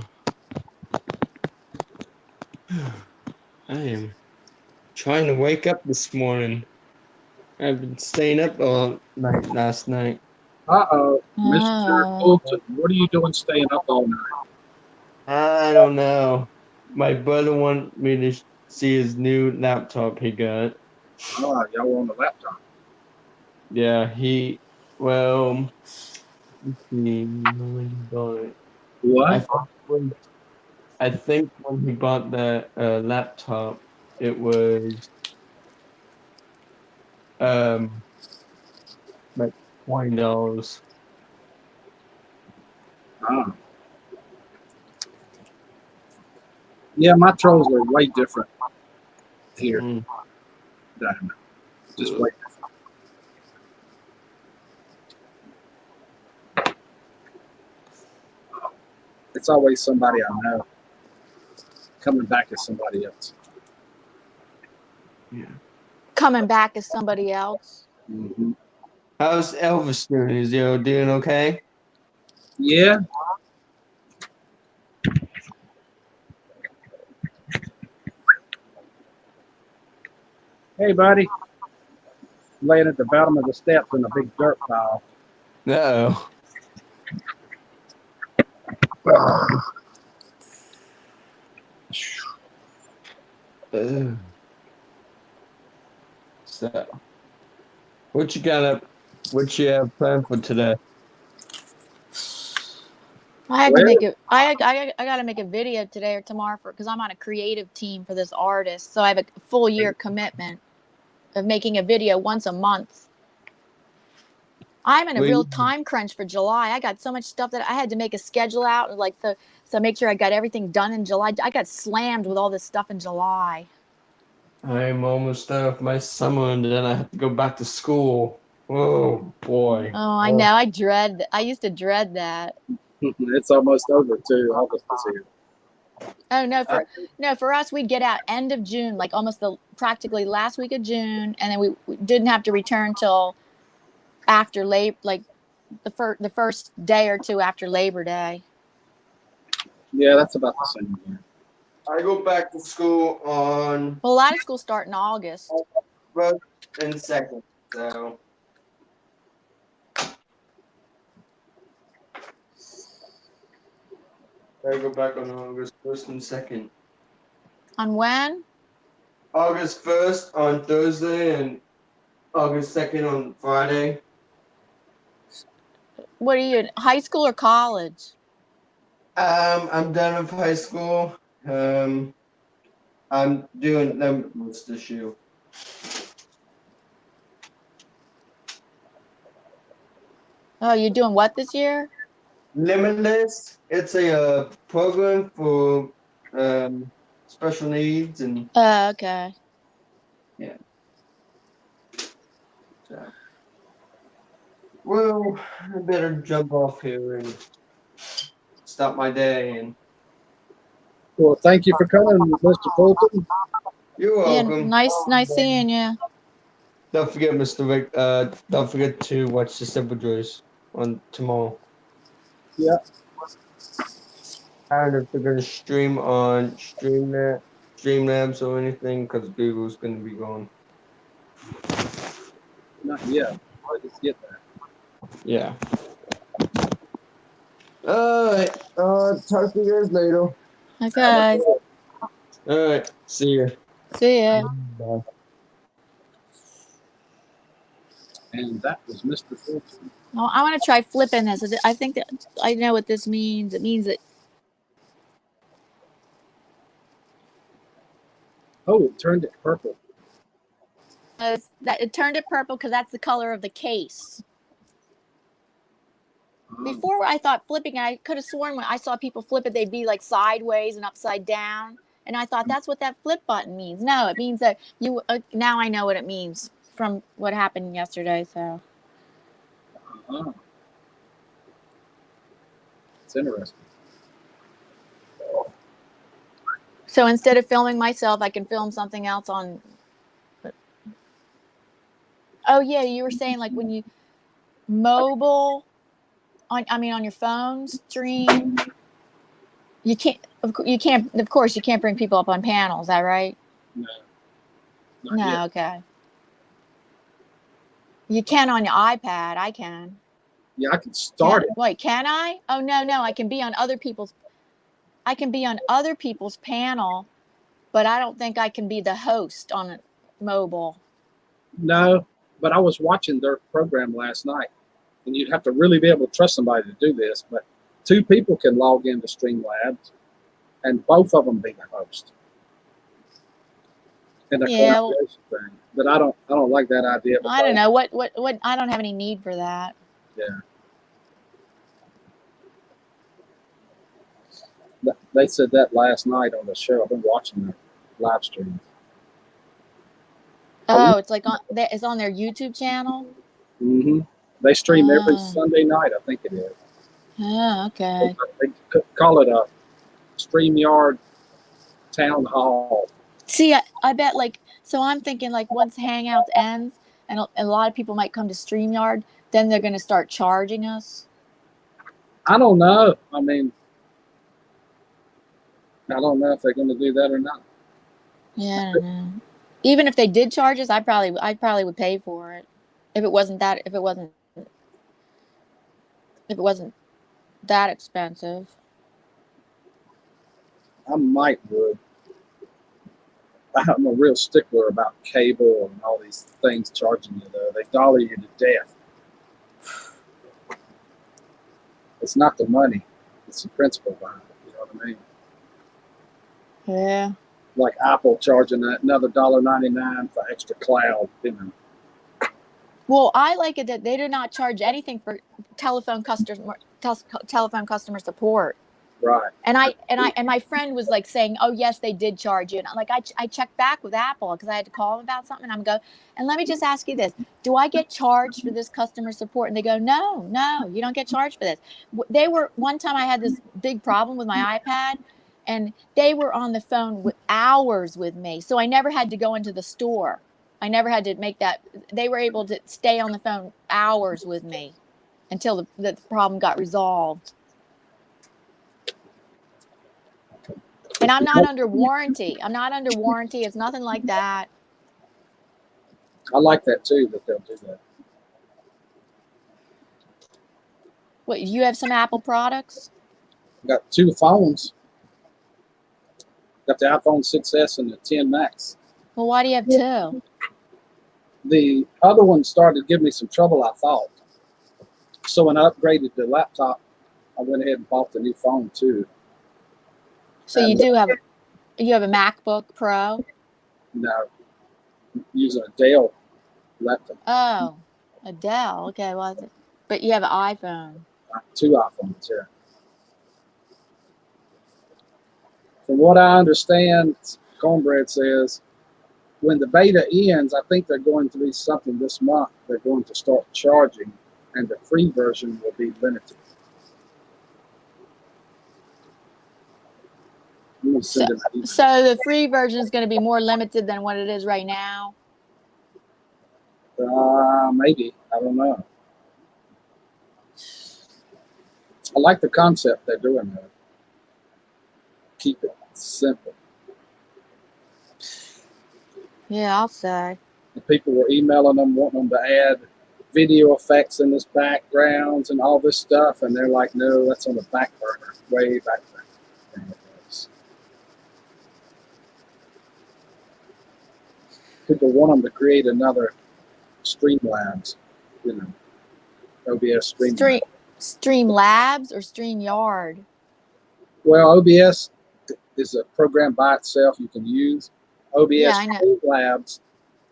I am trying to wake up this morning. I've been staying up all night last night.
Mr. Fulton, what are you doing staying up all night?
I don't know. My brother wanted me to see his new laptop he got.
Oh, y'all were on the laptop.
Yeah, well, let's see.
What?
I think when he bought the laptop, it was like $20.
Ah. Yeah, my trolls are way different here.
Mm.
Down. Just way different. It's always somebody I know coming back as somebody else.
Yeah.
Coming back as somebody else.
Mm-hmm.
How's Elvis doing? Is he doing okay?
Yeah. Hey, buddy. Laying at the bottom of the steps in a big dirt pile.
Uh-oh. So, what you got up? What you have planned for today?
I had to
Well,
make it. I got to make a video today or tomorrow because I'm on a creative team for this artist. So I have a full year commitment of making a video once a month. I'm in a real time crunch for July. I got so much stuff that I had to make a schedule out, so make sure I got everything done in July. I got slammed with all this stuff in July.
I'm almost done with my summer, and then I have to go back to school. Oh boy!
Oh, I know. I used to dread that.
it's almost over too. August is here.
Oh no, for us we'd get out end of June, like almost the practically last week of June, and then we didn't have to return till after like the first day or two after Labor Day.
Yeah, that's about the same here.
I go back to school on
Well, a lot of schools start in August.
1st and 2nd, so I go back on August 1st and 2nd.
On when?
August 1st on Thursday and August 2nd on Friday.
What are you, high school or college?
I'm done with high school. I'm doing limitless this year.
Oh, you're doing what this year?
Limitless. It's a program for special needs and
Okay.
yeah. So, well, I better jump off here and start my day. And
Well, thank you for coming, Mr. Fulton.
you're
Yeah,
welcome.
nice seeing you.
Don't forget, Mr. Rick. Don't forget to watch the Simple Joys on tomorrow.
Yeah.
I don't know if they're gonna stream on Streamlabs or anything because Google's gonna be gone.
Not yet. I'll just get there.
Yeah. All right. Talk to you guys later.
Okay.
All right. See you.
See ya.
Bye.
And that was Mr. Fulton.
Oh, I want to try flipping this. I think that I know what this means. It means that
Oh, it turned it purple.
it turned it purple because that's the color of the case. Before I thought flipping, I could have sworn when I saw people flip it, they'd be like sideways and upside down. And I thought that's what that flip button means. No, it means that you, now I know what it means from what happened yesterday. So.
Uh-huh. It's interesting.
So instead of filming myself, I can film something else on. Oh yeah, you were saying like when you mobile on your phone stream, you can't. Of course, you can't bring people up on panels. Is that right?
No.
No. Okay. You can on your iPad. I can.
Yeah, I can start it.
Wait, can I? Oh no, I can be on other people's. I can be on other people's panel, but I don't think I can be the host on a mobile.
No, but I was watching their program last night, and you'd have to really be able to trust somebody to do this. But 2 people can log into Streamlabs, and both of them be the host. And the
Yeah,
collaboration thing. But I don't like that idea.
I don't know what I don't have any need for that.
Yeah. They said that last night on the show. I've been watching the live stream.
Oh, it's like it's on their YouTube channel.
Mm-hmm. They stream every
Oh.
Sunday night, I think it is.
Oh, okay.
They call it a StreamYard town hall.
See, I bet so I'm thinking once Hangouts ends and a lot of people might come to StreamYard, then they're going to start charging us.
I don't know. I mean, I don't know if they're going to do that or not.
Yeah, I don't know. Even if they did charge us, I probably would pay for it if it wasn't that expensive.
I might would. I'm a real stickler about cable and all these things charging you, though. They dollar you to death. It's not the money. It's the principle behind it. You know what I mean?
Yeah.
Like Apple charging another $1.99 for extra cloud. You know.
Well, I like it that they do not charge anything for telephone customer support.
Right.
And my friend was saying, "Oh yes, they did charge you." And I checked back with Apple because I had to call them about something. And and let me just ask you this: do I get charged for this customer support? And they go, "No, you don't get charged for this." One time I had this big problem with my iPad, and they were on the phone with hours with me, so I never had to go into the store. I never had to make that. They were able to stay on the phone hours with me until the problem got resolved. And I'm not under warranty. It's nothing like that.
I like that too, that they'll do that.
What, you have some Apple products?
Got 2 phones. Got the iPhone 6S and the 10 Max.
Well, why do you have 2?
The other one started giving me some trouble, I thought. So when I upgraded the laptop, I went ahead and bought the new phone too.
So you have a MacBook Pro?
No, using a Dell laptop.
Oh, a Dell. Okay, but you have an iPhone.
2 iPhones, yeah. From what I understand, Cornbread says, when the beta ends, I think they're going to do something this month. They're going to start charging, and the free version will be limited.
So the free version is going to be more limited than what it is right now?
Maybe. I don't know. I like the concept they're doing there. Keep it simple.
Yeah, I'll say.
The people were emailing them, wanting them to add video effects in this backgrounds and all this stuff, and they're like, no, that's on the back burner, way back burner. People want them to create another Streamlabs, OBS Streamlabs.
Streamlabs or StreamYard?
Well, OBS is a program by itself you can use. OBS Streamlabs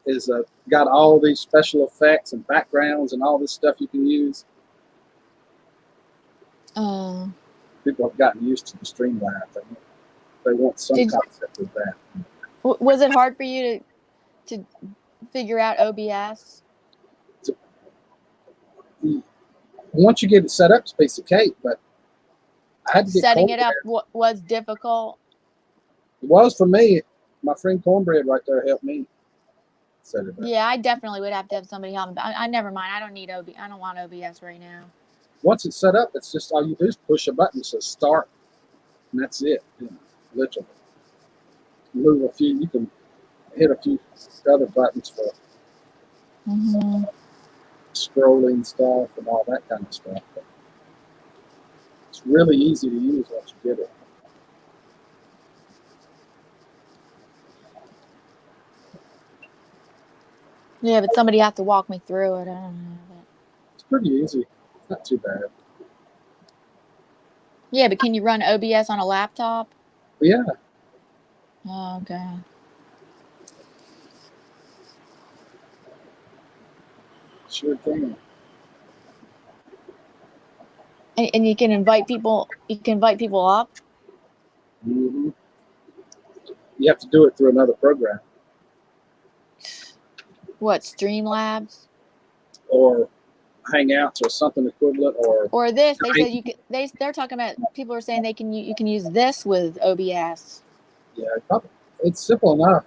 is got all these special effects and backgrounds and all this stuff you can use. People have gotten used to the Streamlabs. They want some concept of that.
Was it hard for you to figure out OBS?
Once you get it set up, it's a piece of cake, but I had to get
setting it up was difficult.
It was for me. My friend Cornbread right there helped me set it up.
Yeah, I definitely would have to have somebody help me. I never mind. I don't want OBS right now.
Once it's set up, it's just all you do is push a button that says start, and that's it. Literally. Move a few. You can hit a few other buttons for scrolling stuff and all that kind of stuff. But it's really easy to use once you get it.
Yeah, but somebody has to walk me through it. I don't know.
It's pretty easy. Not too bad.
Yeah, but can you run OBS on a laptop?
Yeah,
Oh, okay.
sure can.
And you can invite people. You can invite people up.
Hmm. You have to do it through another program
What, Streamlabs
or Hangouts or something equivalent or
or this? They
Skype.
said you could. They're talking about. People are saying they can. You can use this with OBS.
Yeah, it's simple enough.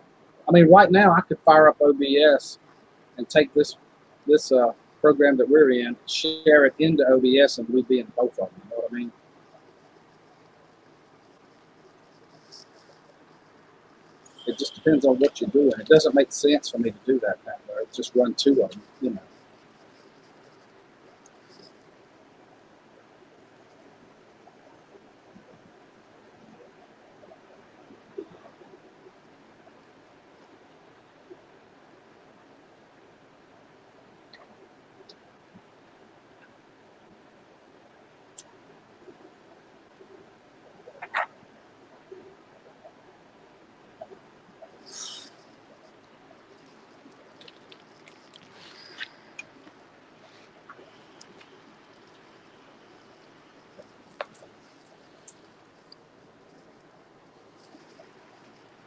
I mean, right now I could fire up OBS and take this program that we're in, share it into OBS, and we'd be in both of them. You know what I mean? It just depends on what you're doing. It doesn't make sense for me to do that now. Though. Just run two of them, you know.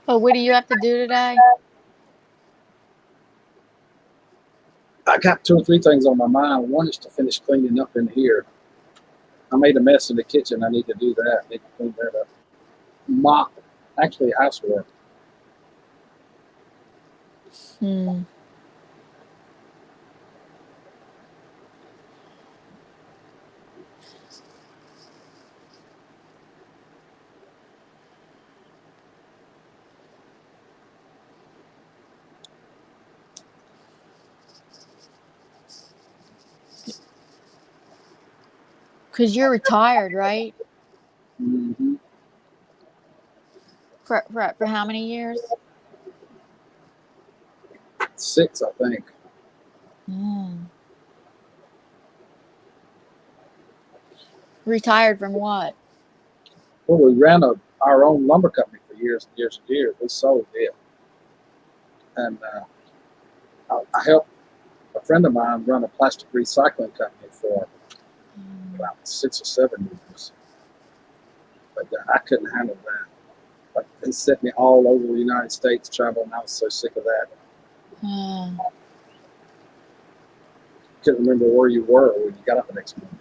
Oh, what do you have to do today?
I got two or three things on my mind. One is to finish cleaning up in here. I made a mess in the kitchen. I need to do that. I need to clean that up. Mop, actually housework.
Hmm. Because you're retired, right?
Mm-hmm.
For how many years?
6, I think.
Hmm. Retired from what?
Well, we ran our own lumber company for years and years and years. We sold it. And I helped a friend of mine run a plastic recycling company for about 6 or 7 years. But I couldn't handle that. Like, they sent me all over the United States traveling. I was so sick of that.
Hmm.
Couldn't remember where you were when you got up the next morning.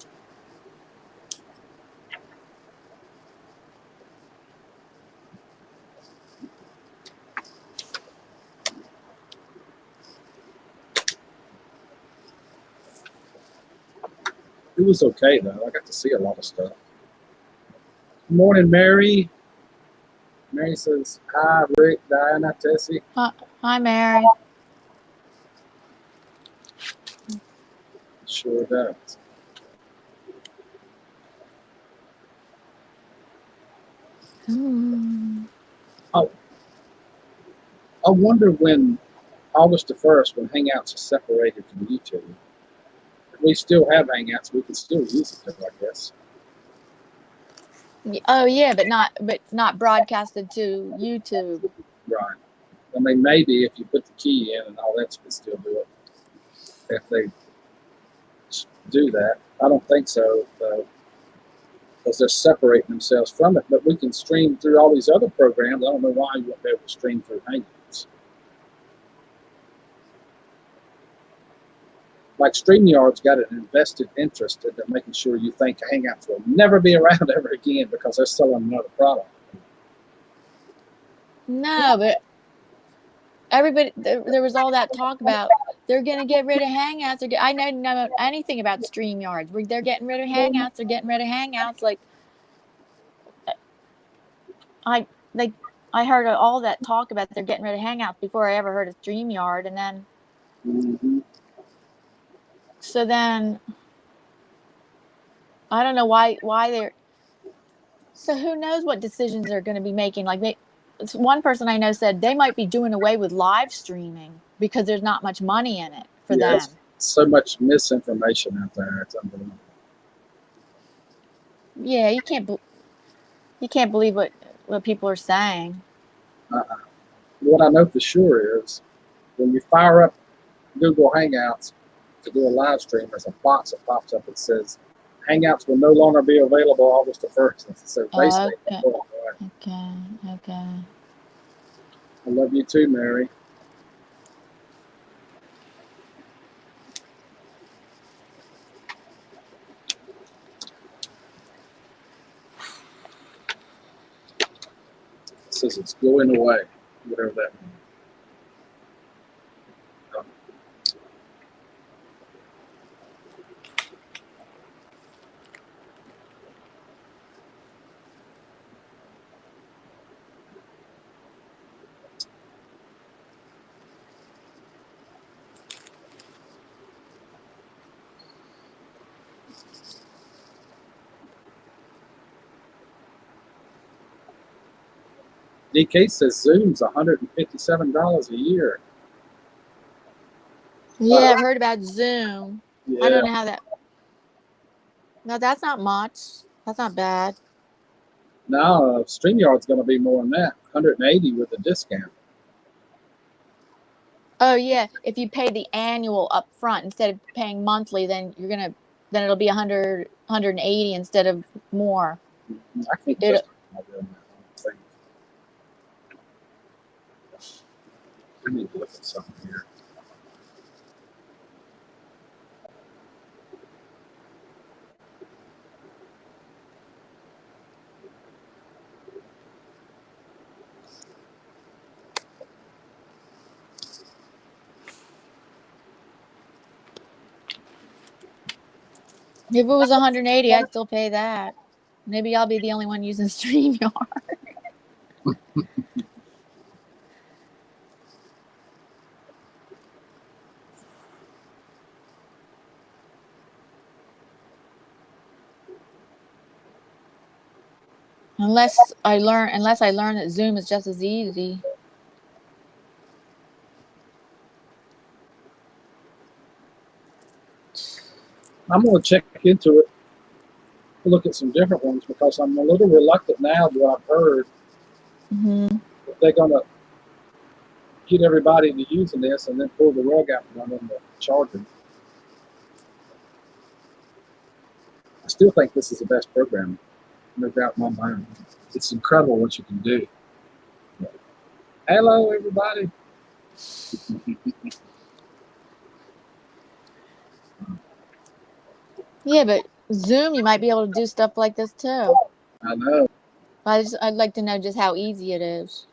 It was okay, though. I got to see a lot of stuff. Good morning, Mary. Mary says, hi, Rick, Diana, Tessie.
Hi, Mary.
Sure does.
Hmm.
Oh, I wonder when August the 1st, when Hangouts are separated from YouTube. We still have Hangouts. We can still use it, though, I guess.
Oh yeah, but not broadcasted to YouTube.
Right. I mean, maybe if you put the key in and all that, you can still do it. If they do that. I don't think so, though, because they're separating themselves from it. But we can stream through all these other programs. I don't know why you won't be able to stream through Hangouts. Like StreamYard's got an invested interest in making sure you think Hangouts will never be around ever again because they're selling another product.
No, but everybody there was all that talk about they're going to get rid of Hangouts. I didn't know anything about StreamYards. They're getting rid of Hangouts. They're getting rid of Hangouts. Like I like I heard all that talk about they're getting rid of Hangouts before I ever heard of StreamYard, and then
Mm-hmm.
so then I don't know why they're. So who knows what decisions they're going to be making? Like one person I know said they might be doing away with live streaming because there's not much money in it for them.
Yes, so much misinformation out there. It's unbelievable.
Yeah, you can't believe what what people are saying.
What I know for sure is when you fire up Google Hangouts to do a live stream, there's a box that pops up that says Hangouts will no longer be available August the 1st. So basically,
Okay.
I love you too, Mary. It says it's going away, whatever that means. DK says Zoom's $157 a year.
Yeah, I've heard about Zoom.
Yeah.
I don't know how that. No, that's not much. That's not bad.
Now StreamYard's going to be more than that, 180 with a discount.
Oh yeah, if you pay the annual up front instead of paying monthly, then it'll be 180 instead of more.
I think just doing that. I need to look at something here.
If it was 180, I'd still pay that. Maybe I'll be the only one using StreamYard. Unless I learn that Zoom is just as easy.
I'm going to check into it, look at some different ones, because I'm a little reluctant now to what I've heard.
Mm-hmm.
If they're going to get everybody into using this and then pull the rug out from under them to charge them. I still think this is the best program. No doubt in my mind. It's incredible what you can do. Hello, everybody.
Yeah, but Zoom, you might be able to do stuff like this too.
I know.
I'd like to know just how easy it is.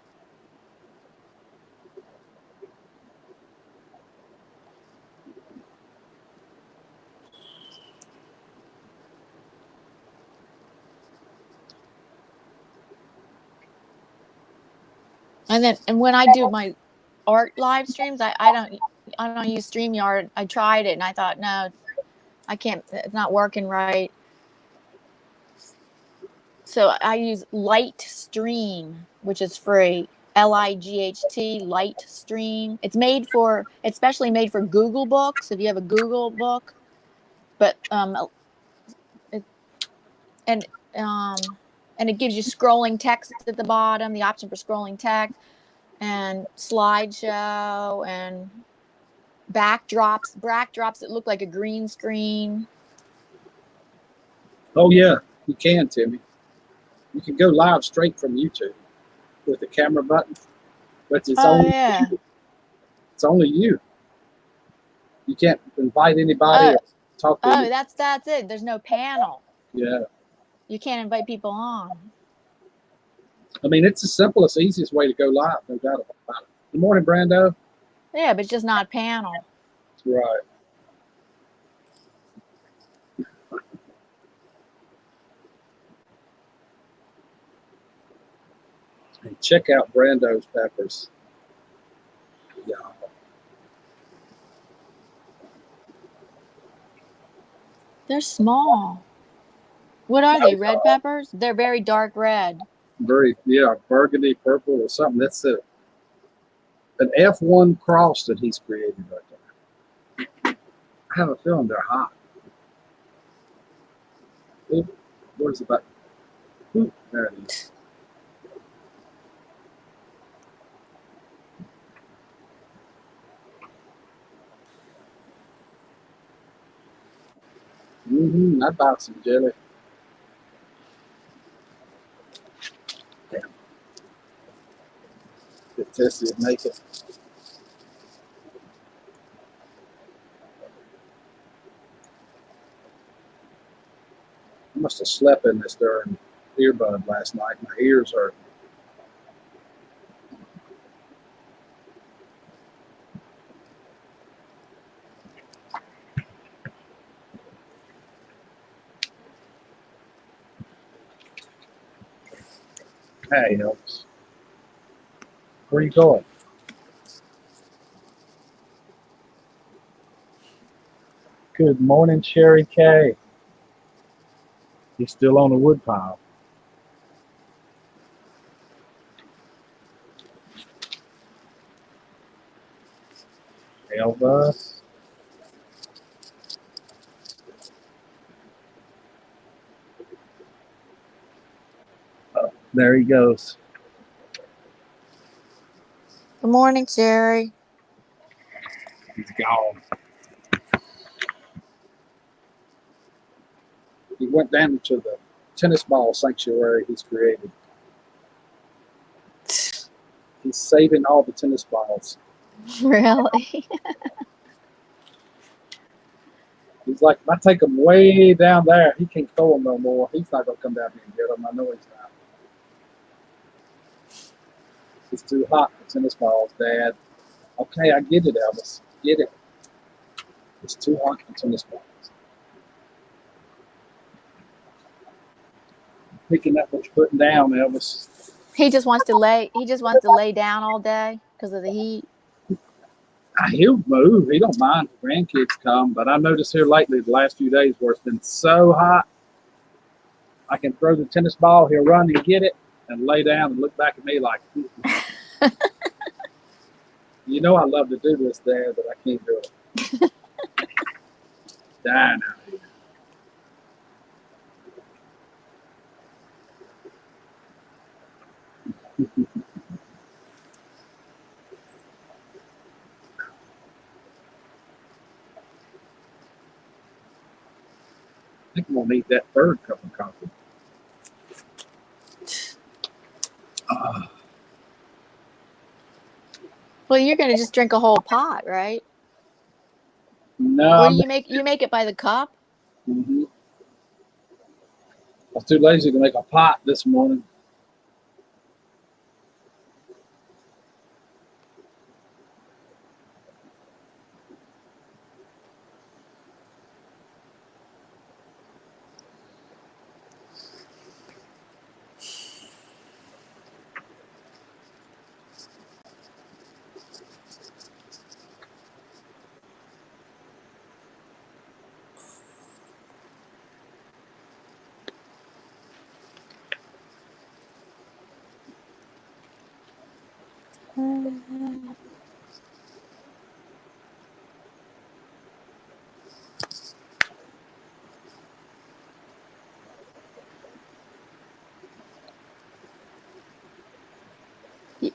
And when I do my art live streams, I don't use StreamYard. I tried it and I thought, no, I can't. It's not working right. So I use Lightstream, which is free. Light Lightstream. It's specially made for Google Books. If you have a Google book, but it, and and it gives you scrolling text at the bottom, the option for scrolling text, and slideshow and backdrops that look like a green screen.
Oh, yeah, you can, Timmy. You can go live straight from YouTube with the camera button, but it's it's only you. You can't invite anybody or talk to anybody.
That's it. There's no panel.
Yeah.
You can't invite people on.
I mean, it's the simplest, easiest way to go live, no doubt about it. Good morning, Brando.
Yeah, but it's just not a panel.
That's right. And check out Brando's peppers. Yeah.
They're small. What are they? Red peppers? They're very dark red.
Burgundy, purple, or something. That's an F1 cross that he's created right there. I have a feeling they're hot. Ooh, what is it about? Ooh, there it is. I'd buy some jelly. Damn. If Tessie would make it. I must have slept in this during earbud last night. My ears hurt. Hey, Elvis. Where you going? Good morning, Cherry K. He's still on the wood pile. Elvis. Oh, there he goes.
Good morning, Jerry.
He's gone. He went down to the tennis ball sanctuary he's created. He's saving all the tennis balls.
Really?
He's like, if I take him way down there, he can't throw them no more. He's not going to come down here and get them. I know he's not. It's too hot for tennis balls, Dad. Okay, I get it, Elvis. Get it. It's too hot for tennis balls. Picking up what you're putting down, Elvis.
He just wants to lay down all day because of the heat.
He'll move. He don't mind if grandkids come, but I noticed here lately, the last few days, where it's been so hot, I can throw the tennis ball, he'll run and get it, and lay down and look back at me like, you know I love to do this, Dad, but I can't do it. Dying out here. I think I'm going to need that third cup of coffee.
Well, you're gonna just drink a whole pot, right?
No.
Or do you make it by the cup?
I was too lazy to make a pot this morning.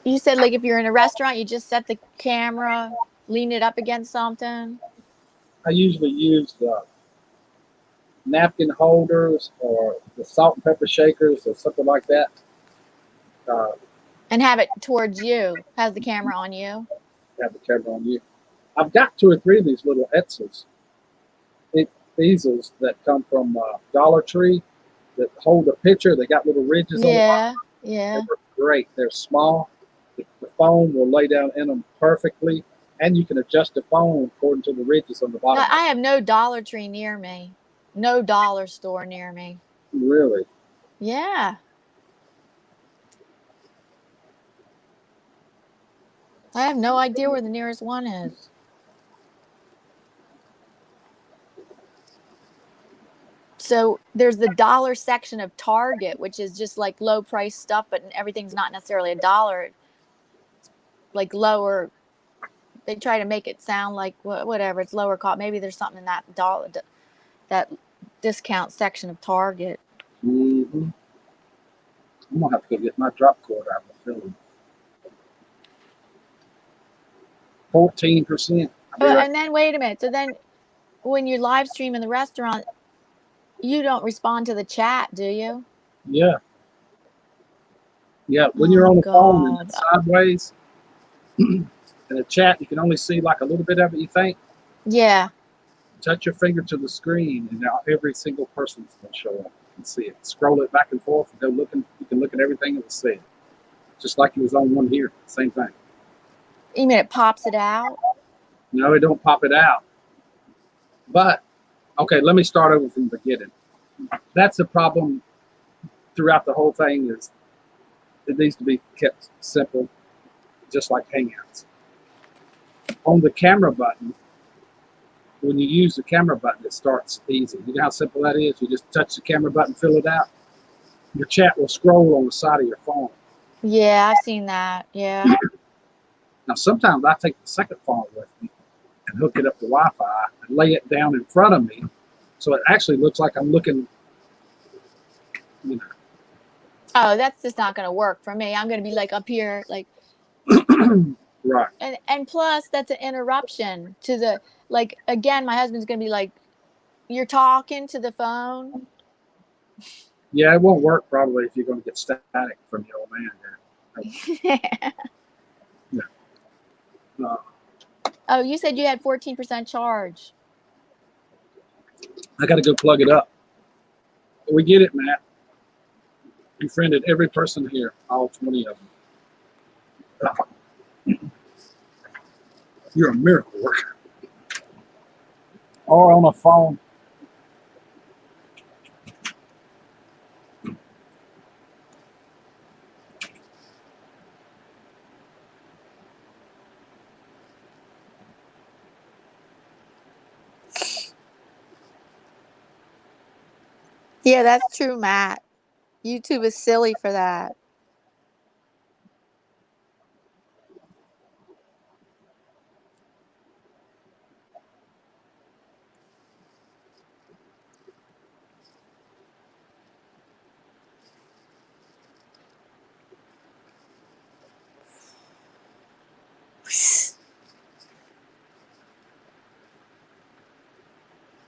You said like if you're in a restaurant, you just set the camera, lean it up against something.
I usually use the napkin holders or the salt and pepper shakers or something like that.
And have it towards you. Has the camera on you.
Have the camera on you. I've got 2 or 3 of these little easels that come from Dollar Tree that hold a picture. They got little ridges on the bottom.
Yeah.
They're great. They're small. The phone will lay down in them perfectly, and you can adjust the phone according to the ridges on the bottom.
I have no Dollar Tree near me. No dollar store near me.
Really?
Yeah. I have no idea where the nearest one is. So there's the dollar section of Target, which is just like low price stuff, but everything's not necessarily a dollar. It's like lower. They try to make it sound like whatever. It's lower cost. Maybe there's something in that that discount section of Target.
Mm-hmm. I'm gonna have to go get my drop cord out of the film. 14%.
And then wait a minute. So then, when you live stream in the restaurant, You don't respond to the chat, do you?
Yeah. Yeah. When you're on the phone and
God.
it's sideways, in a chat, you can only see like a little bit of it, you think.
Yeah.
Touch your finger to the screen, and now every single person's going to show up. You can see it. Scroll it back and forth, and go looking. You can look at everything it was said, just like it was on one here. Same thing.
You mean it pops it out?
No, it don't pop it out. But okay, let me start over from the beginning. That's the problem throughout the whole thing. Is it needs to be kept simple, just like Hangouts. On the camera button, when you use the camera button, it starts easy. You know how simple that is? You just touch the camera button, fill it out. Your chat will scroll on the side of your phone.
Yeah, I've seen that. Yeah.
Now, sometimes I take the second phone with me and hook it up to Wi-Fi and lay it down in front of me, so it actually looks like I'm looking, you know.
Oh, that's just not going to work for me. I'm going to be like up here, like,
Right.
and plus that's an interruption to the, like, again, my husband's going to be like, you're talking to the phone.
Yeah, it won't work probably if you're going to get static from your old man there.
Oh, you said you had 14% charge.
I got to go plug it up. We get it, Matt. You friended every person here, all 20 of them. You're a miracle worker. Or on a phone.
Yeah, that's true, Matt. YouTube is silly for that.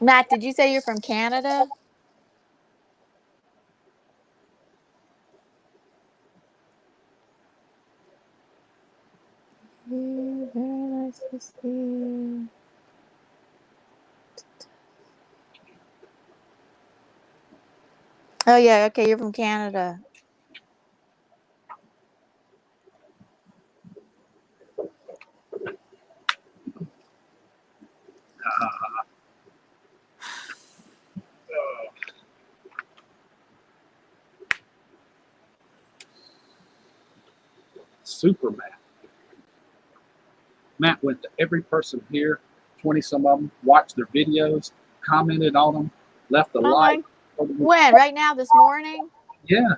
Matt, did you say you're from Canada? Very nice to see you. Oh yeah, okay, you're from Canada.
Super Matt. Matt went to every person here, 20 some of them, watched their videos, commented on them, left a like.
When? Right now, this morning?
Yeah.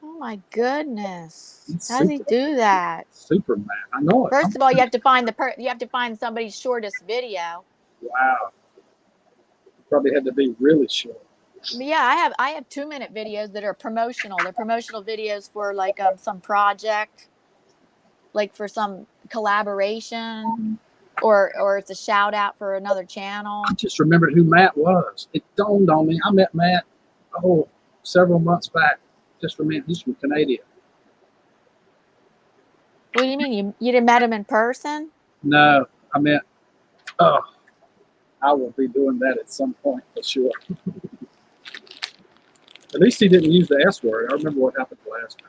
Oh my goodness!
He's
How does he do that?
Super Matt. I know it.
First of all, you have to find you have to find somebody's shortest video.
Wow. Probably had to be really short.
Yeah, I have 2-minute videos that are promotional. They're promotional videos for like some project, like for some collaboration, or it's a shout out for another channel.
I just remembered who Matt was. It dawned on me. I met Matt several months back. Just for me, he's from Canada.
What do you mean? You didn't met him in person?
No, I meant, I will be doing that at some point for sure. At least he didn't use the S word. I remember what happened last time.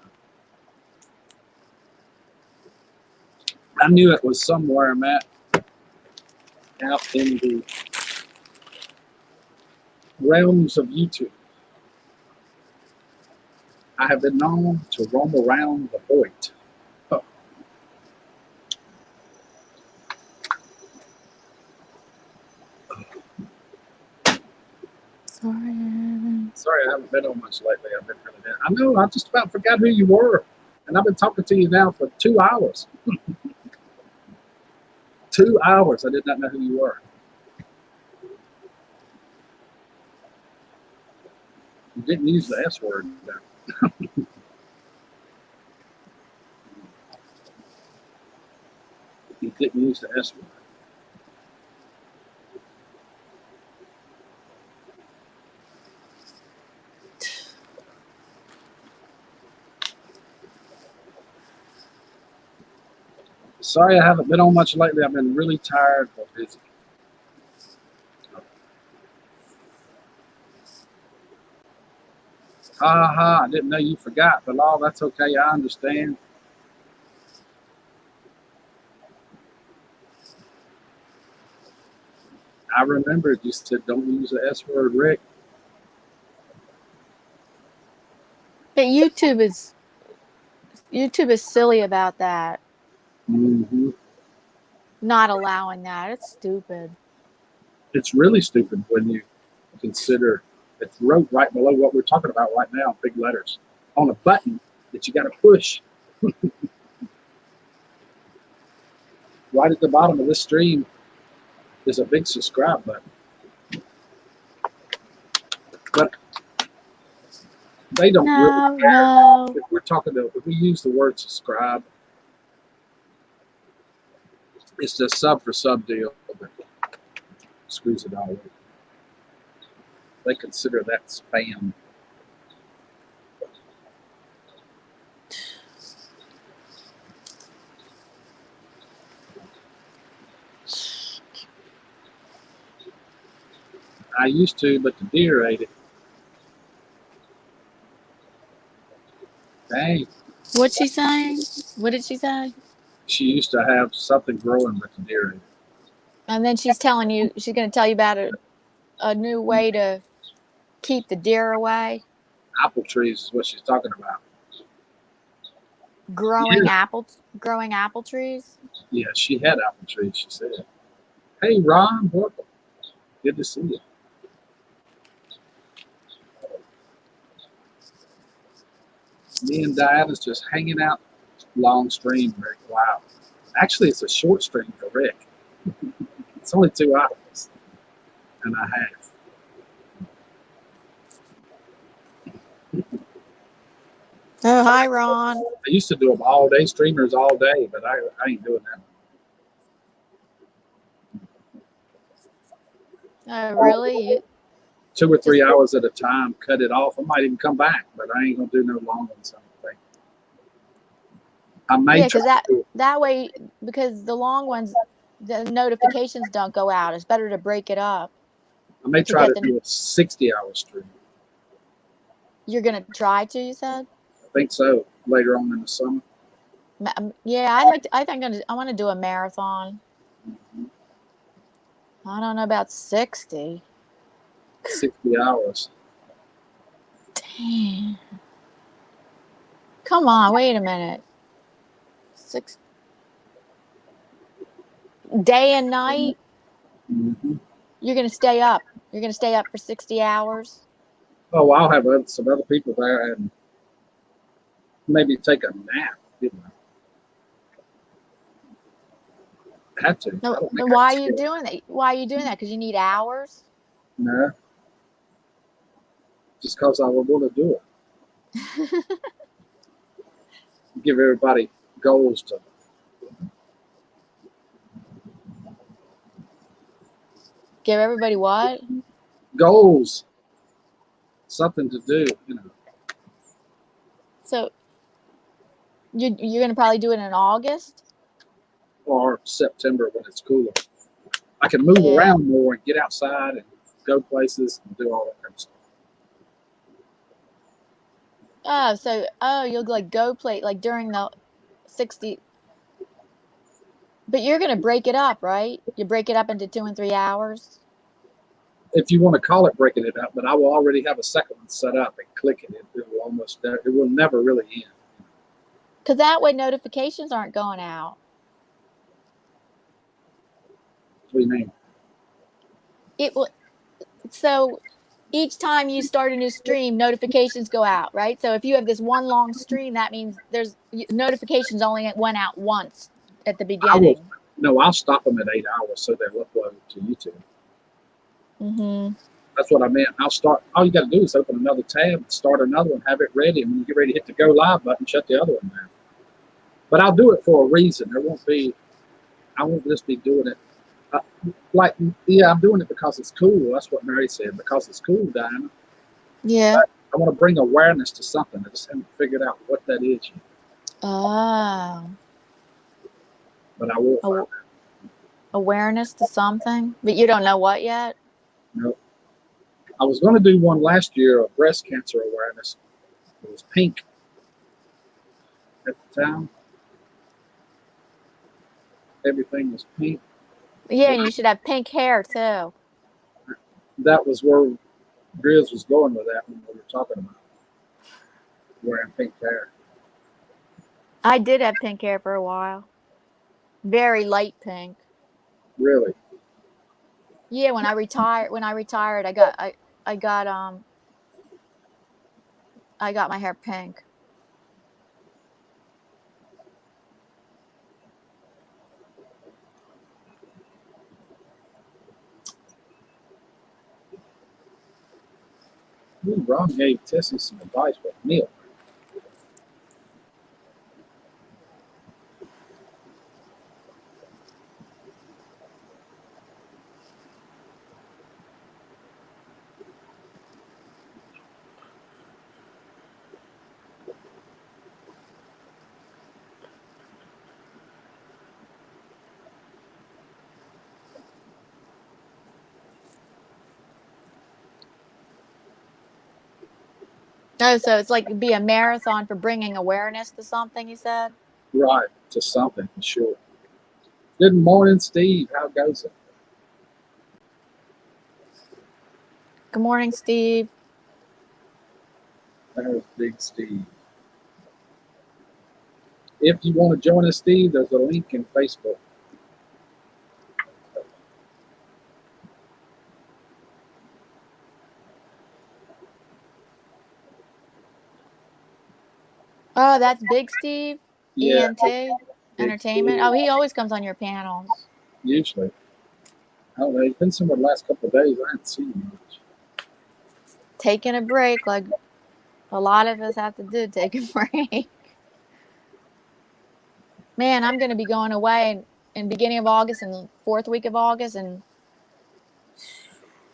I knew it was somewhere, Matt, out in the realms of YouTube. I have been known to roam around the Hoyt. Oh. Sorry, I haven't been on much lately. I've been really bad. I know, I just about forgot who you were. And I've been talking to you now for 2 hours. 2 hours. I did not know who you were. You didn't use the S word. You didn't use the S word. Sorry I haven't been on much lately. I've been really tired or busy. Ha ha, I didn't know you forgot, but all that's okay. I understand. I remembered you said don't use the S word, Rick.
But YouTube is silly about that.
Mm-hmm.
Not allowing that. It's stupid.
It's really stupid when you consider it's wrote right below what we're talking about right now, big letters, on a button that you got to push. Right at the bottom of this stream is a big subscribe button. But they don't really care.
No.
If we're talking to, if we use the word subscribe, it's the sub for sub deal that screws it all up. They consider that spam. I used to, but the deer ate it. Dang.
What's she saying? What did she say?
She used to have something growing, but the deer ate it.
And then she's telling you, she's going to tell you about a new way to keep the deer away.
Apple trees is what she's talking about.
Growing apple trees.
Yeah, she had apple trees, she said. Hey, Ron, welcome. Good to see you. Me and Diana's just hanging out. Long stream, Rick. Wow. Actually, it's a short stream for Rick. It's only 2 hours and a half.
Oh, hi, Ron.
I used to do them all day, streamers all day, but I ain't doing that.
Oh, really?
2 or 3 hours at a time, cut it off. I might even come back, but I ain't gonna do no long ones. I may
Yeah, because
try to do it.
that way, because the long ones, the notifications don't go out. It's better to break it up.
I may try to
get
do a 60-hour stream.
You're gonna try to, you said?
I think so. Later on in the summer.
Yeah, I think I want to do a marathon. I don't know about 60.
60 hours.
Damn. Come on, wait a minute. 6 day and night.
Mm-hmm.
You're gonna stay up. You're gonna stay up for 60 hours.
Oh, I'll have some other people there and maybe take a nap. You know. Had to.
No, why are you doing that? Why are you doing that? Because you need hours?
No. Just because I would want to do it. Give everybody goals to.
Give everybody what?
Goals. Something to do, you know.
So you're gonna probably do it in August?
Or September when it's cooler. I can move around more and get outside and go places and do all that kind of stuff.
You'll like go play like during the 60. But you're gonna break it up, right? You break it up into 2 and 3 hours.
If you want to call it breaking it up, but I will already have a second one set up and click it. It will never really end.
Because that way notifications aren't going out.
What do you mean?
It will. So each time you start a new stream, notifications go out, right? So if you have this one long stream, that means there's notifications only went out once at the beginning.
I'll stop them at 8 hours so they'll upload to YouTube.
Mm-hmm.
That's what I meant. I'll start. All you got to do is open another tab, start another one, have it ready, and when you get ready to hit the go live button, shut the other one down. But I'll do it for a reason. I won't just be doing it. I'm doing it because it's cool. That's what Mary said, because it's cool, Diana.
Yeah.
But I want to bring awareness to something. I just haven't figured out what that is yet.
Oh.
but I will find
Aw-
out.
awareness to something, but you don't know what yet.
No. I was going to do one last year of breast cancer awareness. It was pink at the time. Everything was pink.
Yeah, and you should have pink hair too.
That was where Grizz was going with that when we were talking about wearing pink hair.
I did have pink hair for a while. Very light pink.
Really?
Yeah, when I retired, I got my hair pink.
Ooh, Ron gave Tessie some advice with milk.
Oh, so it's like be a marathon for bringing awareness to something, you said?
Right, to something for sure. Good morning, Steve. How goes it?
Good morning, Steve.
There's Big Steve. If you want to join us, Steve, there's a link in Facebook.
Oh, that's Big Steve,
Yeah,
ENT
Big
Entertainment.
Steve.
Oh, he always comes on your panels.
Usually. I don't know. He's been somewhere the last couple of days. I haven't seen him much.
Taking a break, like a lot of us have to do, take a break. Man, I'm going to be going away in beginning of August and fourth week of August, and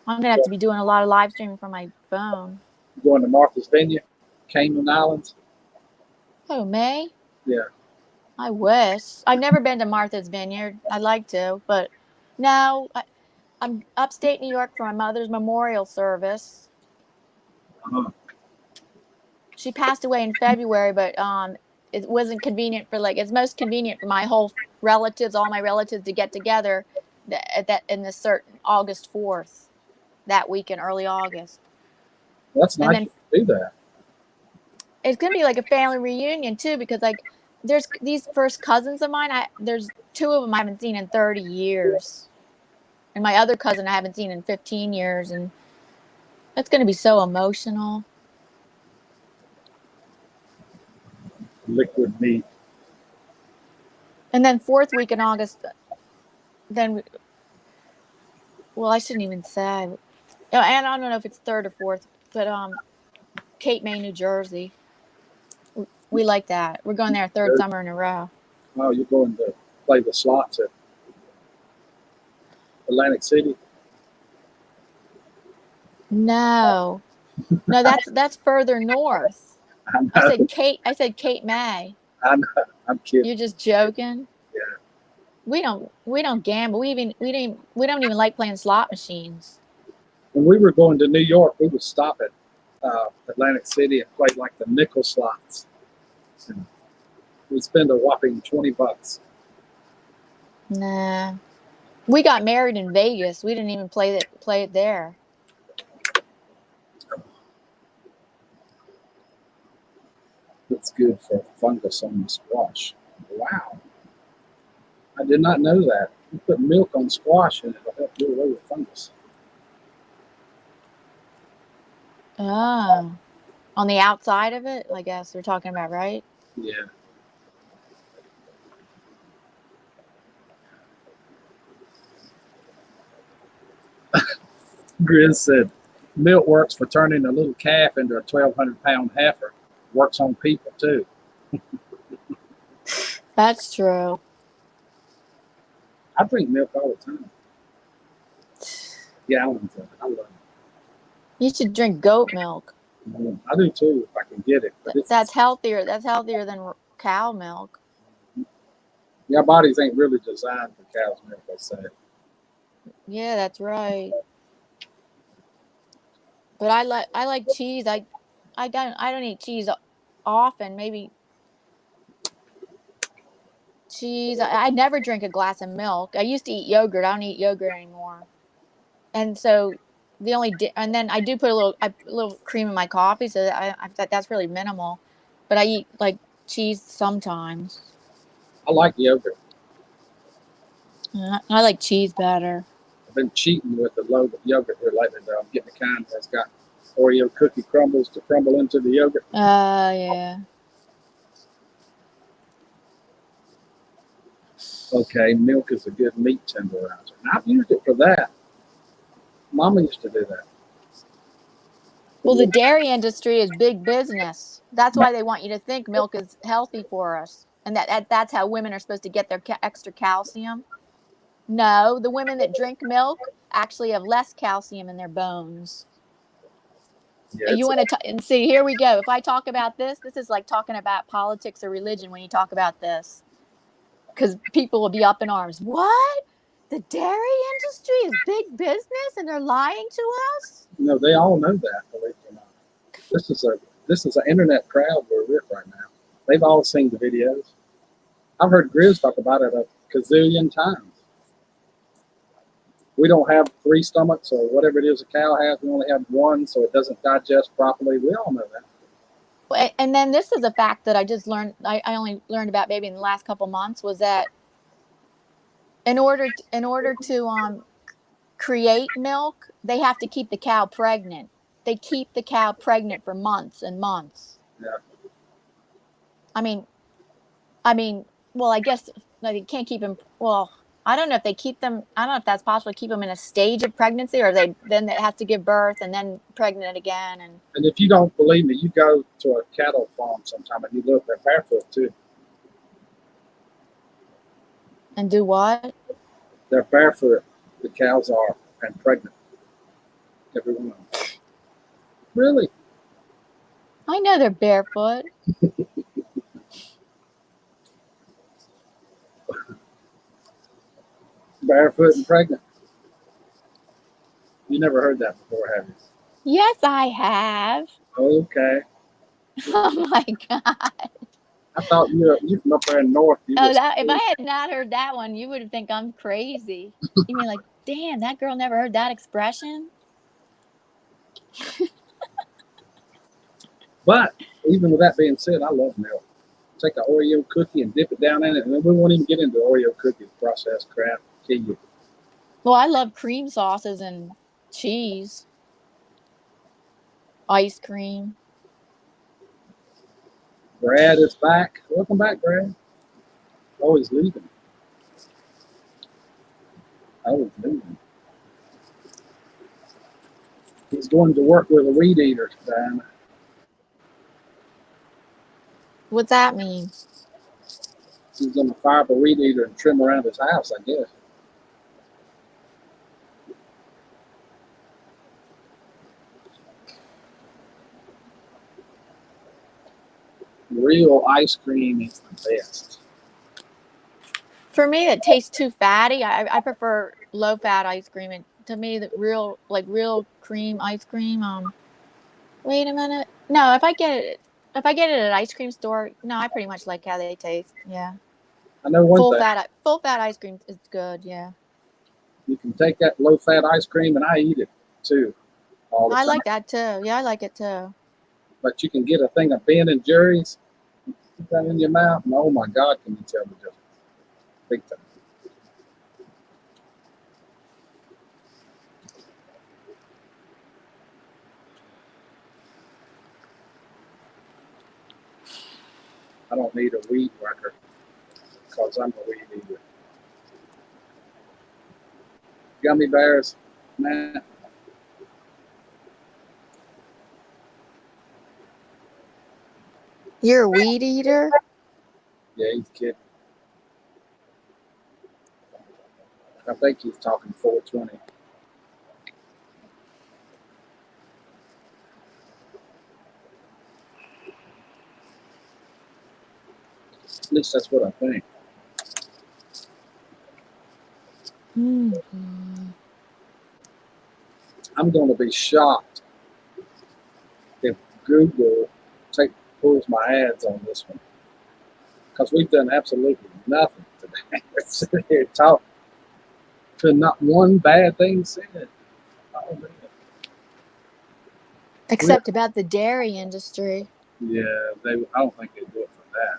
I'm going to have to be doing a lot of live streaming from my phone.
Going to Martha's Vineyard, Cayman Islands.
Oh, May?
Yeah.
I wish. I've never been to Martha's Vineyard. I'd like to, but no. I'm upstate New York for my mother's memorial service.
Uh-huh.
She passed away in February, but it wasn't convenient for it's most convenient for my whole relatives, all my relatives, to get together at that in the certain August 4th, that week in early August.
That's
And
nice
then
to do that.
it's gonna be like a family reunion too, because there's these first cousins of mine. There's two of them I haven't seen in 30 years, and my other cousin I haven't seen in 15 years, and it's gonna be so emotional.
Liquid meat.
And then fourth week in August, then well, I shouldn't even say. And I don't know if it's third or fourth, but Cape May, New Jersey. We like that. We're going there a third summer in a row.
Oh, you're going to play the slots at Atlantic City?
No, no, that's further north.
I know.
I said Cape May.
I know. I'm kidding.
You're just joking.
Yeah.
We don't gamble. We don't even like playing slot machines.
When we were going to New York, we would stop at Atlantic City and play like the nickel slots. And we'd spend a whopping $20.
Nah. We got married in Vegas. We didn't even play it there.
It's good for fungus on the squash. Wow. I did not know that. You put milk on squash and it'll help do away with fungus.
Oh. On the outside of it, I guess we're talking about, right?
Yeah. Grizz said, milk works for turning a little calf into a 1,200-pound heifer. Works on people too.
That's true.
I drink milk all the time. Gallons of it. I love
You should drink goat milk.
it. I do too if I can get it. But
That's healthier. That's healthier than cow milk.
Our bodies ain't really designed for cow's milk, they say.
Yeah, that's right. But I like cheese. I don't eat cheese often. Maybe cheese. I never drink a glass of milk. I used to eat yogurt. I don't eat yogurt anymore. And so and then I do put a little cream in my coffee, so that's really minimal. But I eat like cheese sometimes.
I like yogurt.
I like cheese better.
I've been cheating with the low yogurt here lately, though. I'm getting the kind that's got Oreo cookie crumbles to crumble into the yogurt.
Yeah.
Okay, milk is a good meat tenderizer. And I've used it for that. Mama used to do that.
Well, the dairy industry is big business. That's why they want you to think milk is healthy for us, and that's how women are supposed to get their extra calcium. No, the women that drink milk actually have less calcium in their bones.
Yeah,
You want to and see, here we go. If I talk about this is like talking about politics or religion when you talk about this, because people will be up in arms. What? The dairy industry is big business and they're lying to us?
they all know that, believe it or not. This is an internet crowd we're with right now. They've all seen the videos. I've heard Grizz talk about it a gazillion times. We don't have 3 stomachs or whatever it is a cow has. We only have 1, so it doesn't digest properly. We all know that.
And then this is a fact that I just learned. I only learned about maybe in the last couple months, was that in order to create milk, they have to keep the cow pregnant. They keep the cow pregnant for months and months.
Yeah.
I mean, well, I guess no, they can't keep them. Well, I don't know if they keep them. I don't know if that's possible to keep them in a stage of pregnancy, or they have to give birth and then pregnant again.
And if you don't believe me, you go to a cattle farm sometime and you look, they're barefoot too.
And do what?
They're barefoot, the cows are, and pregnant. Every one of them. Really?
I know they're barefoot.
Barefoot and pregnant. You never heard that before, have you?
Yes, I have.
Okay.
Oh my God.
I thought you from up there in north.
If I had not heard that one, you would think I'm crazy. You mean like, damn, that girl never heard that expression?
But even with that being said, I love milk. Take an Oreo cookie and dip it down in it, and then we won't even get into Oreo cookies, processed crap. Kill you.
Well, I love cream sauces and cheese, ice cream.
Brad is back. Welcome back, Brad. Always leaving. Always leaving. He's going to work with a weed eater, Diana.
What's that mean?
He's going to fire up a weed eater and trim around his house, I guess. Real ice cream is the best.
For me, it tastes too fatty. I prefer low-fat ice cream. And to me, the real cream ice cream. Wait a minute. No, if I get it at an ice cream store, no, I pretty much like how they taste. Yeah.
I know one thing.
Full fat ice cream is good. Yeah.
You can take that low-fat ice cream, and I eat it, too, all the time.
I like that, too. Yeah, I like it, too.
But you can get a thing of Ben and Jerry's, put that in your mouth, and oh, my God, can you tell the difference? Big time. I don't need a weed whacker because I'm a weed eater. Gummy bears, man.
You're a weed eater?
Yeah, he's kidding. I think he's talking 420. At least that's what I think. I'm going to be shocked if Google pulls my ads on this one, because we've done absolutely nothing today. We're sitting here talking. Not one bad thing said. Oh, man.
Except about the dairy industry.
Yeah, I don't think they do it for that.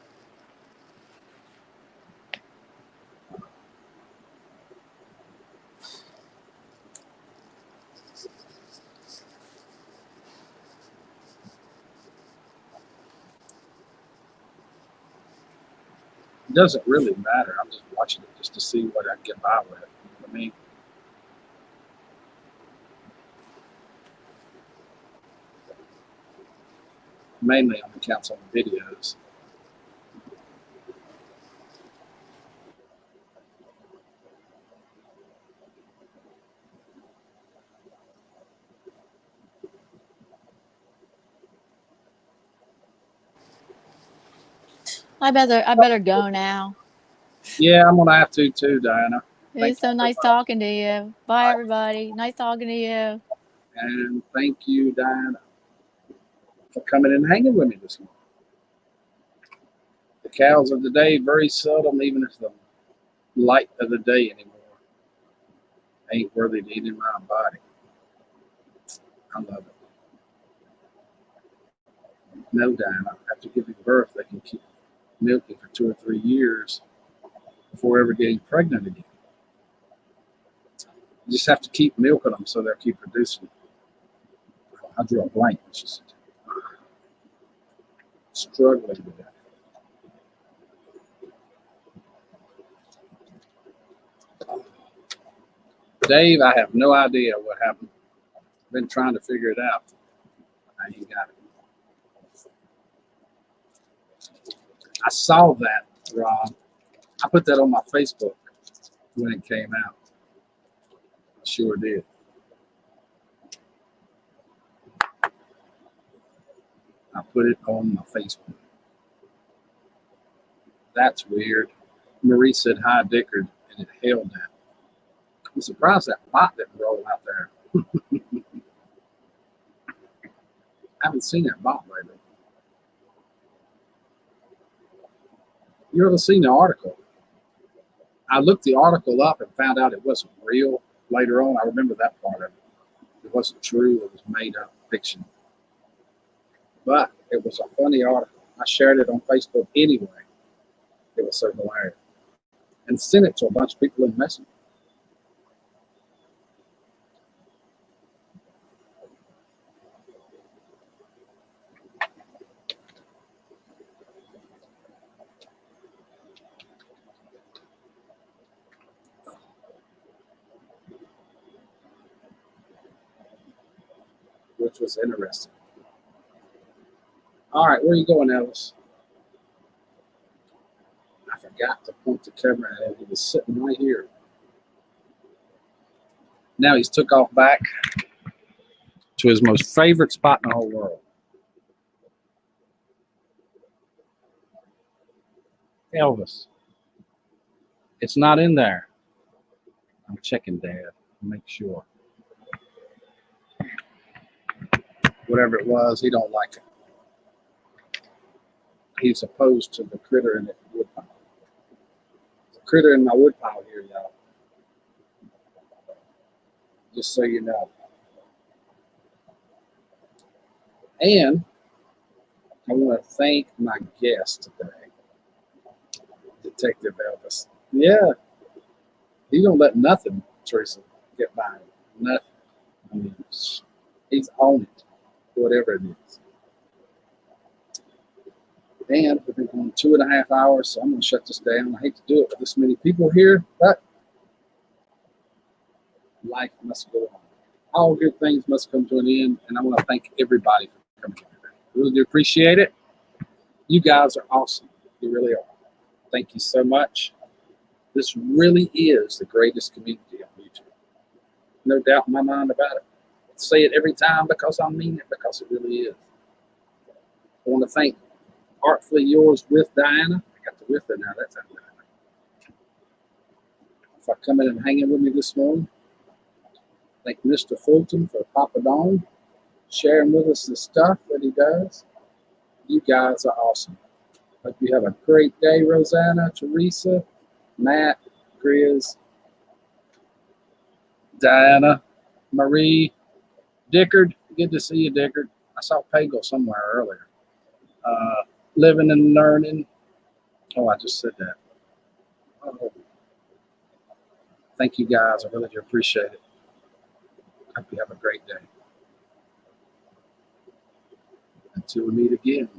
It doesn't really matter. I'm just watching it just to see what I can get by with. You know what I mean? Mainly on accounts on videos.
I better go now.
Yeah, I'm gonna have to too, Diana.
It's so nice talking to you. Bye, everybody. Nice talking to you.
And thank you, Diana, for coming and hanging with me this morning. The cows of the day very seldom, even if the light of the day anymore, ain't worthy to eat in my body. I love it. No, Diana, after giving birth, they can keep milking for 2 or 3 years before ever getting pregnant again. You just have to keep milking them so they'll keep producing. I drew a blank. It's just struggling with that. Dave, I have no idea what happened. I've been trying to figure it out. Now you got it. I saw that, Rob. I put that on my Facebook when it came out. I sure did. I put it on my Facebook. That's weird. Marie said hi, Dickard, and it held that. I'm surprised that bot didn't roll out there. I haven't seen that bot lately. You ever seen the article? I looked the article up and found out it wasn't real later on. I remember that part of it. It wasn't true. It was made up fiction. But it was a funny article. I shared it on Facebook anyway. It was so hilarious. And sent it to a bunch of people in Messenger. Which was interesting. All right, where are you going, Ellis? I forgot to point the camera at him. He was sitting right here. Now he's took off back to his most favorite spot in the whole world. Elvis. It's not in there. I'm checking, Dad. Make sure. Whatever it was, he don't like it. He's opposed to the critter in the woodpile. The critter in my woodpile here, y'all. Just so you know. And I want to thank my guest today, Detective Elvis. Yeah, he don't let nothing, Teresa, get by him. Nothing. I mean, he's on it, whatever it is. And we've been going 2.5 hours, so I'm going to shut this down. I hate to do it with this many people here, but life must go on. All good things must come to an end, and I want to thank everybody for coming here today. Really do appreciate it. You guys are awesome. You really are. Thank you so much. This really is the greatest community on YouTube. No doubt in my mind about it. I say it every time because I mean it, because it really is. I want to thank Artfully Yours with Diana. I got the with it now. That's how Diana. for coming and hanging with me this morning. Thank Mr. Fulton for Papa Don, sharing with us the stuff that he does. You guys are awesome. Hope you have a great day, Rosanna, Teresa, Matt, Grizz, Diana, Marie, Dickard. Good to see you, Dickard. I saw Pagel somewhere earlier. Living and learning. Oh, I just said that. Oh. Thank you guys. I really do appreciate it. Hope you have a great day. Until we meet again.